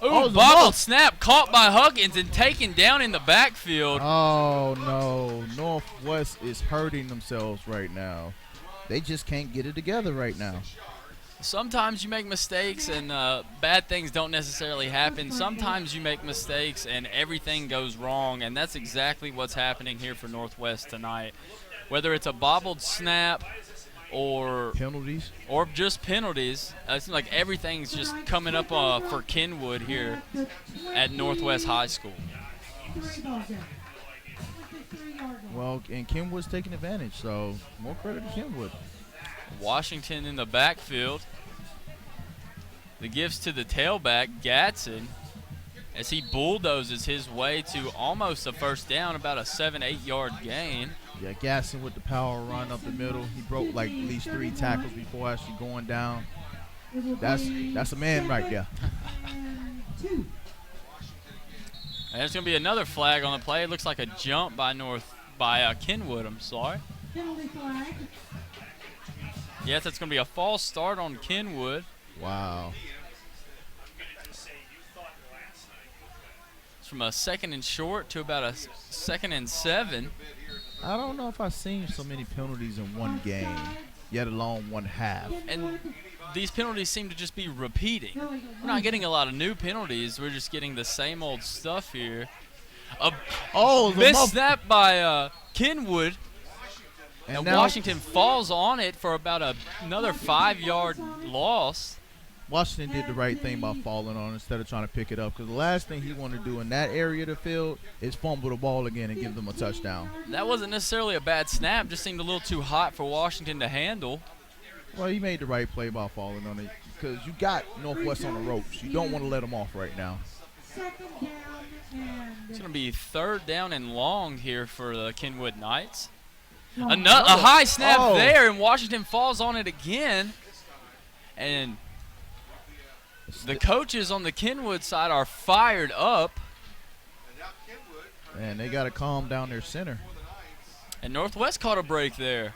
Ooh, bobbled snap caught by Huggins and taken down in the backfield. Oh, no. Northwest is hurting themselves right now. They just can't get it together right now. Sometimes you make mistakes and bad things don't necessarily happen. Sometimes you make mistakes and everything goes wrong, and that's exactly what's happening here for Northwest tonight. Whether it's a bobbled snap or penalties, or just penalties, it seems like everything's just coming up for Kenwood here at Northwest High School. Well, and Kenwood's taking advantage, so more credit to Kenwood. Washington in the backfield. The gifts to the tailback, Gatson, as he bulldozes his way to almost a first down, about a 7-8 yard gain. Yeah, Gatson with the power run up the middle. He broke like at least 3 tackles before actually going down. That's a man right there. And there's going to be another flag on the play. It looks like a jump by Kenwood, I'm sorry. Yes, it's going to be a false start on Kenwood. Wow. It's from a 2nd and short to about a 2nd and 7. I don't know if I've seen so many penalties in one game, yet alone one half. And these penalties seem to just be repeating. We're not getting a lot of new penalties. We're just getting the same old stuff here. Missed snap by Kenwood. And Washington falls on it for about another 5-yard loss. Washington did the right thing by falling on it instead of trying to pick it up, because the last thing he wanted to do in that area of the field is fumble the ball again and give them a touchdown. That wasn't necessarily a bad snap, just seemed a little too hot for Washington to handle. Well, he made the right play by falling on it, because you got Northwest on the ropes. You don't want to let them off right now. It's going to be 3rd down and long here for the Kenwood Knights. A high snap there, and Washington falls on it again. And the coaches on the Kenwood side are fired up. And they got to calm down their center. And Northwest caught a break there.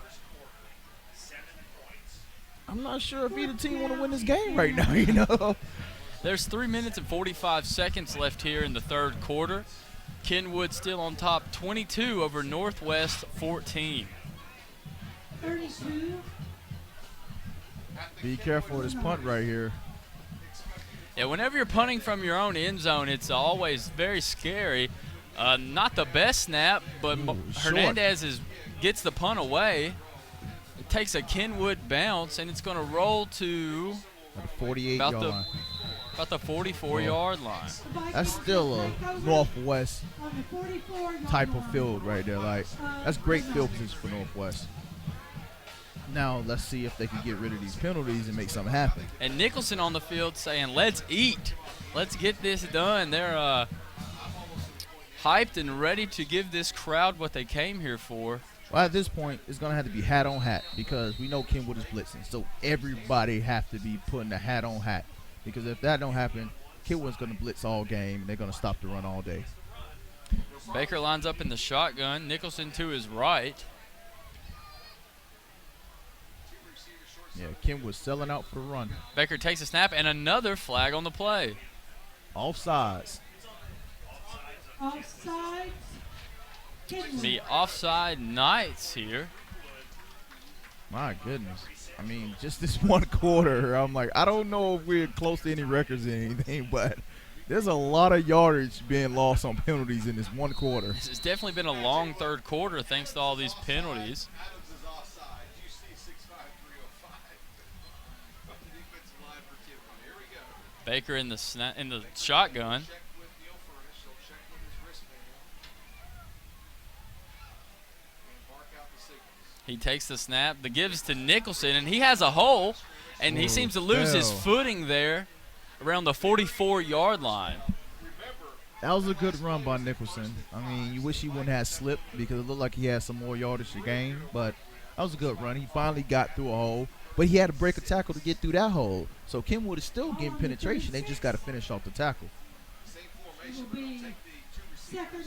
I'm not sure if either team want to win this game right now, you know. There's 3 minutes and 45 seconds left here in the 3rd quarter. Kenwood still on top, 22 over Northwest 14. 32. Be careful with this punt right here. Yeah, whenever you're punting from your own end zone, it's always very scary. Not the best snap, but Hernandez gets the punt away. It takes a Kenwood bounce, and it's going to roll to about the 44-yard line. That's still a Northwest type of field right there. Like, that's great field position for Northwest. Now let's see if they can get rid of these penalties and make something happen. And Nicholson on the field saying, "Let's eat. Let's get this done." They're hyped and ready to give this crowd what they came here for. Well, at this point, it's going to have to be hat on hat, because we know Kenwood is blitzing. So everybody have to be putting a hat on hat, because if that don't happen, Kenwood's going to blitz all game, and they're going to stop the run all day. Baker lines up in the shotgun. Nicholson to his right. Yeah, Kenwood's selling out for the run. Baker takes a snap, and another flag on the play. Offsides. Offsides. The offside Knights here. My goodness. I mean, just this one quarter, I'm like, I don't know if we're close to any records or anything, but there's a lot of yardage being lost on penalties in this one quarter. It's definitely been a long third quarter thanks to all these penalties. Baker in the shotgun. He takes the snap, the gives to Nicholson, and he has a hole, and he seems to lose his footing there around the 44-yard line. That was a good run by Nicholson. I mean, you wish he wouldn't have slipped because it looked like he had some more yardage to gain, but that was a good run. He finally got through a hole, but he had to break a tackle to get through that hole. So Kenwood is still getting penetration. They just got to finish off the tackle. It will be second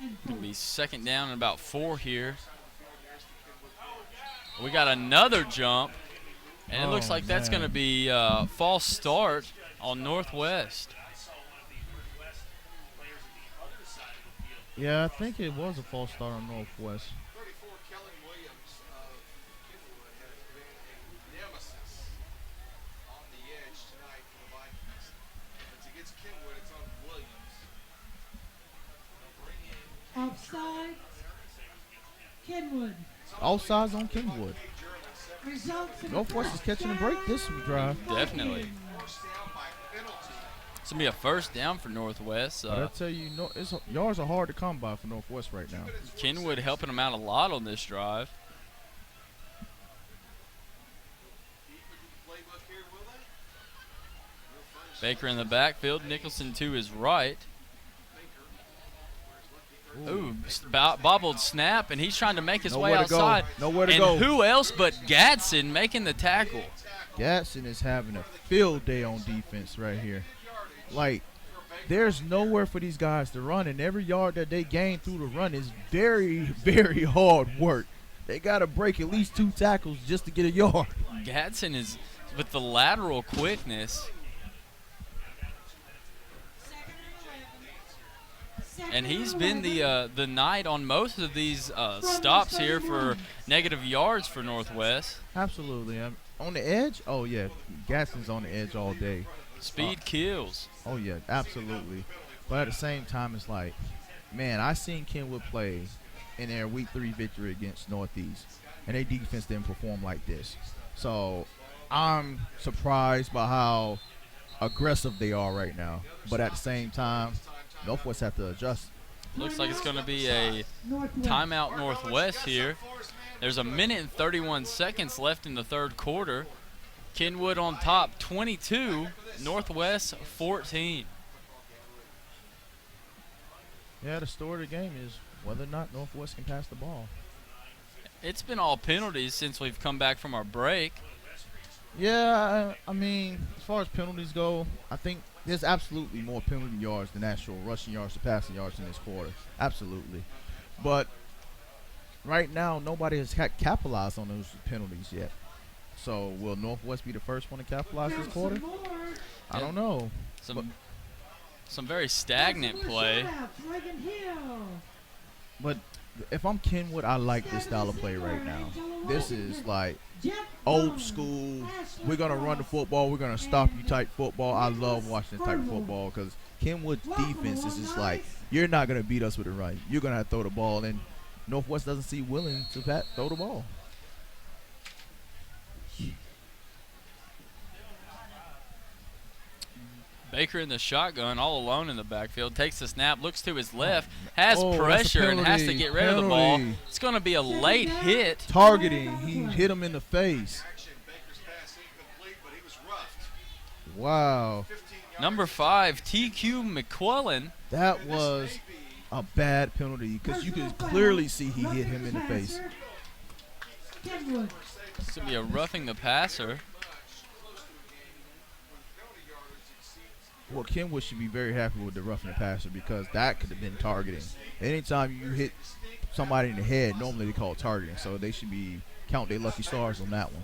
and It'll be second down and about 4 here. We got another jump, and it looks like that's going to be a false start on Northwest. Yeah, I think it was a false start on Northwest. offside. Kenwood. Offsides on Kenwood. Results in Northwest is catching a break this drive. Definitely. It's going to be a first down for Northwest. But I tell you, yards are hard to come by for Northwest right now. Kenwood helping them out a lot on this drive. Baker in the backfield. Nicholson to his right. Ooh, bobbled snap, and he's trying to make his way outside. Nowhere to go. And who else but Gadsden making the tackle? Gadsden is having a field day on defense right here. Like, there's nowhere for these guys to run, and every yard that they gain through the run is very, very hard work. They got to break at least 2 tackles just to get a yard. Gadsden is with the lateral quickness. And he's been the knight on most of these stops here for negative yards for Northwest. Absolutely. On the edge? Oh, yeah. Gadsden's on the edge all day. Speed kills. Oh, yeah, absolutely. But at the same time, it's like, man, I seen Kenwood play in their Week 3 victory against Northeast, and their defense didn't perform like this. So I'm surprised by how aggressive they are right now. But at the same time, Northwest have to adjust. Looks like it's going to be a timeout Northwest here. There's a minute and 31 seconds left in the third quarter. Kenwood on top, 22. Northwest, 14. Yeah, the story of the game is whether or not Northwest can pass the ball. It's been all penalties since we've come back from our break. Yeah, I mean, as far as penalties go, I think there's absolutely more penalty yards than actual rushing yards to passing yards in this quarter. Absolutely. But right now, nobody has capitalized on those penalties yet. So will Northwest be the first one to capitalize this quarter? I don't know. Some very stagnant play. But if I'm Kenwood, I like this style of play right now. This is like old school. We're going to run the football. We're going to stop you type football. I love watching this type of football because Kenwood's defense is just like, you're not going to beat us with a run. You're going to have to throw the ball. And Northwest doesn't seem willing to throw the ball. Baker in the shotgun, all alone in the backfield, takes the snap, looks to his left, has pressure and has to get rid of the ball. It's going to be a late hit. Targeting. He hit him in the face. Wow. Number 5, TQ McQuillan. That was a bad penalty because you could clearly see he hit him in the face. It's going to be a roughing the passer. Well, Kenwood should be very happy with the roughing the passer because that could have been targeting. Anytime you hit somebody in the head, normally they call it targeting, so they should be count their lucky stars on that one.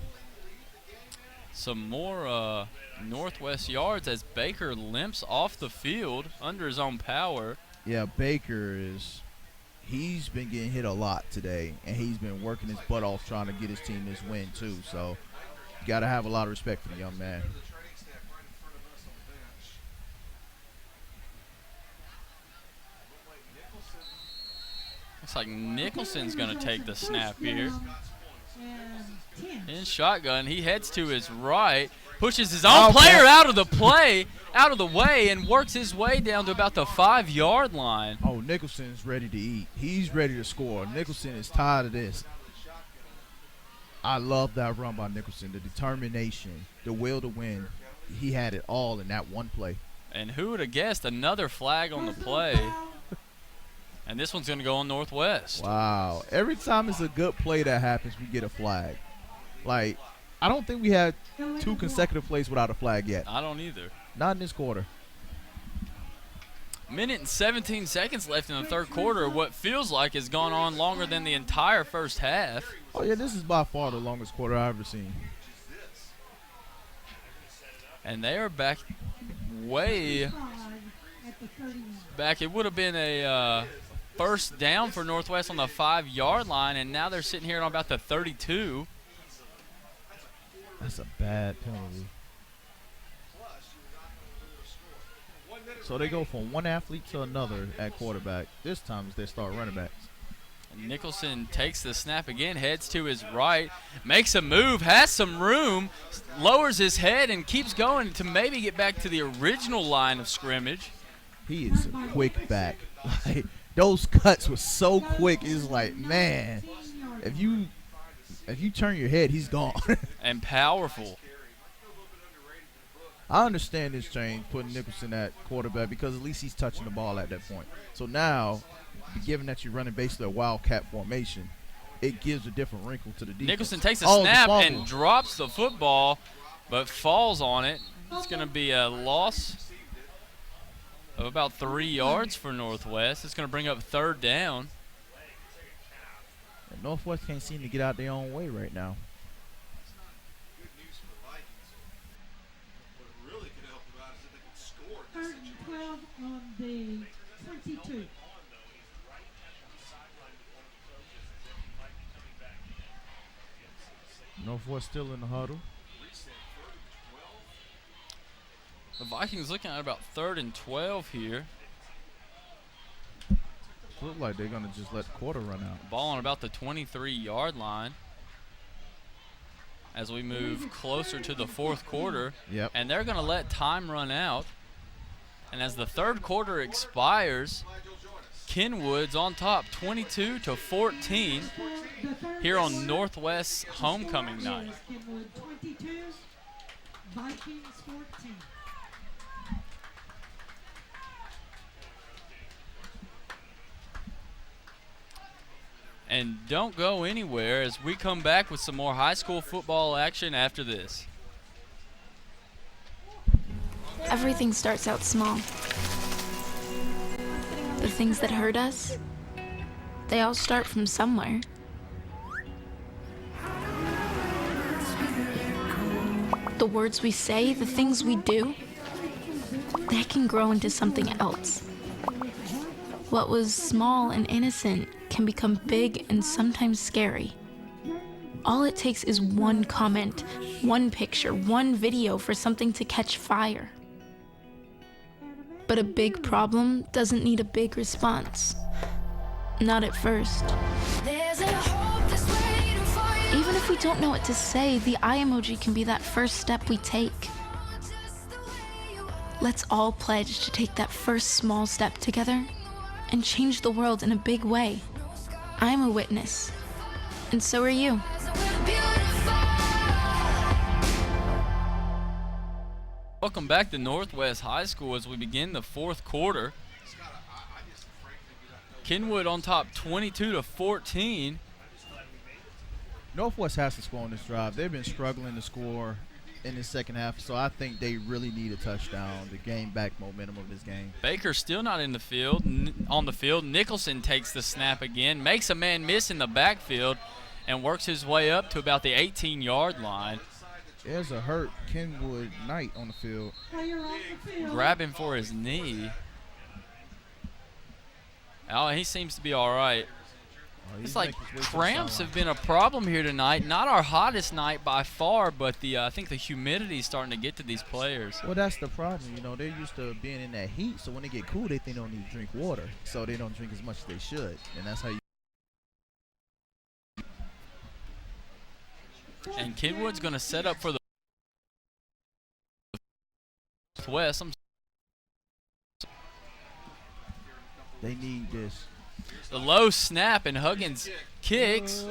Some more Northwest yards as Baker limps off the field under his own power. Yeah, Baker he's been getting hit a lot today, and he's been working his butt off trying to get his team this win too. So you got to have a lot of respect for the young man. Looks like Nicholson's going to take the snap here. In shotgun, he heads to his right, pushes his own player out of the way, and works his way down to about the 5-yard line. Oh, Nicholson's ready to eat. He's ready to score. Nicholson is tired of this. I love that run by Nicholson, the determination, the will to win. He had it all in that one play. And who would have guessed another flag on the play? And this one's going to go on Northwest. Wow. Every time it's a good play that happens, we get a flag. Like, I don't think we had 2 consecutive plays without a flag yet. I don't either. Not in this quarter. Minute and 17 seconds left in the third quarter. What feels like has gone on longer than the entire first half. Oh, yeah, this is by far the longest quarter I've ever seen. And they are back way back. It would have been a first down for Northwest on the 5-yard line, and now they're sitting here on about the 32. That's a bad penalty. So they go from one athlete to another at quarterback. This time it's their star running backs. And Nicholson takes the snap again, heads to his right, makes a move, has some room, lowers his head, and keeps going to maybe get back to the original line of scrimmage. He is a quick back. Like, those cuts were so quick. It's like, man, if you turn your head, he's gone. And powerful. I understand this change, putting Nicholson at quarterback, because at least he's touching the ball at that point. So now, given that you're running basically a wildcat formation, it gives a different wrinkle to the defense. Nicholson takes a snap and drops the football, but falls on it. It's going to be a loss of about 3 yards for Northwest. It's going to bring up third down. And Northwest can't seem to get out their own way right now. Third and 12 on the 22. Northwest still in the huddle. The Vikings looking at about 3rd and 12 here. Look like they're going to just let the quarter run out. Ball on about the 23-yard line as we move closer to the fourth quarter. Yep. And they're going to let time run out. And as the third quarter expires, Kenwood's on top 22-14 here on Northwest's homecoming night. Kenwood 22, Vikings 14. And don't go anywhere as we come back with some more high school football action after this. Everything starts out small. The things that hurt us, they all start from somewhere. The words we say, the things we do, they can grow into something else. What was small and innocent can become big and sometimes scary. All it takes is one comment, one picture, one video for something to catch fire. But a big problem doesn't need a big response. Not at first. Even if we don't know what to say, the eye emoji can be that first step we take. Let's all pledge to take that first small step together and change the world in a big way. I'm a witness, and so are you. Welcome back to Northwest High School as we begin the fourth quarter. Kenwood on top 22-14. Northwest has to score on this drive. They've been struggling to score in the second half, so I think they really need a touchdown to gain back momentum of this game. Baker still not in the field. On the field, Nicholson takes the snap again, makes a man miss in the backfield, and works his way up to about the 18-yard line. There's a hurt Kenwood Knight on the field. Grabbing for his knee. Oh, he seems to be all right. He's It's like making his way to the cramps sideline. have been a problem here tonight. Not our hottest night by far, but I think the humidity is starting to get to these players. Well, that's the problem. You know, they're used to being in that heat, so when they get cool, they think they don't need to drink water, so they don't drink as much as they should, and that's how you. And Kenwood's going to set up for the Northwest. They need this. The low snap, and Huggins kicks.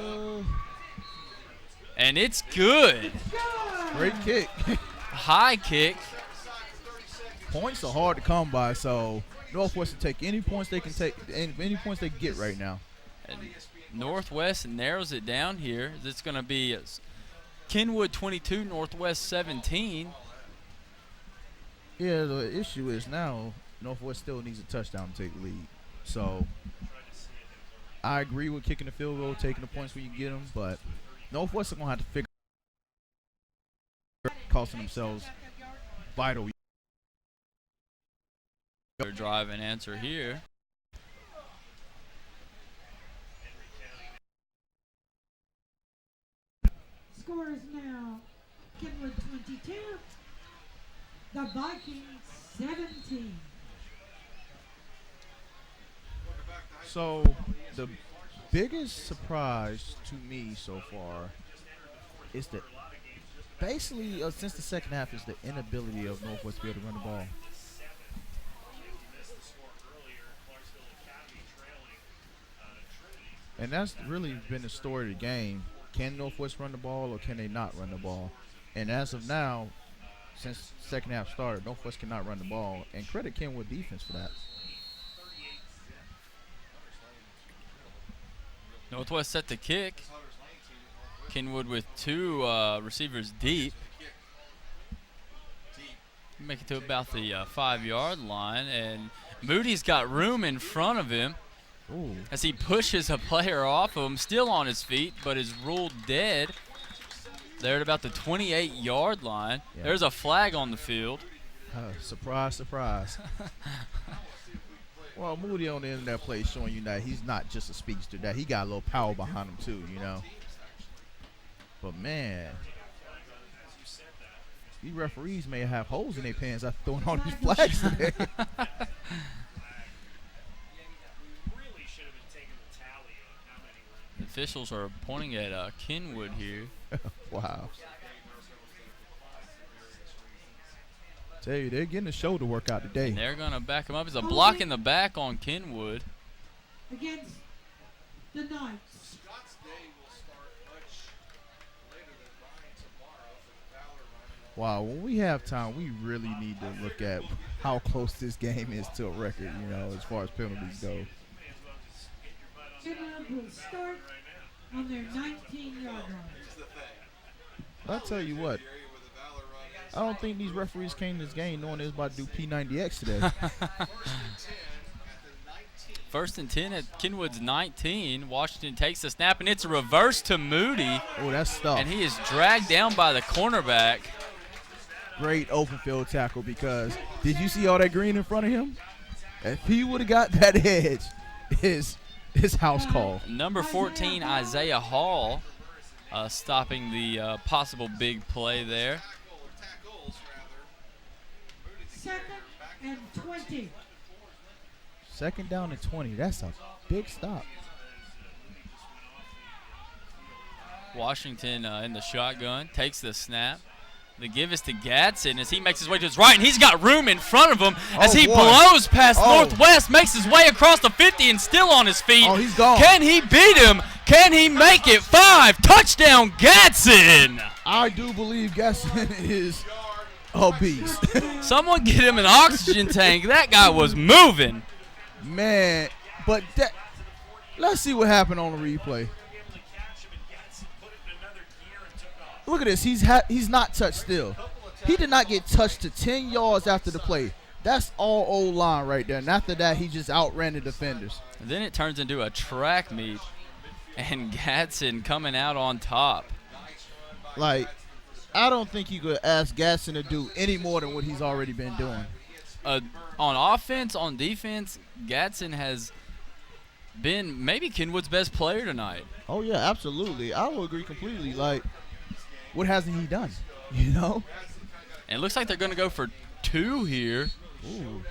And it's good. Great kick. High kick. Points are hard to come by, so Northwest will take any points they can take, any points they can get right now. And Northwest narrows it down here. It's going to be Kenwood 22, Northwest 17. Yeah, the issue is now Northwest still needs a touchdown to take the lead. So I agree with kicking the field goal, taking the points when you get them, but Northwest are going to have to figure out costing themselves vital. Drive and answer here. Score is now Kenwood 22, the Vikings 17. So the biggest surprise to me so far is that basically since the second half is the inability of Northwest to be able to run the ball. And that's really been the story of the game. Can Northwest run the ball or can they not run the ball? And as of now, since the second half started, Northwest cannot run the ball. And credit Kenwood defense for that. Northwest set the kick. Kenwood with two receivers deep. Make it to about the 5-yard line, and Moody's got room in front of him. Ooh. As he pushes a player off of him, still on his feet, but is ruled dead. They're at about the 28-yard line. Yeah. There's a flag on the field. Surprise, surprise. Well, Moody on the end of that play showing you that he's not just a speedster, that he got a little power behind him too, you know. But man, these referees may have holes in their pants after throwing all these flags today. The officials are pointing at Kenwood here. Wow. Tell you, they're getting the shoulder workout today. And they're going to back him up. It's a block in the back on Kenwood. Against the Knights. Wow, when we have time, we really need to look at how close this game is to a record, you know, as far as penalties go. Kenwood will start on their 19-yard line. I'll tell you what, I don't think these referees came to this game knowing they was about to do P90X today. 1st and 10 at Kenwood's 19. Washington takes the snap, and it's a reverse to Moody. Oh, that's stuff. And he is dragged down by the cornerback. Great open field tackle, because did you see all that green in front of him? If he would have got that edge, his house call. Number 14, Isaiah Hall, stopping the possible big play there. 2nd and 20. 2nd down and 20. That's a big stop. Washington in the shotgun, takes the snap. The give is to Gadsden as he makes his way to his right, and he's got room in front of him as he blows past Northwest, makes his way across the 50 and still on his feet. Oh, he's gone. Can he beat him? Can he make it 5? Touchdown, Gadsden! I do believe Gadsden is a beast. Someone get him an oxygen tank. That guy was moving. Man, but let's see what happened on the replay. Look at this. He's not touched still. He did not get touched to 10 yards after the play. That's all old line right there. And after that, he just outran the defenders. And then it turns into a track meet, and Gadsden coming out on top. Like, I don't think you could ask Gadsden to do any more than what he's already been doing. On offense, on defense, Gadsden has been maybe Kenwood's best player tonight. Oh, yeah, absolutely. I will agree completely. Like, what hasn't he done? You know? And it looks like they're going to go for 2 here. Ooh.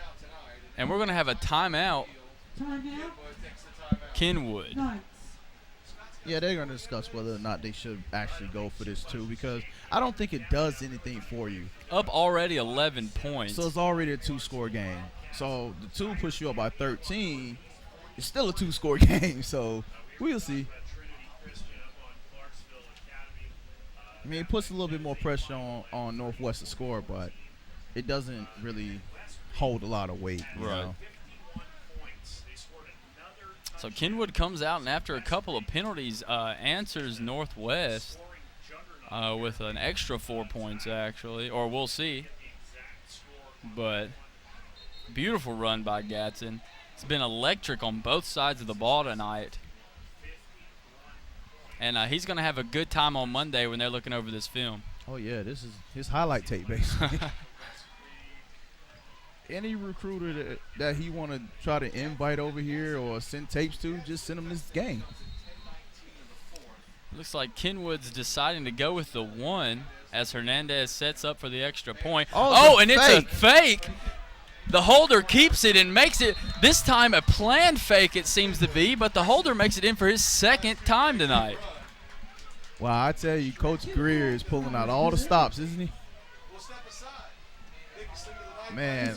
And we're going to have a timeout. Timeout. Kenwood. Yeah, they're going to discuss whether or not they should actually go for this too, because I don't think it does anything for you. Up already 11 points. So it's already a 2-score game. So the 2 push you up by 13. It's still a 2-score game, so we'll see. I mean, it puts a little bit more pressure on Northwest to score, but it doesn't really hold a lot of weight. You know? So Kenwood comes out, and after a couple of penalties, answers Northwest with an extra 4 points, actually. Or we'll see. But beautiful run by Gatson. It's been electric on both sides of the ball tonight. And he's going to have a good time on Monday when they're looking over this film. Oh, yeah, this is his highlight tape, basically. Any recruiter that he want to try to invite over here or send tapes to, just send him this game. Looks like Kenwood's deciding to go with the 1 as Hernandez sets up for the extra point. Oh, and it's a fake. The holder keeps it and makes it, this time a planned fake it seems to be, but the holder makes it in for his 2nd time tonight. Wow, I tell you, Coach Greer is pulling out all the stops, isn't he? Man.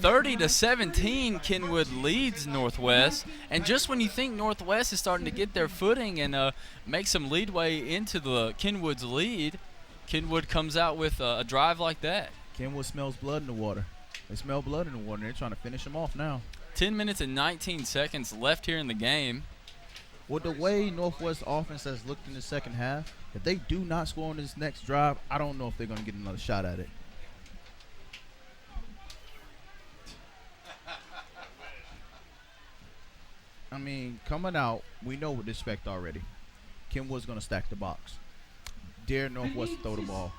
30-17, Kenwood leads Northwest. And just when you think Northwest is starting to get their footing and make some leadway into the Kenwood's lead, Kenwood comes out with a drive like that. Kenwood smells blood in the water. They smell blood in the water, and they're trying to finish him off now. 10 minutes and 19 seconds left here in the game. With the way Northwest offense has looked in the second half, if they do not score on this next drive, I don't know if they're going to get another shot at it. I mean, coming out, we know what to expect already. Kenwood's going to stack the box. Dare Northwest to throw the ball.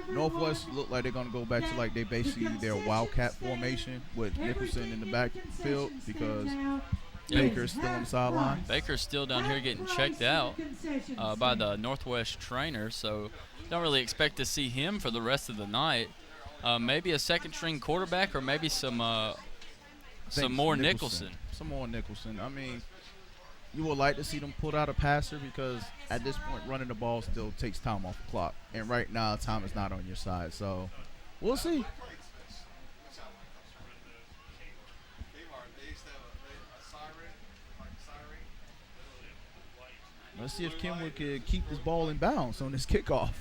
Northwest look like they're going to go back to like they basically their wildcat formation with Nicholson in the backfield because Baker's still on the sideline. Baker's still down here getting checked out by the Northwest trainer, so don't really expect to see him for the rest of the night. Maybe a second-string quarterback or maybe some more Nicholson. Some more Nicholson. I mean, you would like to see them put out a passer because at this point running the ball still takes time off the clock. And right now time is not on your side. So we'll see. Let's see if Kenwood could keep this ball in bounds on this kickoff.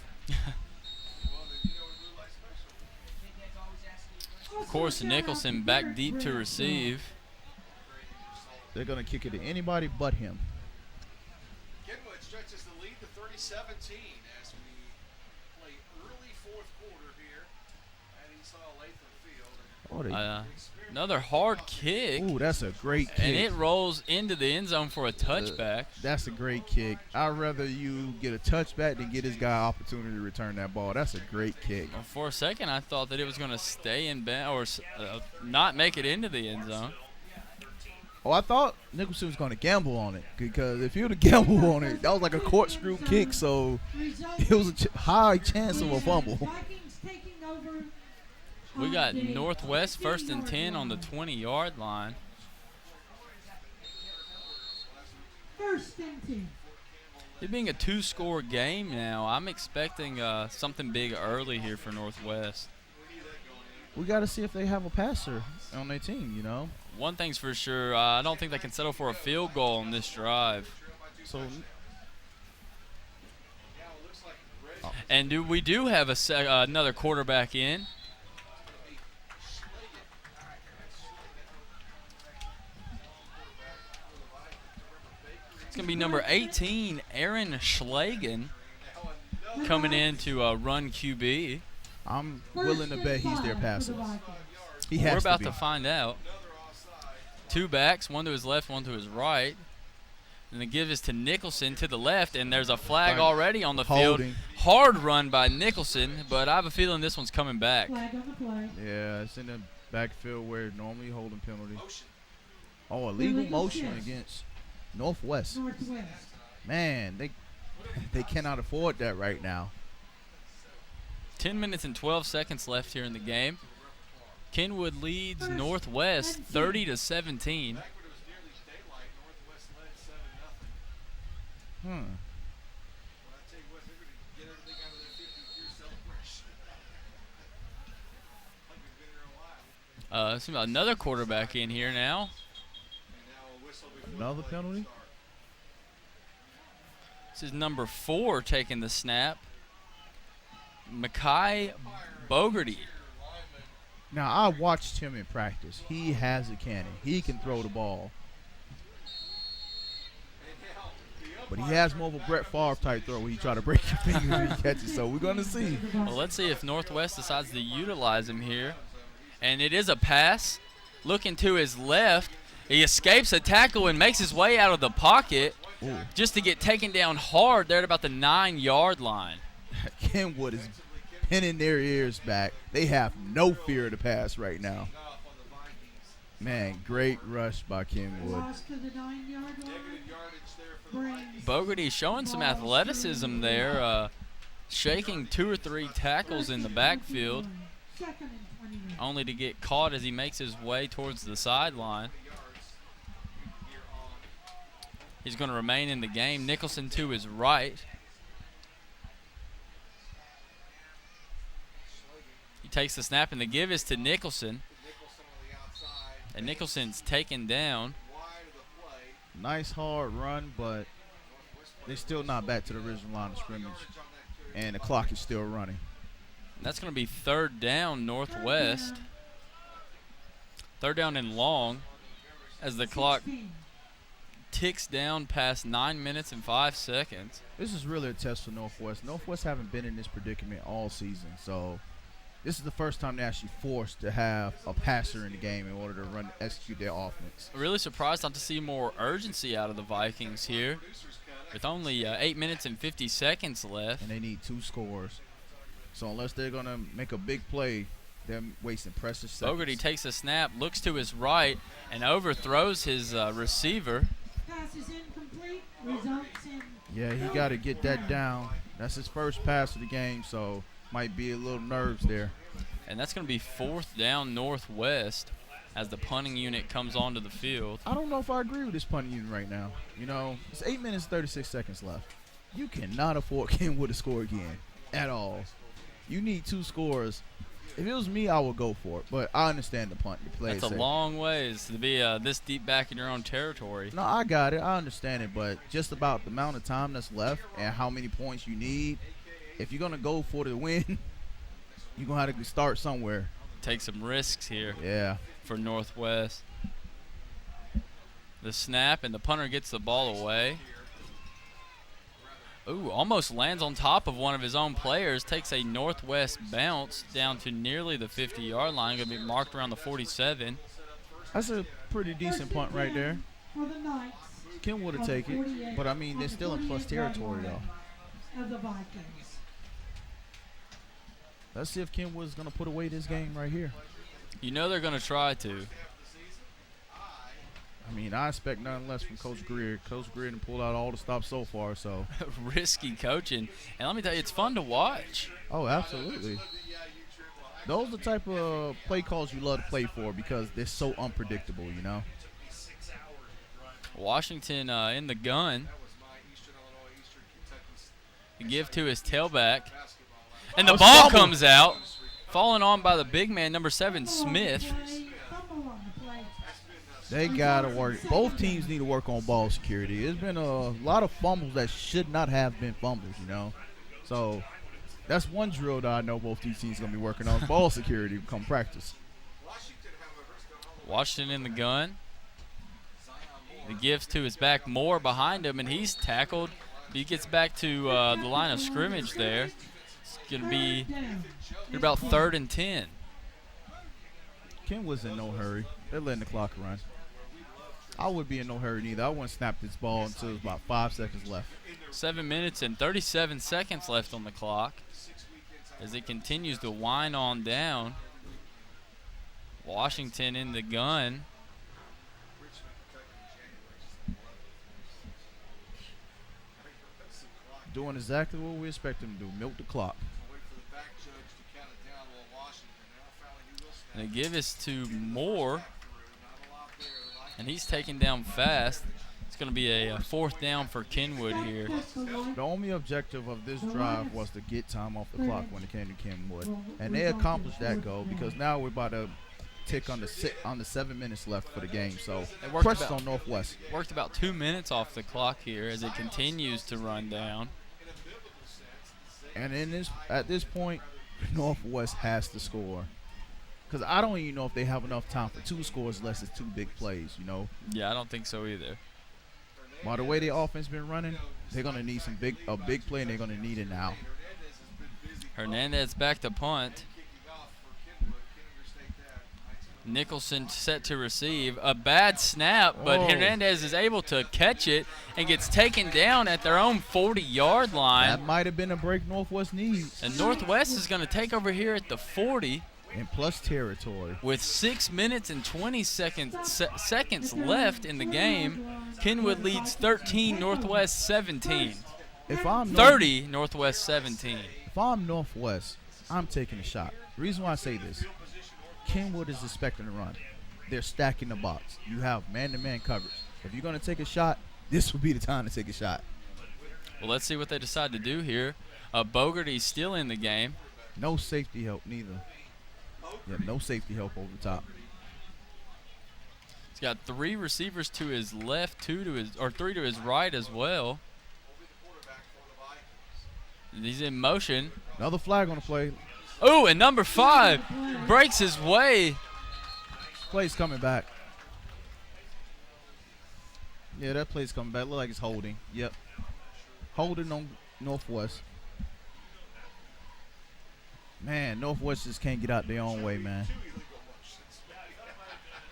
Of course, Nicholson back deep to receive. They're going to kick it to anybody but him. Kenwood stretches the lead to 30-17 as we play early 4th quarter here at East Latham Field. Another hard kick. Ooh, that's a great kick. And it rolls into the end zone for a touchback. That's a great kick. I'd rather you get a touchback than get this guy an opportunity to return that ball. That's a great kick. Well, for a second, I thought that it was going to stay in or not make it into the end zone. Oh, I thought Nicholson was going to gamble on it because if he would have gambled on it, that was like a corkscrew kick, so it was a high chance of a fumble. We got Northwest 1st and 10 on the 20-yard line. 1st and 10. It being a 2-score game now, I'm expecting something big early here for Northwest. We got to see if they have a passer on their team, you know. One thing's for sure, I don't think they can settle for a field goal on this drive. And we do have another quarterback in. It's going to be number 18, Aaron Schlagen, coming in to run QB. I'm willing to bet he's their passer. We're about to find out. 2 backs, one to his left, one to his right. And the give is to Nicholson to the left, and there's a flag already on the field. Hard run by Nicholson, but I have a feeling this one's coming back. Flag on the play. Yeah, it's in the backfield where normally holding penalty. Oh, illegal motion against Northwest. Man, they cannot afford that right now. 10 minutes and 12 seconds left here in the game. Kenwood leads Northwest 30-17. Another quarterback in here now. Another penalty? This is number 4 taking the snap. Peay Bogarty. Now, I watched him in practice. He has a cannon. He can throw the ball. But he has more of a Brett Favre type throw where he try to break your finger when he catches. So we're going to see. Well, let's see if Northwest decides to utilize him here. And it is a pass. Looking to his left. He escapes a tackle and makes his way out of the pocket. Ooh. Just to get taken down hard there at about the 9-yard line. Kenwood is pinning their ears back. They have no fear of the pass right now. Man, great rush by Kenwood. Bogarty showing some athleticism there, shaking 2 or 3 tackles in the backfield, only to get caught as he makes his way towards the sideline. He's going to remain in the game. Nicholson to his right. He takes the snap, and the give is to Nicholson. And Nicholson's taken down. Nice hard run, but they're still not back to the original line of scrimmage. And the clock is still running. That's going to be 3rd down Northwest. 3rd down and long as the clock ticks down past 9 minutes and 5 seconds. This is really a test for Northwest. Northwest haven't been in this predicament all season, so this is the first time they're actually forced to have a passer in the game in order to execute their offense. Really surprised not to see more urgency out of the Vikings here with only 8 minutes and 50 seconds left. And they need 2 scores. So unless they're going to make a big play, they're wasting precious seconds. Bogarty takes a snap, looks to his right, and overthrows his receiver. Pass is incomplete, results in. Yeah, he got to get that down. That's his first pass of the game, so might be a little nerves there. And that's going to be 4th down Northwest as the punting unit comes onto the field. I don't know if I agree with this punting unit right now. You know, it's 8 minutes, 36 seconds left. You cannot afford Kenwood to score again at all. You need 2 scores. If it was me, I would go for it. But I understand the punt. The play. That's a long ways to be this deep back in your own territory. No, I got it. I understand it. But just about the amount of time that's left and how many points you need, if you're going to go for the win, you're going to have to start somewhere. Take some risks here. Yeah. For Northwest. The snap, and the punter gets the ball away. Ooh, almost lands on top of one of his own players. Takes a Northwest bounce down to nearly the 50-yard line. Going to be marked around the 47. That's a pretty decent punt right there. Kenwood will take it. But, I mean, they're still in plus territory, though. Of the Vikings. Let's see if Kenwood's going to put away this game right here. You know they're going to try to. I mean, I expect nothing less from Coach Greer. Coach Greer done pulled out all the stops so far, so. Risky coaching. And let me tell you, it's fun to watch. Oh, absolutely. Those are the type of play calls you love to play for because they're so unpredictable, you know. Washington in the gun. The give to his tailback. And the ball comes out. Fallen on by the big man, number 7, Smith. They got to work. Both teams need to work on ball security. There's been a lot of fumbles that should not have been fumbles, you know. So that's one drill that I know both these teams going to be working on, ball security come practice. Washington in the gun. The gives to his back, Moore behind him, and he's tackled. He gets back to the line of scrimmage there. It's going to be about 3rd and 10. Kenwood's in no hurry. They're letting the clock run. I would be in no hurry neither. I wouldn't snap this ball until there's about 5 seconds left. 7 minutes and 37 seconds left on the clock as it continues to wind on down. Washington in the gun. Doing exactly what we expect him to do, milk the clock. And they give us to Moore, and he's taken down fast. It's going to be a 4th down for Kenwood here. The only objective of this drive was to get time off the clock when it came to Kenwood, and they accomplished that goal because now we're about to tick on the 7 minutes left for the game. So press on Northwest. Worked about 2 minutes off the clock here as it continues to run down. And at this point, Northwest has to score. Because I don't even know if they have enough time for 2 scores unless it's 2 big plays, you know? Yeah, I don't think so either. By the way their offense been running, they're going to need a big play, and they're going to need it now. Hernandez back to punt. Nicholson set to receive. A bad snap, but Hernandez is able to catch it and gets taken down at their own 40-yard line. That might have been a break Northwest needs. And Northwest is going to take over here at the 40. In plus territory. With 6 minutes and 20 seconds left in the game, Kenwood leads 13, Northwest 17. If I'm 30, Northwest 17. If I'm Northwest, I'm taking a shot. The reason why I say this, Kenwood is expecting to run. They're stacking the box. You have man-to-man coverage. If you're going to take a shot, this would be the time to take a shot. Well, let's see what they decide to do here. Bogarty's still in the game. No safety help neither. Yeah, no safety help over the top. He's got 3 receivers to his left, 3 to his right as well. And he's in motion. Another flag on the play. Oh, and number 5 breaks his way. Play's coming back. Yeah, that play's coming back. Look like it's holding. Yep. Holding on Northwest. Man, Northwest just can't get out their own way, man.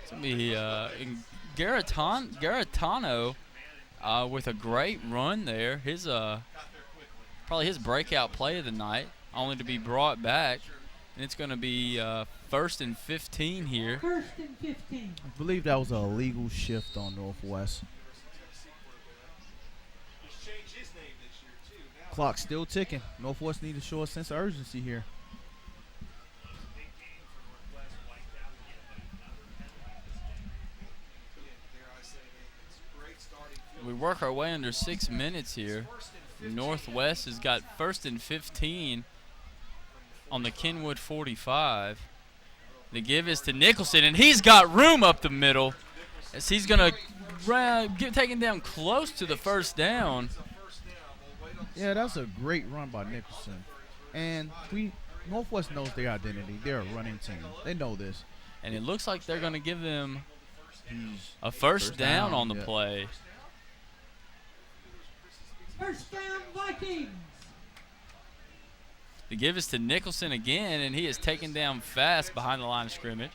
It's going to be Garetano with a great run there. His probably his breakout play of the night, only to be brought back. And it's going to be 1st and 15 here. 1st and 15. I believe that was an illegal shift on Northwest. Clock still ticking. Northwest needs to show a sense of urgency here. We work our way under 6 minutes here. Northwest has got 1st and 15 on the Kenwood 45. The give is to Nicholson, and he's got room up the middle as he's going to get taken down close to the 1st down. Yeah, that's a great run by Nicholson. And Northwest knows their identity. They're a running team. They know this. And it looks like they're going to give them a first down on the play. 1st down, Vikings. The give is to Nicholson again, and he is taken down fast behind the line of scrimmage.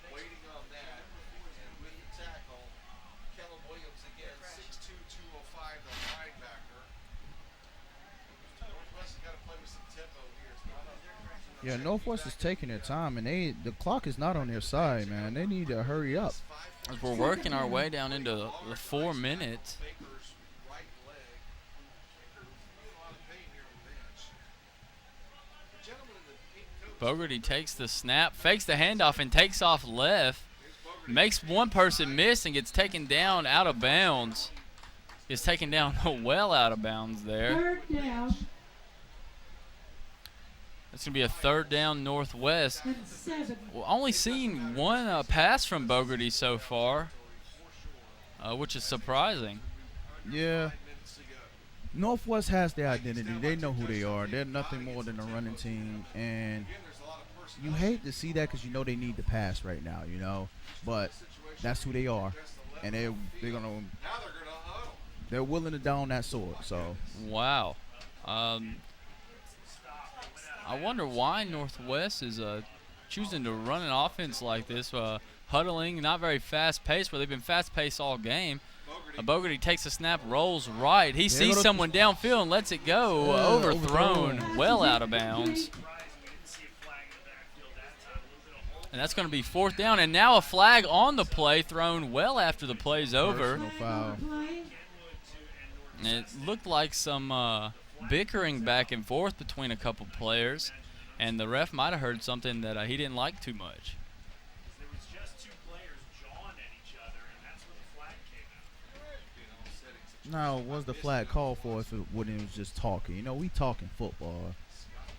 Yeah, Northwest is taking their time, and the clock is not on their side, man. They need to hurry up. As we're working our way down into the 4 minutes. Bogarty takes the snap, fakes the handoff, and takes off left. Makes one person miss and gets taken down out of bounds. Gets taken down well out of bounds there. 3rd down. It's going to be a 3rd down Northwest. And 7. Well, only seen one pass from Bogarty so far, which is surprising. Yeah. Northwest has their identity. They know who they are. They're nothing more than a running team. And you hate to see that because you know they need to pass right now, you know. But that's who they are. And they're willing to down that sword. So wow. I wonder why Northwest is choosing to run an offense like this, huddling, not very fast-paced, where they've been fast-paced all game. Bogarty takes a snap, rolls right. He sees someone downfield and lets it go. Overthrown, well out of bounds. And that's going to be 4th down. And now a flag on the play, thrown well after the play's over. Personal foul. And it looked like some bickering back and forth between a couple players, and the ref might have heard something that he didn't like too much. There was just two players jawing at each other, and that's when the flag came out. Now, was the flag called for if it wouldn't was just talking? You know, we talking football.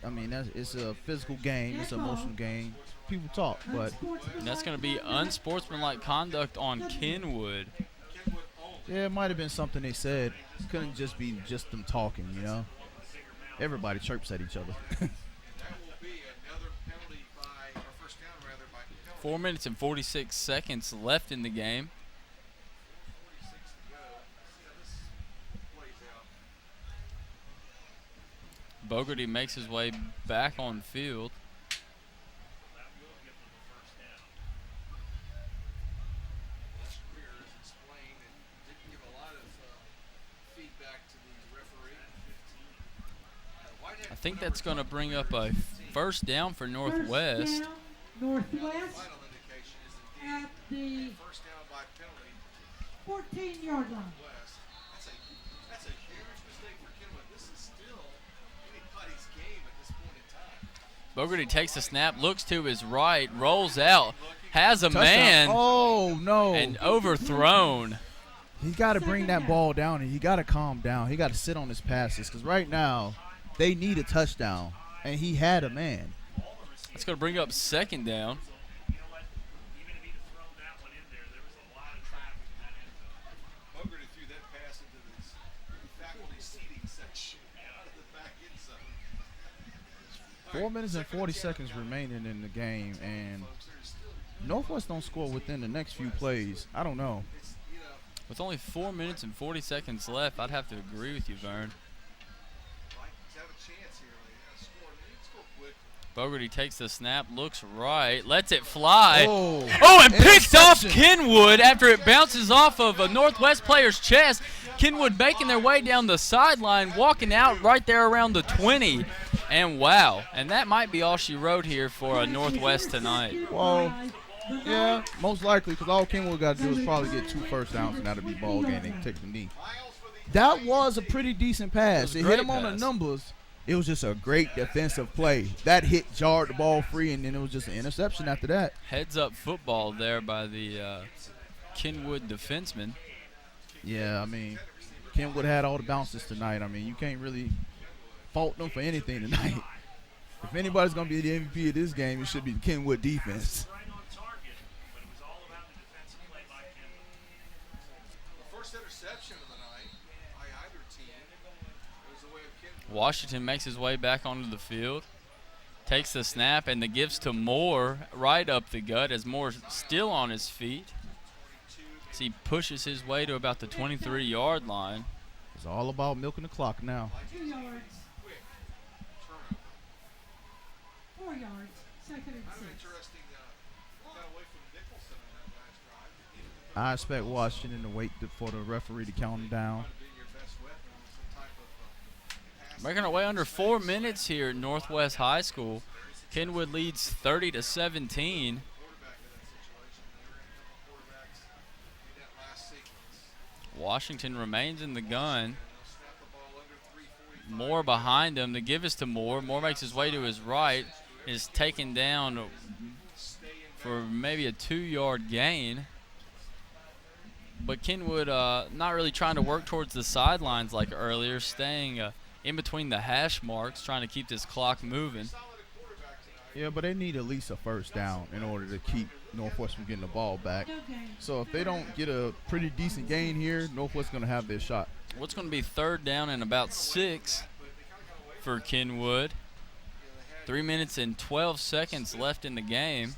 I mean, it's a physical game. It's an emotional game. People talk, but that's going to be unsportsmanlike conduct on Kenwood. Yeah, it might have been something they said. It couldn't just be just them talking, you know. Everybody chirps at each other. 4 minutes and 46 seconds left in the game. Bogarty makes his way back on field. I think that's going to bring up a first down for Northwest. Northwest at the 14-yard line. That's a huge mistake for Kenwood. This is still anybody's game at this point in time. Bogarty takes the snap, looks to his right, rolls out, has a Touchdown. man. Oh, no. And overthrown. He got to bring that ball down, and he got to calm down. He got to sit on his passes because right now they need a touchdown, and he had a man. That's going to bring up second down. Bogarty threw that pass into the faculty seating section out of the back end zone. 4 minutes and 40 seconds remaining in the game, and Northwest don't score within the next few plays. I don't know. With only 4 minutes and 40 seconds left, I'd have to agree with you, Vern. Bogarty takes the snap, looks right, lets it fly. Oh, and picked off Kenwood after it bounces off of a Northwest player's chest. Kenwood making their way down the sideline, walking out right there around the 20. And wow, and that might be all she wrote here for Northwest tonight. Well, yeah, most likely, because all Kenwood got to do is probably get 2 first downs, and that'll be ball game. They can take the knee. That was a pretty decent pass. It hit him on the numbers. It was just a great defensive play. That hit jarred the ball free, and then it was just an interception after that. Heads-up football there by the Kenwood defenseman. Yeah, I mean, Kenwood had all the bounces tonight. I mean, you can't really fault them for anything tonight. If anybody's going to be the MVP of this game, it should be the Kenwood defense. First interception of the night by either team was the way of Kenwood. Washington makes his way back onto the field, takes the snap, and the gives to Moore right up the gut as Moore still on his feet. As he pushes his way to about the 23-yard line. It's all about milking the clock now. 2 yards. 4 yards. Second and 6. I expect Washington to wait for the referee to count him down. Making our way under 4 minutes here at Northwest High School. Kenwood leads 30-17. Washington remains in the gun. Moore behind him. The give is to Moore. Moore makes his way to his right. Is taken down for maybe a 2-yard gain. But Kenwood not really trying to work towards the sidelines like earlier, staying in between the hash marks, trying to keep this clock moving. Yeah, but they need at least a first down in order to keep Northwest from getting the ball back. So if they don't get a pretty decent gain here, Northwest's going to have their shot. What's going to be third down and about 6 for Kenwood. 3 minutes and 12 seconds left in the game.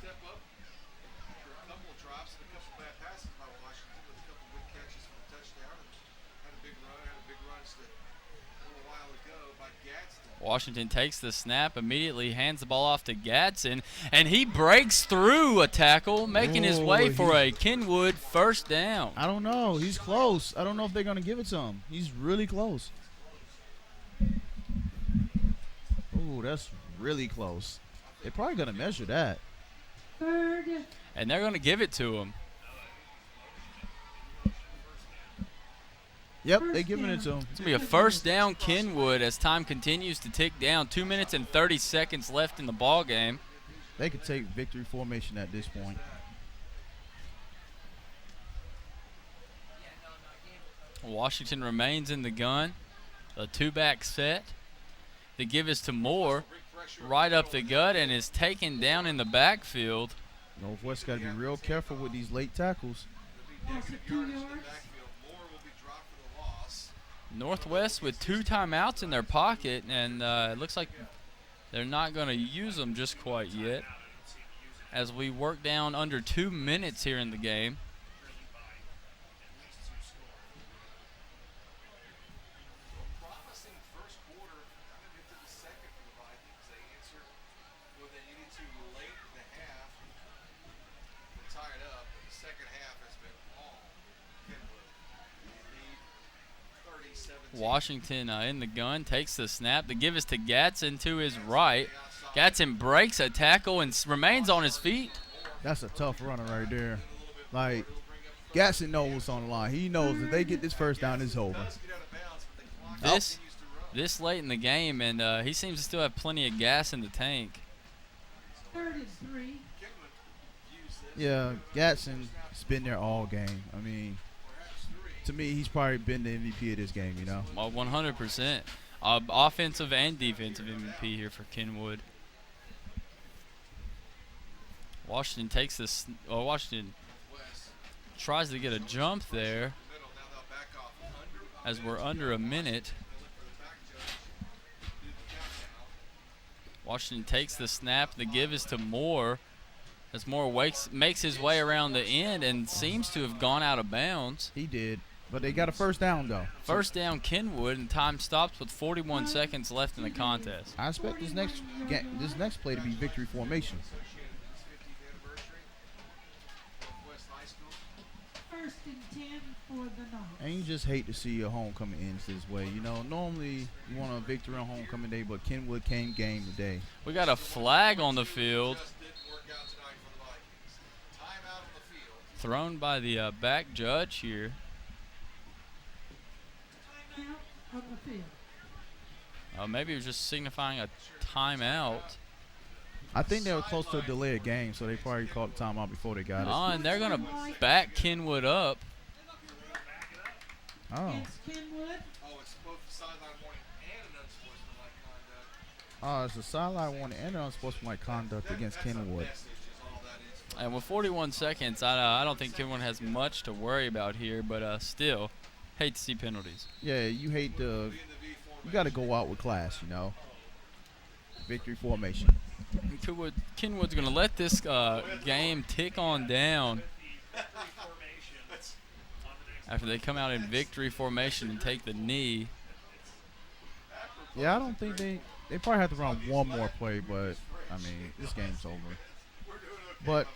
Washington takes the snap, immediately hands the ball off to Gadsden, and he breaks through a tackle, making his way for a Kenwood first down. I don't know. He's close. I don't know if they're going to give it to him. He's really close. Ooh, that's really close. They're probably going to measure that. Third. And they're going to give it to him. Yep, they're giving it to him. It's going to be a first down Kenwood as time continues to tick down. 2 minutes and 30 seconds left in the ball game. They could take victory formation at this point. Washington remains in the gun. A two-back set. The give is to Moore. Right up the gut and is taken down in the backfield. Northwest got to be real careful with these late tackles. Northwest with 2 timeouts in their pocket, and it looks like they're not going to use them just quite yet as we work down under 2 minutes here in the game. Washington in the gun, takes the snap. The give is to Gatson to his right. Gatson breaks a tackle and remains on his feet. That's a tough runner right there. Like, Gatson knows what's on the line. He knows if they get this first down, it's over. This late in the game, and he seems to still have plenty of gas in the tank. 33. Yeah, Gatson's been there all game. I mean, to me, he's probably been the MVP of this game, you know? 100%. Offensive and defensive MVP here for Kenwood. Washington takes this. Washington tries to get a jump there as we're under a minute. Washington takes the snap. The give is to Moore as Moore makes his way around the end and seems to have gone out of bounds. He did. But they got a first down, though. First down, Kenwood, and time stops with 41 seconds left in the contest. I expect this next play to be victory formation. First and 10 for the night. And you just hate to see a homecoming ends this way. You know, normally you want a victory on homecoming day, but Kenwood came game today. We got a flag on the field. Thrown by the back judge here. On the field. Maybe it was just signifying a timeout. I think they were close to a delay of game, so they probably called the timeout before they got it. Oh, and they're going to back Kenwood up. Oh. Kenwood. It's both the sideline warning and an unsportsmanlike conduct. Oh, it's a sideline warning and an unsportsmanlike conduct against Kenwood. And with 41 seconds, I don't think Kenwood has much to worry about here, but still, hate to see penalties. Yeah, you got to go out with class, you know. Victory formation. Kenwood's going to let this game tick on down after they come out in victory formation and take the knee. Yeah, I don't think they probably have to run one more play, but, I mean, this game's over. But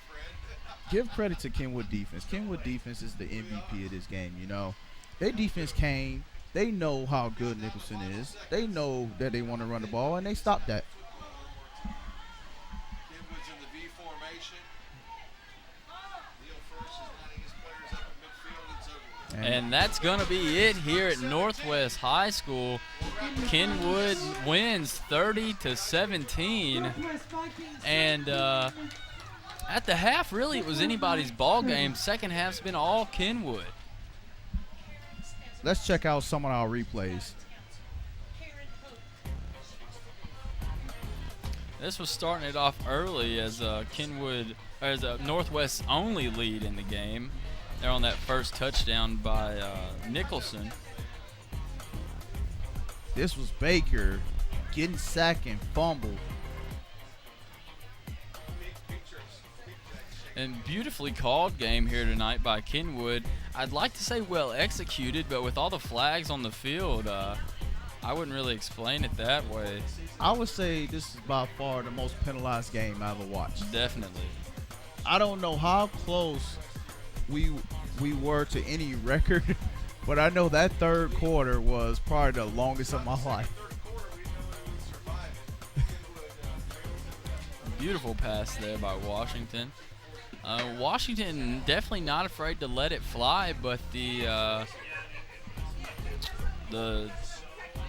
give credit to Kenwood defense. Kenwood defense is the MVP of this game, you know. Their defense came. They know how good Nicholson is. They know that they want to run the ball, and they stopped that. Kenwood's in the V formation. Neil First is lining his players up in midfield. It's over. And that's going to be it here at Northwest High School. Kenwood wins 30-17. And at the half, really, it was anybody's ball game. Second half's been all Kenwood. Let's check out some of our replays. This was starting it off early as Kenwood, as a Northwest only lead in the game. They're on that first touchdown by Nicholson. This was Baker getting sacked and fumbled. And beautifully called game here tonight by Kenwood. I'd like to say well executed, but with all the flags on the field, I wouldn't really explain it that way. I would say this is by far the most penalized game I ever watched. Definitely. I don't know how close we were to any record, but I know that third quarter was probably the longest of my life. Beautiful pass there by Washington. Washington definitely not afraid to let it fly, but the the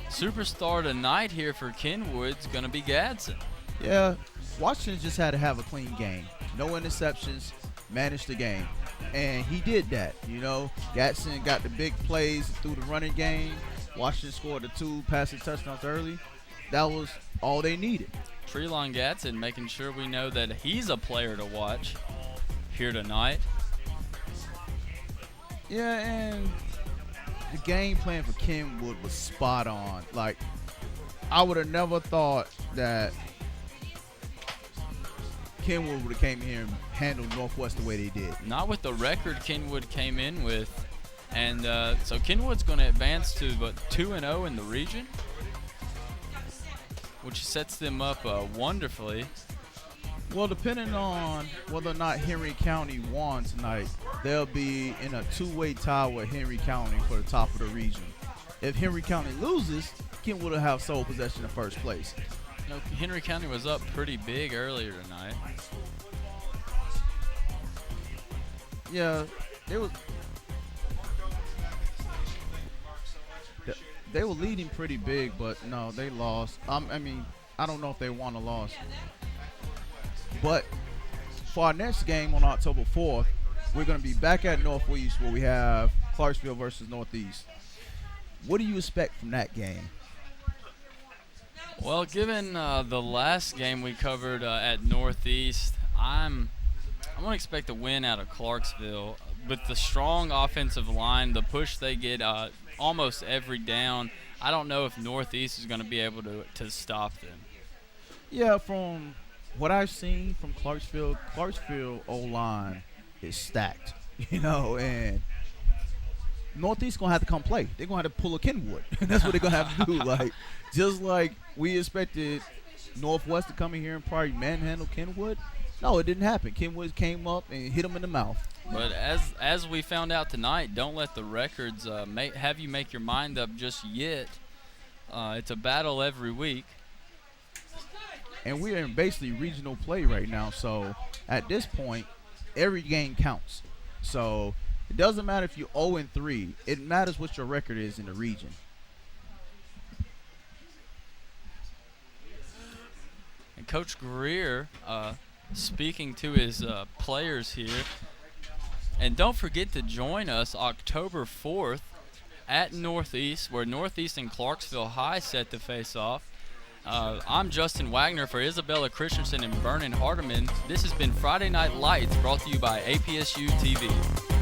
superstar tonight here for Kenwood's going to be Gadsden. Yeah, Washington just had to have a clean game. No interceptions, managed the game. And he did that, you know. Gadsden got the big plays through the running game. Washington scored the 2 passing touchdowns early. That was all they needed. Treelon Gadsden making sure we know that he's a player to watch here tonight. Yeah, and the game plan for Kenwood was spot on. Like, I would have never thought that Kenwood would have came here and handled Northwest the way they did. Not with the record Kenwood came in with. And so Kenwood's going to advance to 2-0 in the region, which sets them up wonderfully. Well, depending on whether or not Henry County won tonight, they'll be in a 2-way tie with Henry County for the top of the region. If Henry County loses, Kenwood will have sole possession in first place. You know, Henry County was up pretty big earlier tonight. Yeah, they were leading pretty big, but no, they lost. I mean, I don't know if they won or lost. But for our next game on October 4th, we're going to be back at Northeast where we have Clarksville versus Northeast. What do you expect from that game? Well, given the last game we covered at Northeast, I'm going to expect a win out of Clarksville. With the strong offensive line, the push they get almost every down, I don't know if Northeast is going to be able to stop them. Yeah, from what I've seen from Clarksville O-line is stacked, you know, and Northeast going to have to come play. They're going to have to pull a Kenwood. That's what they're going to have to do. Like, just like we expected Northwest to come in here and probably manhandle Kenwood. No, it didn't happen. Kenwood came up and hit them in the mouth. But as we found out tonight, don't let the records have you make your mind up just yet. It's a battle every week. And we're in basically regional play right now. So at this point, every game counts. So it doesn't matter if you're 0-3. It matters what your record is in the region. And Coach Greer speaking to his players here. And don't forget to join us October 4th at Northeast, where Northeast and Clarksville High set to face off. I'm Justin Wagner for Isabella Christensen and Vernon Hardeman. This has been Friday Night Lights, brought to you by APSU-TV.